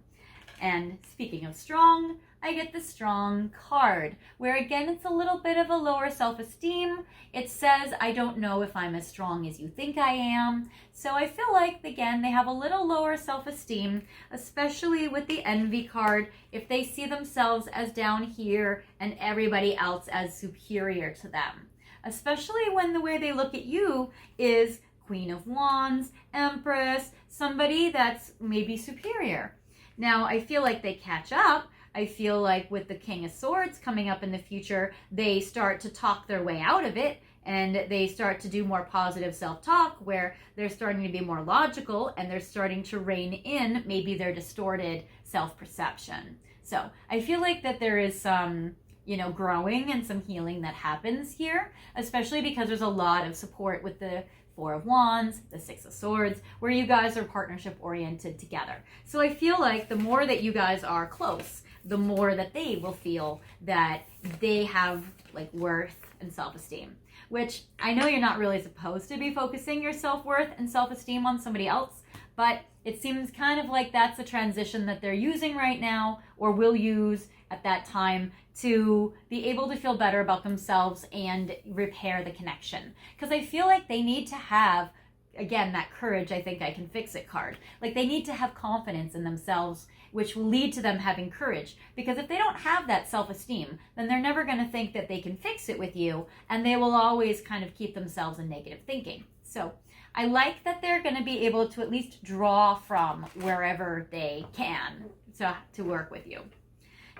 And speaking of strong, I get the strong card, where again, it's a little bit of a lower self-esteem. It says, I don't know if I'm as strong as you think I am. So I feel like, again, they have a little lower self-esteem, especially with the envy card, if they see themselves as down here and everybody else as superior to them. Especially when the way they look at you is Queen of Wands, Empress, somebody that's maybe superior. Now, I feel like they catch up. I feel like with the King of Swords coming up in the future, they start to talk their way out of it, and they start to do more positive self-talk, where they're starting to be more logical, and they're starting to rein in maybe their distorted self-perception. So I feel like that there is some, you know, growing and some healing that happens here, especially because there's a lot of support with the Four of Wands, the Six of Swords, where you guys are partnership oriented together. So I feel like the more that you guys are close, the more that they will feel that they have like worth and self-esteem, which I know you're not really supposed to be focusing your self-worth and self-esteem on somebody else, but it seems kind of like that's a transition that they're using right now, or will use at that time, to be able to feel better about themselves and repair the connection. Because I feel like they need to have, again, that courage, I think I can fix it card. Like they need to have confidence in themselves, which will lead to them having courage. Because if they don't have that self-esteem, then they're never going to think that they can fix it with you, and they will always kind of keep themselves in negative thinking. So I like that they're going to be able to at least draw from wherever they can to work with you.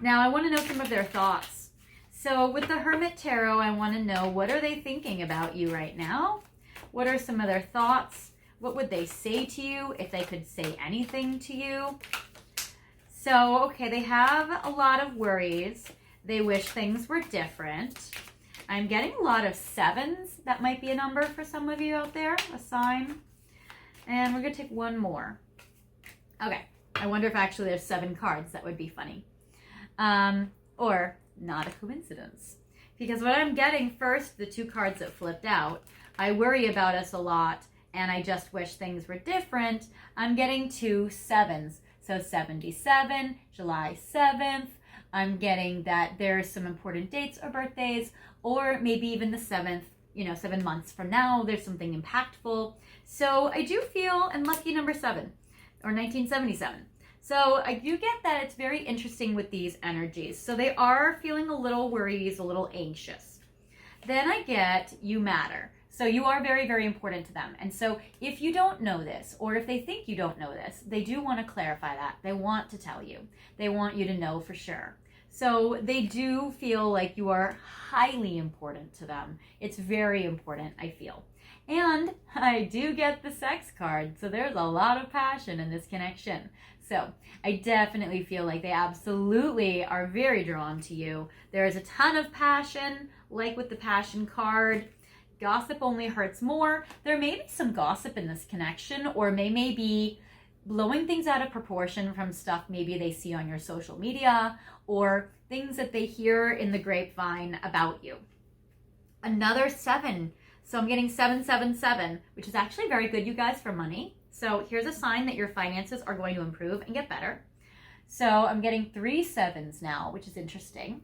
Now, I want to know some of their thoughts. So with the Hermit Tarot, I want to know, what are they thinking about you right now? What are some of their thoughts? What would they say to you if they could say anything to you? So, okay, they have a lot of worries. They wish things were different. I'm getting a lot of 7s. That might be a number for some of you out there, a sign. And we're going to take one more. Okay, I wonder if actually there's 7 cards. That would be funny. Or not a coincidence. Because what I'm getting first, the 2 cards that flipped out, I worry about us a lot, and I just wish things were different. I'm getting 2 7s. So 77, July 7th. I'm getting that there's some important dates or birthdays, or maybe even the 7th, 7 months from now, there's something impactful. So I do feel, and lucky number 7, or 1977. So I do get that it's very interesting with these energies. So they are feeling a little worries, a little anxious. Then I get you matter. So you are very, very important to them. And so if you don't know this, or if they think you don't know this, they do want to clarify that. They want to tell you. They want you to know for sure. So they do feel like you are highly important to them. It's very important, I feel. And I do get the sex card. So there's a lot of passion in this connection. So I definitely feel like they absolutely are very drawn to you. There is a ton of passion, like with the passion card. Gossip only hurts more. There may be some gossip in this connection, or they may be blowing things out of proportion from stuff maybe they see on your social media, or things that they hear in the grapevine about you. Another 7. So I'm getting 777, which is actually very good, you guys, for money. So here's a sign that your finances are going to improve and get better. So I'm getting 3 7s now, which is interesting.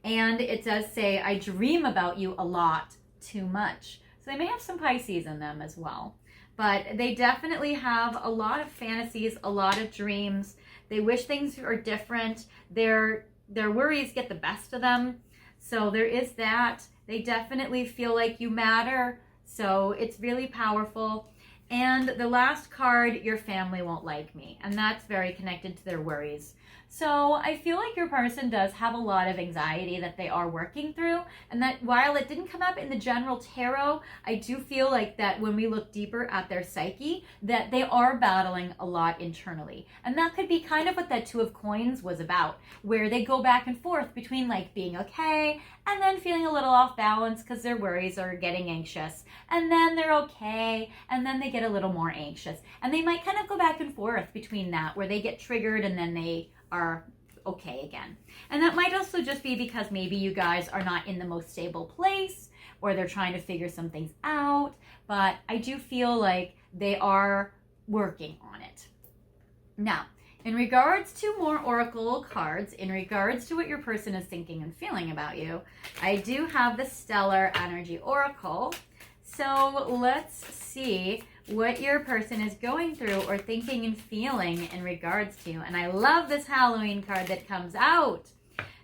And it does say, I dream about you a lot, too much. So they may have some Pisces in them as well. But they definitely have a lot of fantasies, a lot of dreams. They wish things are different. Their worries get the best of them. So there is that. They definitely feel like you matter. So it's really powerful. And the last card, your family won't like me. And that's very connected to their worries. So I feel like your person does have a lot of anxiety that they are working through. And that while it didn't come up in the general tarot, I do feel like that when we look deeper at their psyche, that they are battling a lot internally. And that could be kind of what that 2 of Coins was about, where they go back and forth between like being okay and then feeling a little off balance because their worries are getting anxious. And then they're okay, and then they get a little more anxious. And they might kind of go back and forth between that, where they get triggered and then they are okay again. And that might also just be because maybe you guys are not in the most stable place, or they're trying to figure some things out. But I do feel like they are working on it. Now, in regards to more oracle cards, in regards to what your person is thinking and feeling about you, I do have the Stellar Energy Oracle. So let's see what your person is going through or thinking and feeling in regards to. And I love this Halloween card that comes out.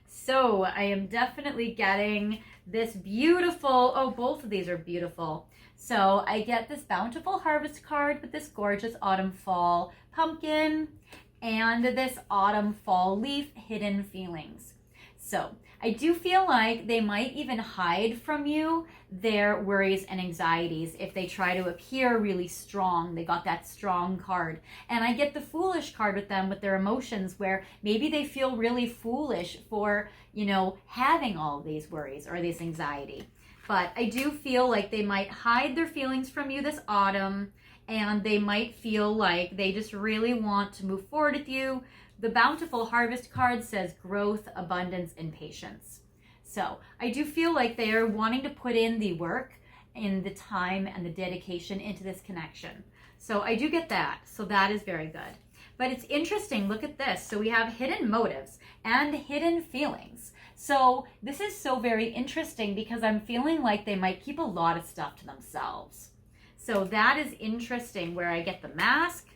So I am definitely getting this beautiful, oh, both of these are beautiful. So I get this Bountiful Harvest card with this gorgeous autumn fall pumpkin and this autumn fall leaf, Hidden Feelings. So I do feel like they might even hide from you their worries and anxieties if they try to appear really strong. They got that strong card. And I get the Foolish card with them with their emotions, where maybe they feel really foolish for, having all of these worries or this anxiety. But I do feel like they might hide their feelings from you this autumn, and they might feel like they just really want to move forward with you. The Bountiful Harvest card says growth, abundance, and patience. So I do feel like they are wanting to put in the work and the time and the dedication into this connection. So I do get that. So that is very good. But it's interesting. Look at this. So we have hidden motives and hidden feelings. So this is so very interesting because I'm feeling like they might keep a lot of stuff to themselves. So that is interesting, where I get the Mask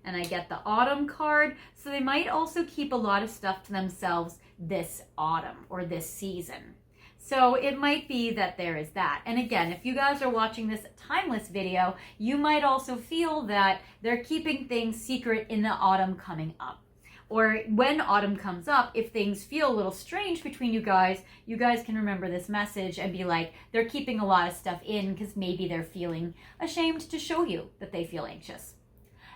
and I get the Autumn card. So they might also keep a lot of stuff to themselves this autumn or this season. So it might be that there is that. And again, if you guys are watching this timeless video, you might also feel that they're keeping things secret in the autumn coming up. Or when autumn comes up, if things feel a little strange between you guys can remember this message and be like, they're keeping a lot of stuff in because maybe they're feeling ashamed to show you that they feel anxious.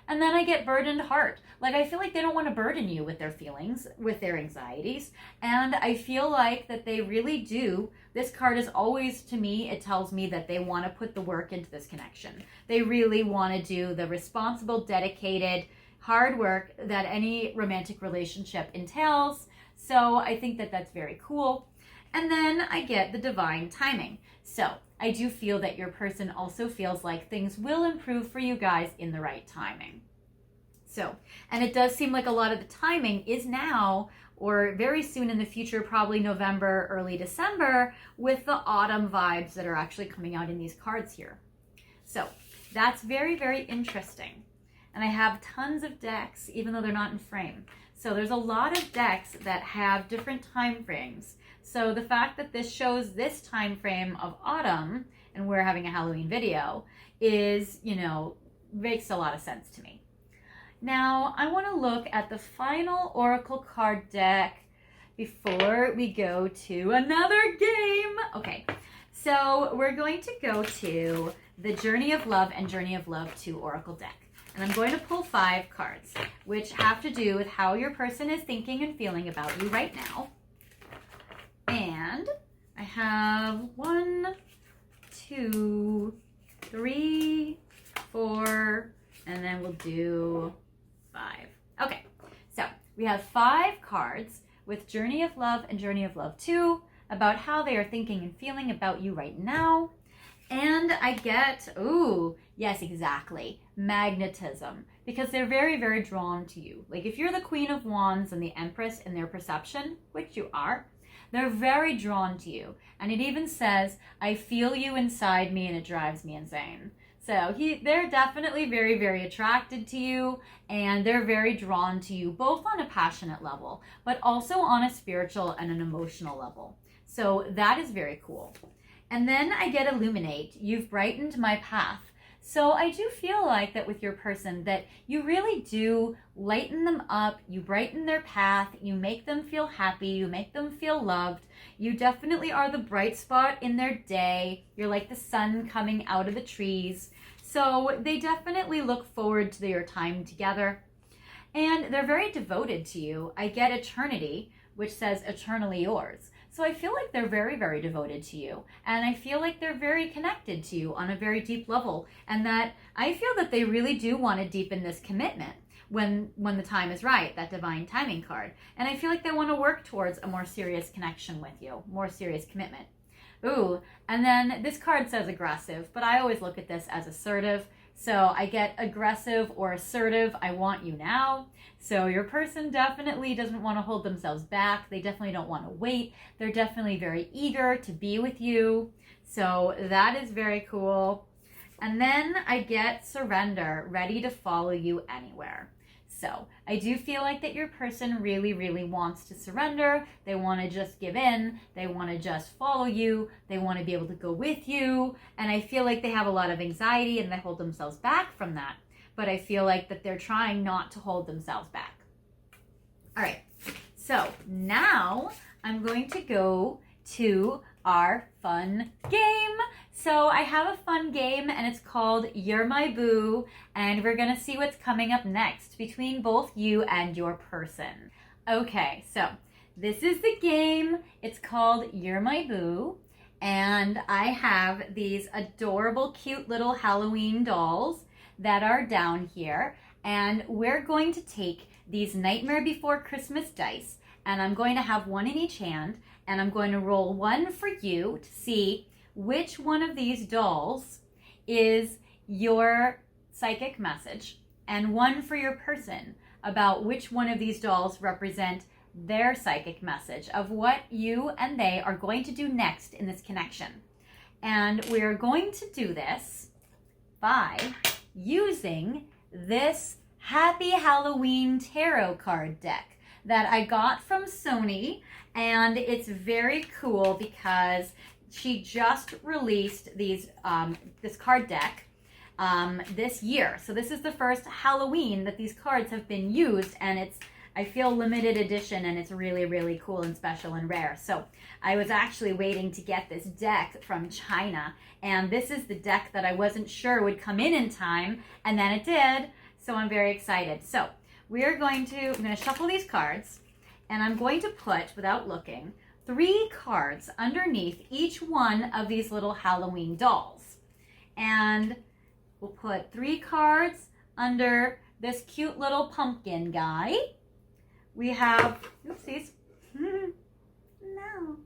And then I get burdened heart. Like, I feel like they don't want to burden you with their feelings, with their anxieties. And I feel like that they really do. This card is always, to me, it tells me that they want to put the work into this connection. They really want to do the responsible, dedicated, hard work that any romantic relationship entails. So I think that that's very cool. And then I get the divine timing. So I do feel that your person also feels like things will improve for you guys in the right timing. So, and it does seem like a lot of the timing is now or very soon in the future, probably November, early December, with the autumn vibes that are actually coming out in these cards here. So that's very, very interesting. And I have tons of decks, even though they're not in frame. So there's a lot of decks that have different time frames. So the fact that this shows this time frame of autumn, and we're having a Halloween video, is, you know, makes a lot of sense to me. Now, I want to look at the final Oracle card deck before we go to another game. Okay, so we're going to go to the Journey of Love and Journey of Love 2 Oracle deck. And I'm going to pull 5 cards, which have to do with how your person is thinking and feeling about you right now. And I have 1, 2, 3, 4, and then we'll do 5. Okay, so we have 5 cards with Journey of Love and Journey of Love 2 about how they are thinking and feeling about you right now. And I get, ooh, yes, exactly, magnetism, because they're very, very drawn to you. Like if you're the Queen of Wands and the Empress in their perception, which you are, they're very drawn to you. And it even says, I feel you inside me and it drives me insane. So they're definitely very, very attracted to you, and they're very drawn to you, both on a passionate level, but also on a spiritual and an emotional level. So that is very cool. And then I get illuminate. You've brightened my path. So I do feel like that with your person that you really do lighten them up, you brighten their path, you make them feel happy, you make them feel loved. You definitely are the bright spot in their day. You're like the sun coming out of the trees. So they definitely look forward to your time together. And they're very devoted to you. I get eternity, which says eternally yours. So I feel like they're very, very devoted to you. And I feel like they're very connected to you on a very deep level. And that I feel that they really do want to deepen this commitment when the time is right, that divine timing card. And I feel like they want to work towards a more serious connection with you, more serious commitment. Ooh, and then this card says aggressive, but I always look at this as assertive. So I get aggressive or assertive, I want you now. So your person definitely doesn't want to hold themselves back. They definitely don't want to wait. They're definitely very eager to be with you. So that is very cool. And then I get surrender, ready to follow you anywhere. So I do feel like that your person really, really wants to surrender. They want to just give in. They want to just follow you. They want to be able to go with you. And I feel like they have a lot of anxiety and they hold themselves back from that. But I feel like that they're trying not to hold themselves back. All right, so now I'm going to go to our fun game. So I have a fun game and it's called You're My Boo, and we're gonna see what's coming up next between both you and your person. Okay, so this is the game. It's called You're My Boo, and I have these adorable, cute little Halloween dolls that are down here, and we're going to take these Nightmare Before Christmas dice, and I'm going to have one in each hand, and I'm going to roll one for you to see which one of these dolls is your psychic message, and one for your person about which one of these dolls represent their psychic message of what you and they are going to do next in this connection. And we're going to do this by using this Happy Halloween tarot card deck that I got from Sony, and it's very cool because she just released these this card deck this year. So this is the first Halloween that these cards have been used, and it's, I feel, limited edition, and it's really, really cool and special and rare. So I was actually waiting to get this deck from China, and this is the deck that I wasn't sure would come in time, and then it did. So I'm very excited. So I'm going to shuffle these cards, and I'm going to put, without looking, 3 cards underneath each one of these little Halloween dolls. And we'll put 3 cards under this cute little pumpkin guy. We have, oopsies, no.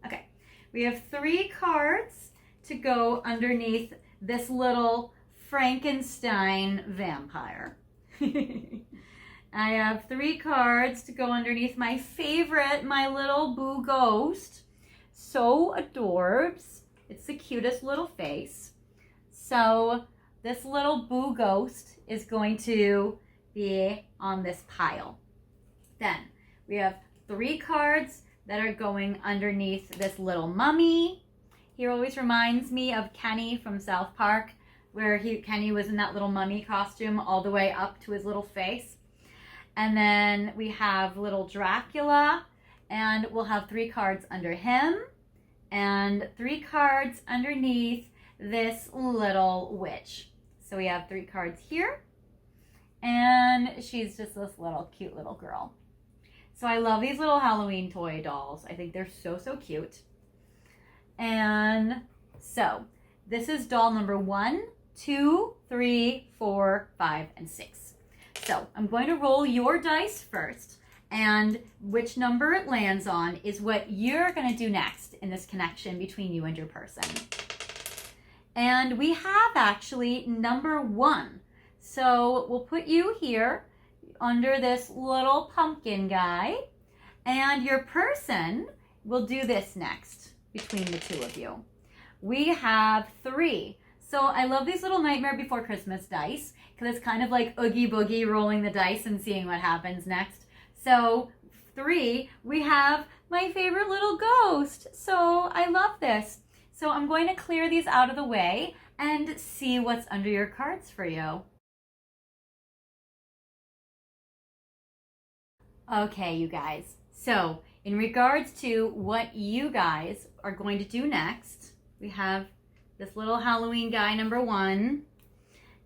Okay, we have 3 cards to go underneath this little Frankenstein vampire. I have 3 cards to go underneath my favorite, my little boo ghost. So adorbs. It's the cutest little face. So this little boo ghost is going to be on this pile. Then we have 3 cards that are going underneath this little mummy. He always reminds me of Kenny from South Park, where Kenny was in that little mummy costume all the way up to his little face. And then we have little Dracula, and we'll have 3 cards under him, and 3 cards underneath this little witch. So we have 3 cards here, and she's just this little cute little girl. So I love these little Halloween toy dolls. I think they're so, so cute. And so this is doll number 1, 2, 3, 4, 5, and 6. So I'm going to roll your dice first, and which number it lands on is what you're going to do next in this connection between you and your person. And we have actually number 1. So we'll put you here under this little pumpkin guy, and your person will do this next between the 2 of you. We have 3. So I love these little Nightmare Before Christmas dice, because it's kind of like Oogie Boogie, rolling the dice and seeing what happens next. So 3, we have my favorite little ghost. So I love this. So I'm going to clear these out of the way and see what's under your cards for you. Okay, you guys. So in regards to what you guys are going to do next, we have this little Halloween guy, number 1.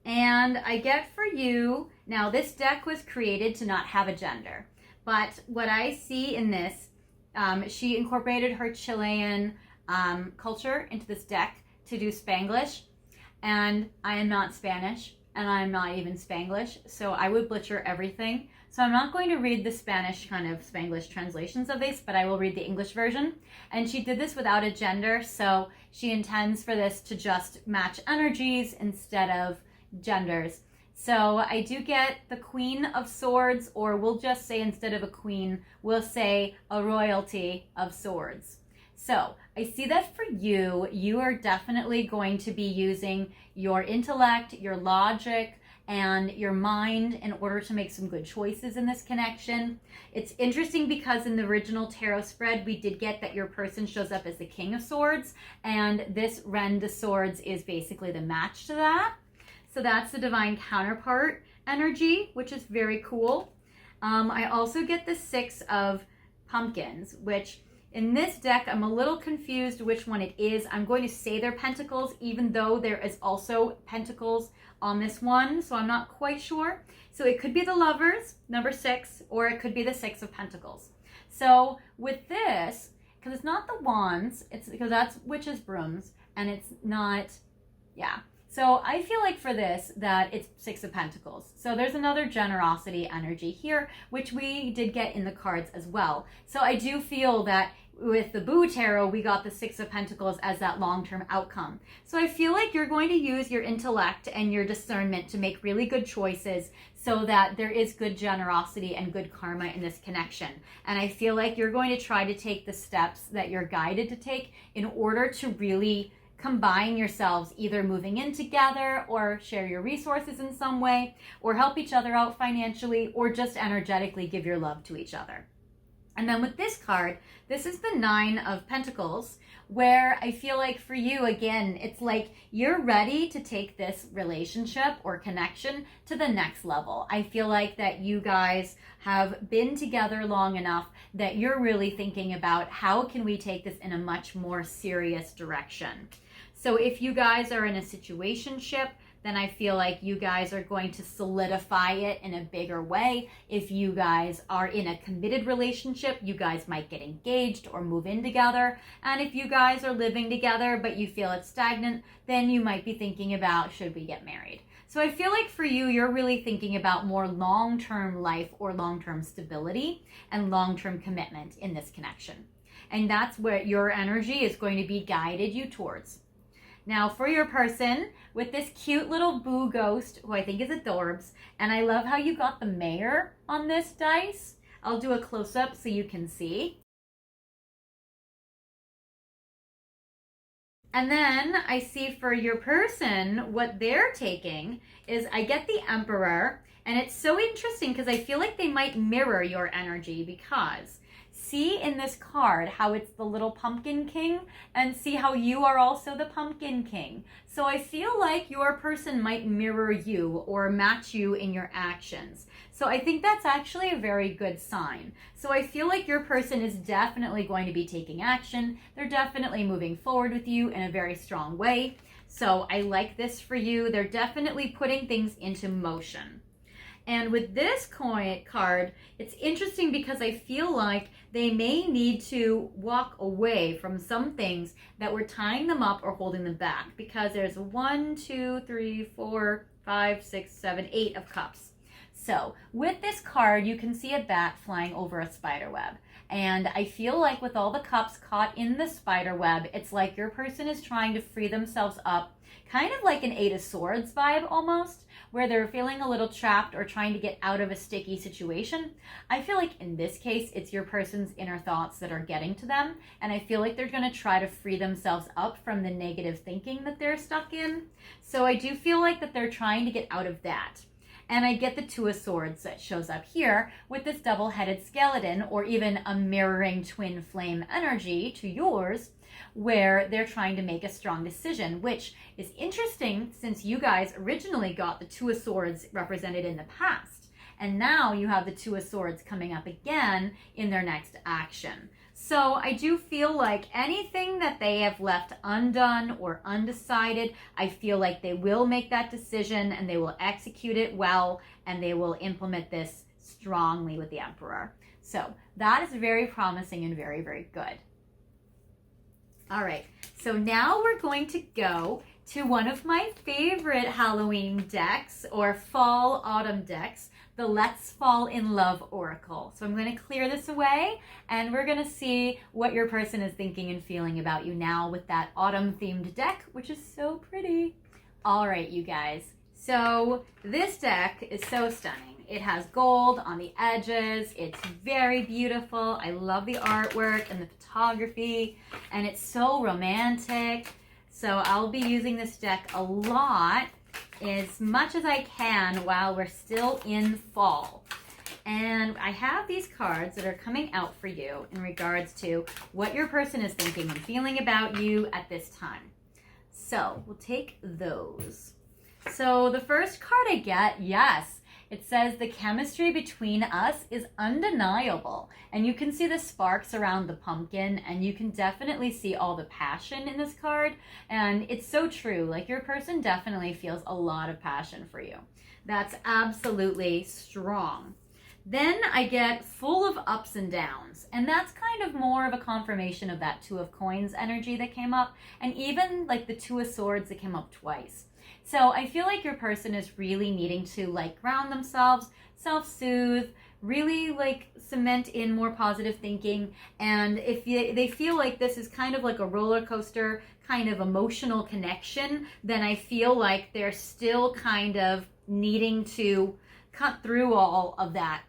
And I get for you, now this deck was created to not have a gender. But what I see in this, she incorporated her Chilean culture into this deck to do Spanglish. And I am not Spanish, and I'm not even Spanglish, so I would butcher everything. So I'm not going to read the Spanish kind of Spanglish translations of this, but I will read the English version. And she did this without a gender, so she intends for this to just match energies instead of genders. So I do get the Queen of Swords, or we'll just say instead of a queen, we'll say a royalty of swords. So I see that for you, you are definitely going to be using your intellect, your logic, and your mind in order to make some good choices in this connection. It's interesting because in the original tarot spread, we did get that your person shows up as the King of Swords, and this Reine de Swords is basically the match to that. So that's the divine counterpart energy, which is very cool. I also get the 6 of pumpkins, which in this deck, I'm a little confused which one it is. I'm going to say they're pentacles, even though there is also pentacles on this one, so I'm not quite sure. So it could be the Lovers, number 6, or it could be the 6 of Pentacles. So with this, because it's not the Wands, it's because that's Witch's Brooms, and it's not, yeah. So I feel like for this, that it's 6 of Pentacles. So there's another generosity energy here, which we did get in the cards as well. So I do feel that with the Boo Tarot, we got the 6 of Pentacles as that long-term outcome. So I feel like you're going to use your intellect and your discernment to make really good choices so that there is good generosity and good karma in this connection. And I feel like you're going to try to take the steps that you're guided to take in order to really combine yourselves, either moving in together or share your resources in some way or help each other out financially or just energetically give your love to each other. And then with this card, this is the Nine of Pentacles, where I feel like for you, again, it's like you're ready to take this relationship or connection to the next level. I feel like that you guys have been together long enough that you're really thinking about how can we take this in a much more serious direction. So if you guys are in a situationship, then I feel like you guys are going to solidify it in a bigger way. If you guys are in a committed relationship, you guys might get engaged or move in together. And if you guys are living together but you feel it's stagnant, then you might be thinking about, should we get married? So I feel like for you, you're really thinking about more long-term life or long-term stability and long-term commitment in this connection. And that's where your energy is going to be guided you towards. Now for your person, with this cute little boo ghost, who I think is adorbs, and I love how you got the mayor on this dice. I'll do a close-up so you can see. And then I see for your person, what they're taking is I get the Emperor, and it's so interesting because I feel like they might mirror your energy, because see in this card how it's the little pumpkin king, and see how you are also the pumpkin king. So I feel like your person might mirror you or match you in your actions. So I think that's actually a very good sign. So I feel like your person is definitely going to be taking action. They're definitely moving forward with you in a very strong way. So I like this for you. They're definitely putting things into motion. And with this card, it's interesting because I feel like they may need to walk away from some things that were tying them up or holding them back, because there's 1, 2, 3, 4, 5, 6, 7, 8 of cups. So with this card, you can see a bat flying over a spider web. And I feel like with all the cups caught in the spider web, it's like your person is trying to free themselves up, kind of like an Eight of Swords vibe almost, where they're feeling a little trapped or trying to get out of a sticky situation. I feel like in this case, it's your person's inner thoughts that are getting to them. And I feel like they're going to try to free themselves up from the negative thinking that they're stuck in. So I do feel like that they're trying to get out of that. And I get the Two of Swords that shows up here with this double-headed skeleton, or even a mirroring twin flame energy to yours, where they're trying to make a strong decision, which is interesting since you guys originally got the Two of Swords represented in the past. And now you have the Two of Swords coming up again in their next action. So I do feel like anything that they have left undone or undecided, I feel like they will make that decision and they will execute it well, and they will implement this strongly with the Emperor. So that is very promising and very, very good. All right, so now we're going to go to one of my favorite Halloween decks, or fall autumn decks, the Let's Fall in Love Oracle. So I'm going to clear this away, and we're going to see what your person is thinking and feeling about you now with that autumn themed deck, which is so pretty. All right, you guys. So this deck is so stunning. It has gold on the edges. It's very beautiful. I love the artwork and the photography, and it's so romantic. So I'll be using this deck a lot, as much as I can while we're still in fall. And I have these cards that are coming out for you in regards to what your person is thinking and feeling about you at this time. So we'll take those. So the first card I get, yes, it says the chemistry between us is undeniable. And you can see the sparks around the pumpkin, and you can definitely see all the passion in this card. And it's so true. Like, your person definitely feels a lot of passion for you. That's absolutely strong. Then I get full of ups and downs, and that's kind of more of a confirmation of that Two of Coins energy that came up, and even like the Two of Swords that came up twice. So I feel like your person is really needing to like ground themselves, self-soothe, really like cement in more positive thinking. And if they feel like this is kind of like a roller coaster kind of emotional connection, then I feel like they're still kind of needing to cut through all of that.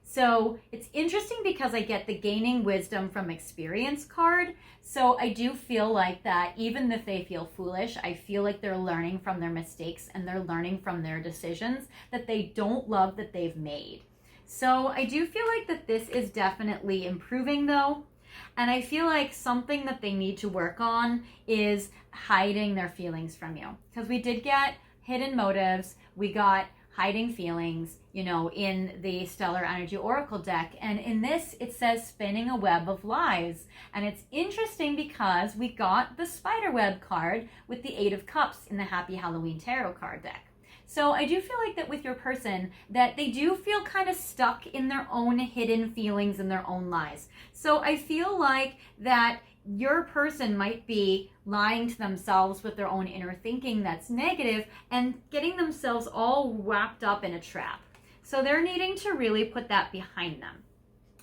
So it's interesting because I get the gaining wisdom from experience card. So I do feel like that even if they feel foolish, I feel like they're learning from their mistakes and they're learning from their decisions that they don't love that they've made. So I do feel like that this is definitely improving though. And I feel like something that they need to work on is hiding their feelings from you. Because we did get hidden motives, we got hiding feelings, you know, in the Stellar Energy Oracle deck. And in this, it says spinning a web of lies. And it's interesting because we got the spider web card with the Eight of Cups in the Happy Halloween Tarot card deck. So I do feel like that with your person, that they do feel kind of stuck in their own hidden feelings and their own lies. So I feel like that your person might be lying to themselves with their own inner thinking that's negative and getting themselves all wrapped up in a trap. So they're needing to really put that behind them.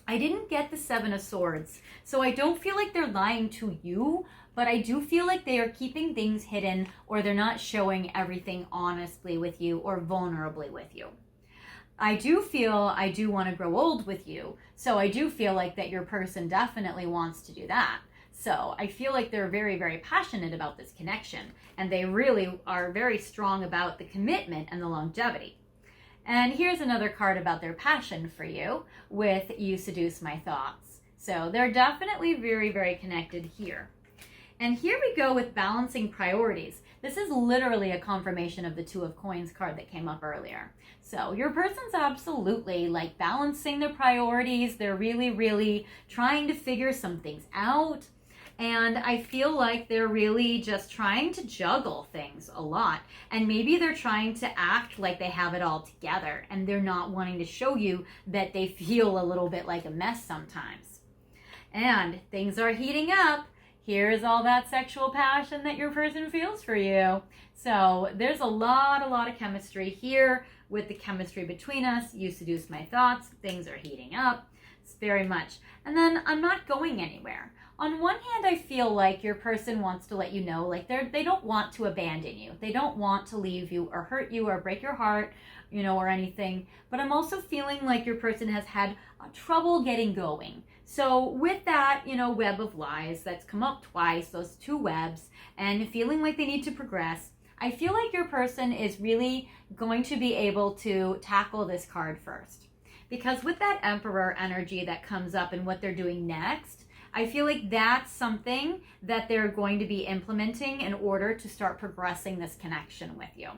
I didn't get the Seven of Swords, so I don't feel like they're lying to you, but I do feel like they are keeping things hidden, or they're not showing everything honestly with you or vulnerably with you. I do feel I do want to grow old with you, so I do feel like that your person definitely wants to do that. So I feel like they're very, very passionate about this connection, and they really are very strong about the commitment and the longevity. And here's another card about their passion for you with You Seduce My Thoughts. So they're definitely very, very connected here. And here we go with balancing priorities. This is literally a confirmation of the Two of Coins card that came up earlier. So your person's absolutely like balancing their priorities. They're really, really trying to figure some things out. And I feel like they're really just trying to juggle things a lot. And maybe they're trying to act like they have it all together, and they're not wanting to show you that they feel a little bit like a mess sometimes. And things are heating up. Here's all that sexual passion that your person feels for you. So there's a lot of chemistry here with the chemistry between us. You seduce my thoughts. Things are heating up. It's very much. And then I'm not going anywhere. On one hand, I feel like your person wants to let you know, like they don't want to abandon you. They don't want to leave you or hurt you or break your heart, you know, or anything. But I'm also feeling like your person has had trouble getting going. So with that, you know, web of lies that's come up twice, those two webs, and feeling like they need to progress, I feel like your person is really going to be able to tackle this card first. Because with that Emperor energy that comes up and what they're doing next, I feel like that's something that they're going to be implementing in order to start progressing this connection with you.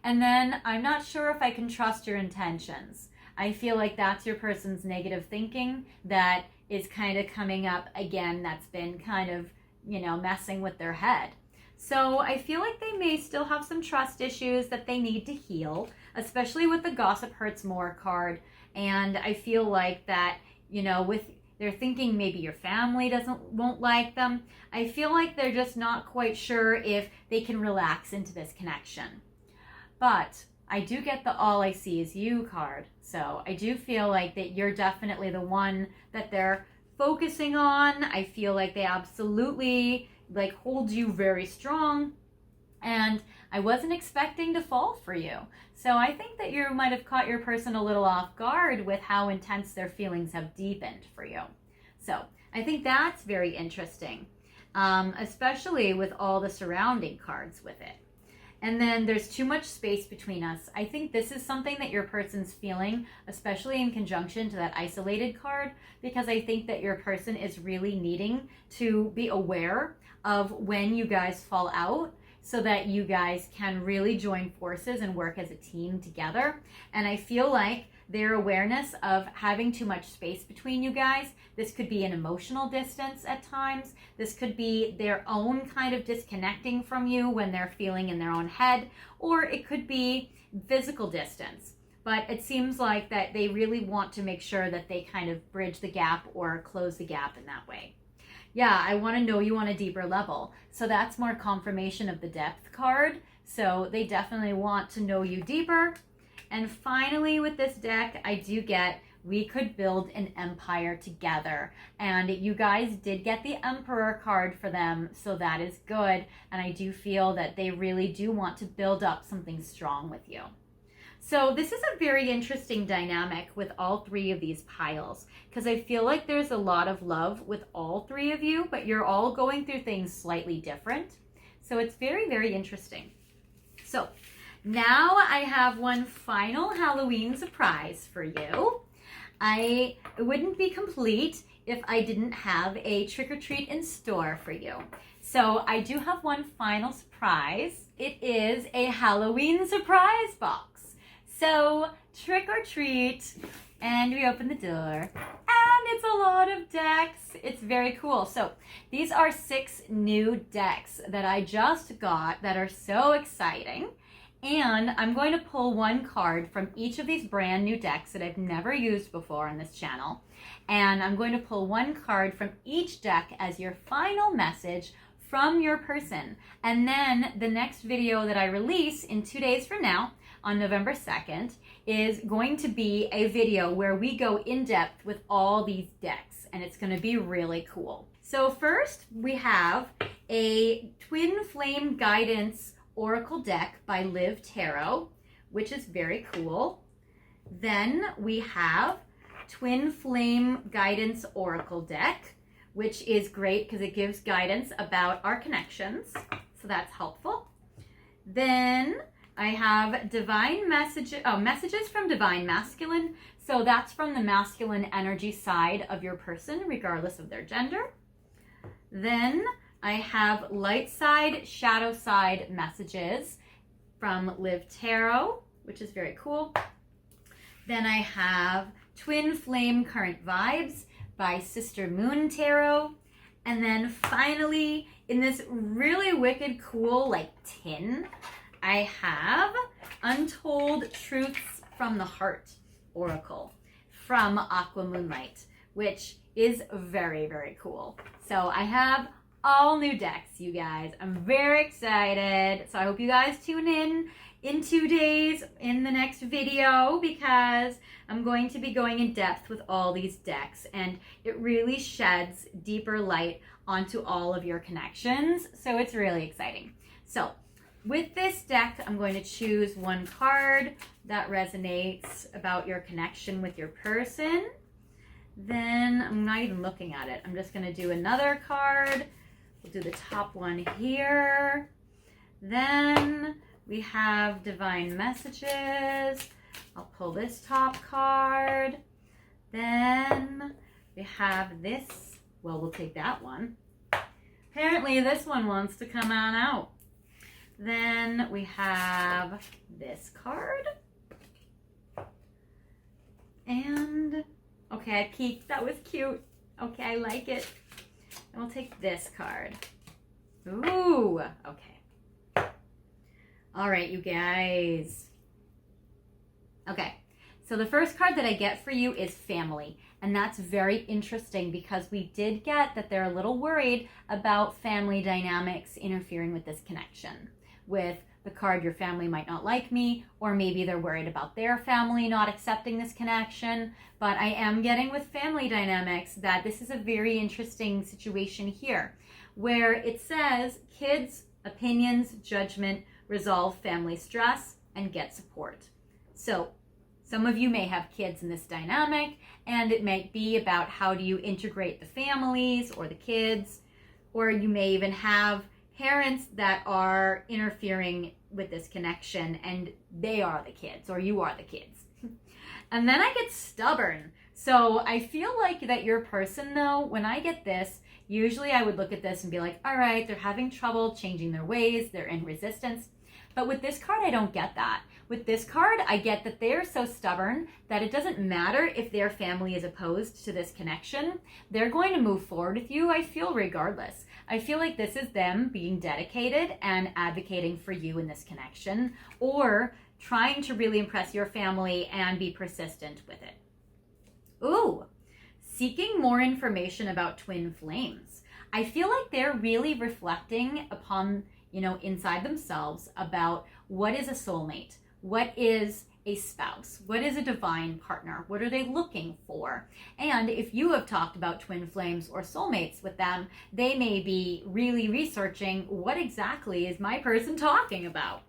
And then I'm not sure if I can trust your intentions. I feel like that's your person's negative thinking that is kind of coming up again, that's been kind of, you know, messing with their head. So I feel like they may still have some trust issues that they need to heal, especially with the Gossip Hurts More card. And I feel like that, you know, with they're thinking maybe your family won't like them. I feel like they're just not quite sure if they can relax into this connection. But I do get the All I See Is You card. So I do feel like that you're definitely the one that they're focusing on. I feel like they absolutely like hold you very strong. And I wasn't expecting to fall for you. So I think that you might have caught your person a little off guard with how intense their feelings have deepened for you. So I think that's very interesting, especially with all the surrounding cards with it. And then there's too much space between us. I think this is something that your person's feeling, especially in conjunction to that isolated card, because I think that your person is really needing to be aware of when you guys fall out, so that you guys can really join forces and work as a team together. And I feel like their awareness of having too much space between you guys, this could be an emotional distance at times. This could be their own kind of disconnecting from you when they're feeling in their own head, or it could be physical distance. But it seems like that they really want to make sure that they kind of bridge the gap or close the gap in that way. Yeah, I want to know you on a deeper level. So that's more confirmation of the depth card. So they definitely want to know you deeper. And finally, with this deck, I do get, we could build an empire together. And you guys did get the Emperor card for them, so that is good. And I do feel that they really do want to build up something strong with you. So this is a very interesting dynamic with all three of these piles, because I feel like there's a lot of love with all three of you, but you're all going through things slightly different. So it's very, very interesting. So now I have one final Halloween surprise for you. It wouldn't be complete if I didn't have a trick-or-treat in store for you. So I do have one final surprise. It is a Halloween surprise box. So trick or treat, and we open the door, and it's a lot of decks. It's very cool. So these are 6 new decks that I just got that are so exciting. And I'm going to pull one card from each of these brand new decks that I've never used before on this channel. And I'm going to pull one card from each deck as your final message from your person. And then the next video that I release in 2 days from now, on November 2nd, is going to be a video where we go in depth with all these decks, and it's going to be really cool. So first we have a Twin Flame Guidance Oracle deck by Liv Tarot, which is very cool. Then we have Twin Flame Guidance Oracle deck, which is great because it gives guidance about our connections, so that's helpful. Then I have messages from Divine Masculine, so that's from the masculine energy side of your person, regardless of their gender. Then I have light side, shadow side messages from Liv Tarot, which is very cool. Then I have Twin Flame Current Vibes by Sister Moon Tarot. And then finally, in this really wicked cool like tin, I have Untold Truths from the Heart Oracle from Aqua Moonlight, which is very, very cool. So I have all new decks, you guys. I'm very excited. So I hope you guys tune in 2 days in the next video, because I'm going to be going in depth with all these decks, and it really sheds deeper light onto all of your connections. So it's really exciting. So with this deck, I'm going to choose one card that resonates about your connection with your person. Then I'm not even looking at it. I'm just going to do another card. We'll do the top one here. Then we have Divine Messages. I'll pull this top card. Then we have this. Well, we'll take that one. Apparently this one wants to come on out. Then we have this card. And, okay, I peeked. That was cute. Okay, I like it. And we'll take this card. Ooh, okay. All right, you guys. Okay, so the first card that I get for you is family. And that's very interesting because we did get that they're a little worried about family dynamics interfering with this connection. With the card, your family might not like me, or maybe they're worried about their family not accepting this connection. But I am getting with family dynamics that this is a very interesting situation here, where it says kids, opinions, judgment, resolve family stress, and get support. So some of you may have kids in this dynamic, and it might be about how do you integrate the families or the kids, or you may even have parents that are interfering with this connection and they are the kids, or you are the kids. And then I get stubborn. So I feel like that your person, though, when I get this, usually I would look at this and be like, all right, they're having trouble changing their ways, they're in resistance. But with this card, I don't get that. With this card, I get that they're so stubborn that it doesn't matter if their family is opposed to this connection. They're going to move forward with you, I feel, regardless. I feel like this is them being dedicated and advocating for you in this connection, or trying to really impress your family and be persistent with it. Ooh, seeking more information about twin flames. I feel like they're really reflecting upon, inside themselves about what is a soulmate, what is a spouse, what is a divine partner, what are they looking for? And if you have talked about twin flames or soulmates with them, they may be really researching what exactly is my person talking about.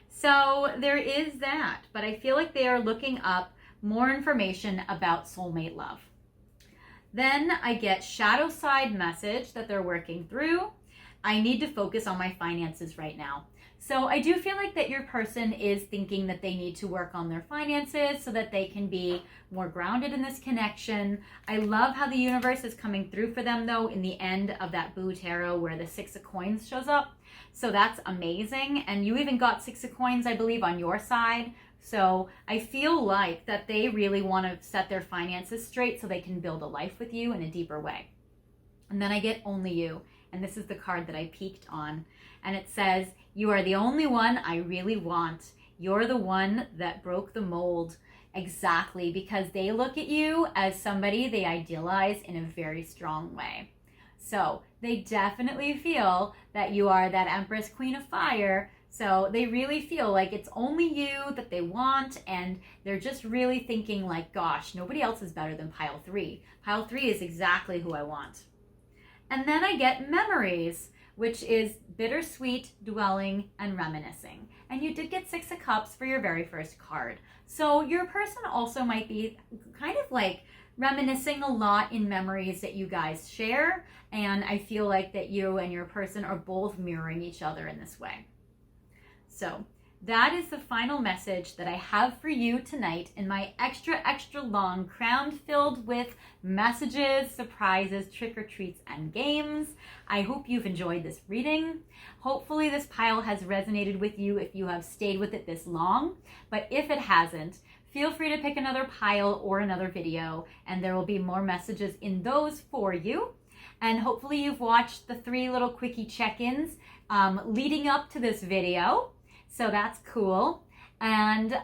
So there is that, but I feel like they are looking up more information about soulmate love. Then I get shadow side message that they're working through. I need to focus on my finances right now. So I do feel like that your person is thinking that they need to work on their finances so that they can be more grounded in this connection. I love how the universe is coming through for them though in the end of that Boo Tarot where the 6 of Coins shows up. So that's amazing. And you even got 6 of Coins, I believe, on your side. So I feel like that they really want to set their finances straight so they can build a life with you in a deeper way. And then I get Only You. And this is the card that I peeked on. And it says, you are the only one I really want. You're the one that broke the mold. Exactly, because they look at you as somebody they idealize in a very strong way. So they definitely feel that you are that Empress Queen of Fire. So they really feel like it's only you that they want, and they're just really thinking like, gosh, nobody else is better than pile 3. Pile 3 is exactly who I want. And then I get Memories, which is bittersweet, dwelling, and reminiscing. And you did get 6 of Cups for your very first card. So your person also might be kind of like reminiscing a lot in memories that you guys share. And I feel like that you and your person are both mirroring each other in this way. So that is the final message that I have for you tonight in my extra long crown filled with messages, surprises, trick-or-treats, and games. I hope you've enjoyed this reading. Hopefully this pile has resonated with you if you have stayed with it this long. But if it hasn't, feel free to pick another pile or another video, and there will be more messages in those for you. And hopefully you've watched the 3 little quickie check-ins leading up to this video. So that's cool. And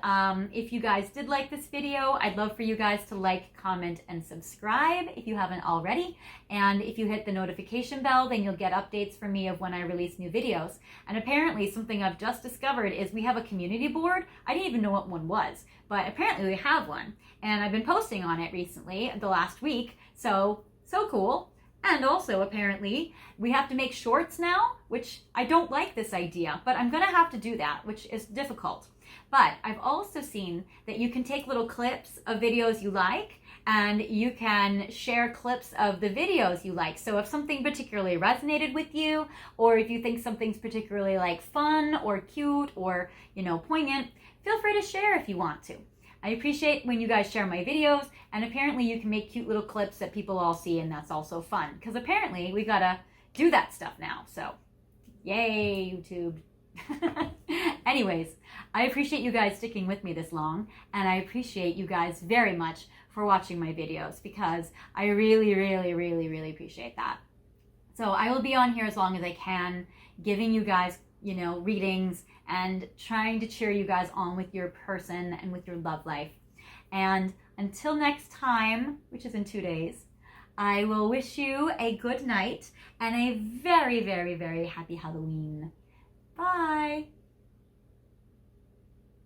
if you guys did like this video, I'd love for you guys to like, comment, and subscribe if you haven't already. And if you hit the notification bell, then you'll get updates from me of when I release new videos. And apparently something I've just discovered is we have a community board. I didn't even know what one was, but apparently we have one. And I've been posting on it recently, the last week. So cool. And also, apparently, we have to make shorts now, which I don't like this idea, but I'm going to have to do that, which is difficult. But I've also seen that you can take little clips of videos you like, and you can share clips of the videos you like. So if something particularly resonated with you, or if you think something's particularly like fun or cute or, poignant, feel free to share if you want to. I appreciate when you guys share my videos, and apparently you can make cute little clips that people all see, and that's also fun, because apparently we gotta do that stuff now, so yay, YouTube. Anyways, I appreciate you guys sticking with me this long, and I appreciate you guys very much for watching my videos, because I really appreciate that. So I will be on here as long as I can, giving you guys readings and trying to cheer you guys on with your person and with your love life. And until next time, which is in 2 days, I will wish you a good night and a very happy Halloween. Bye.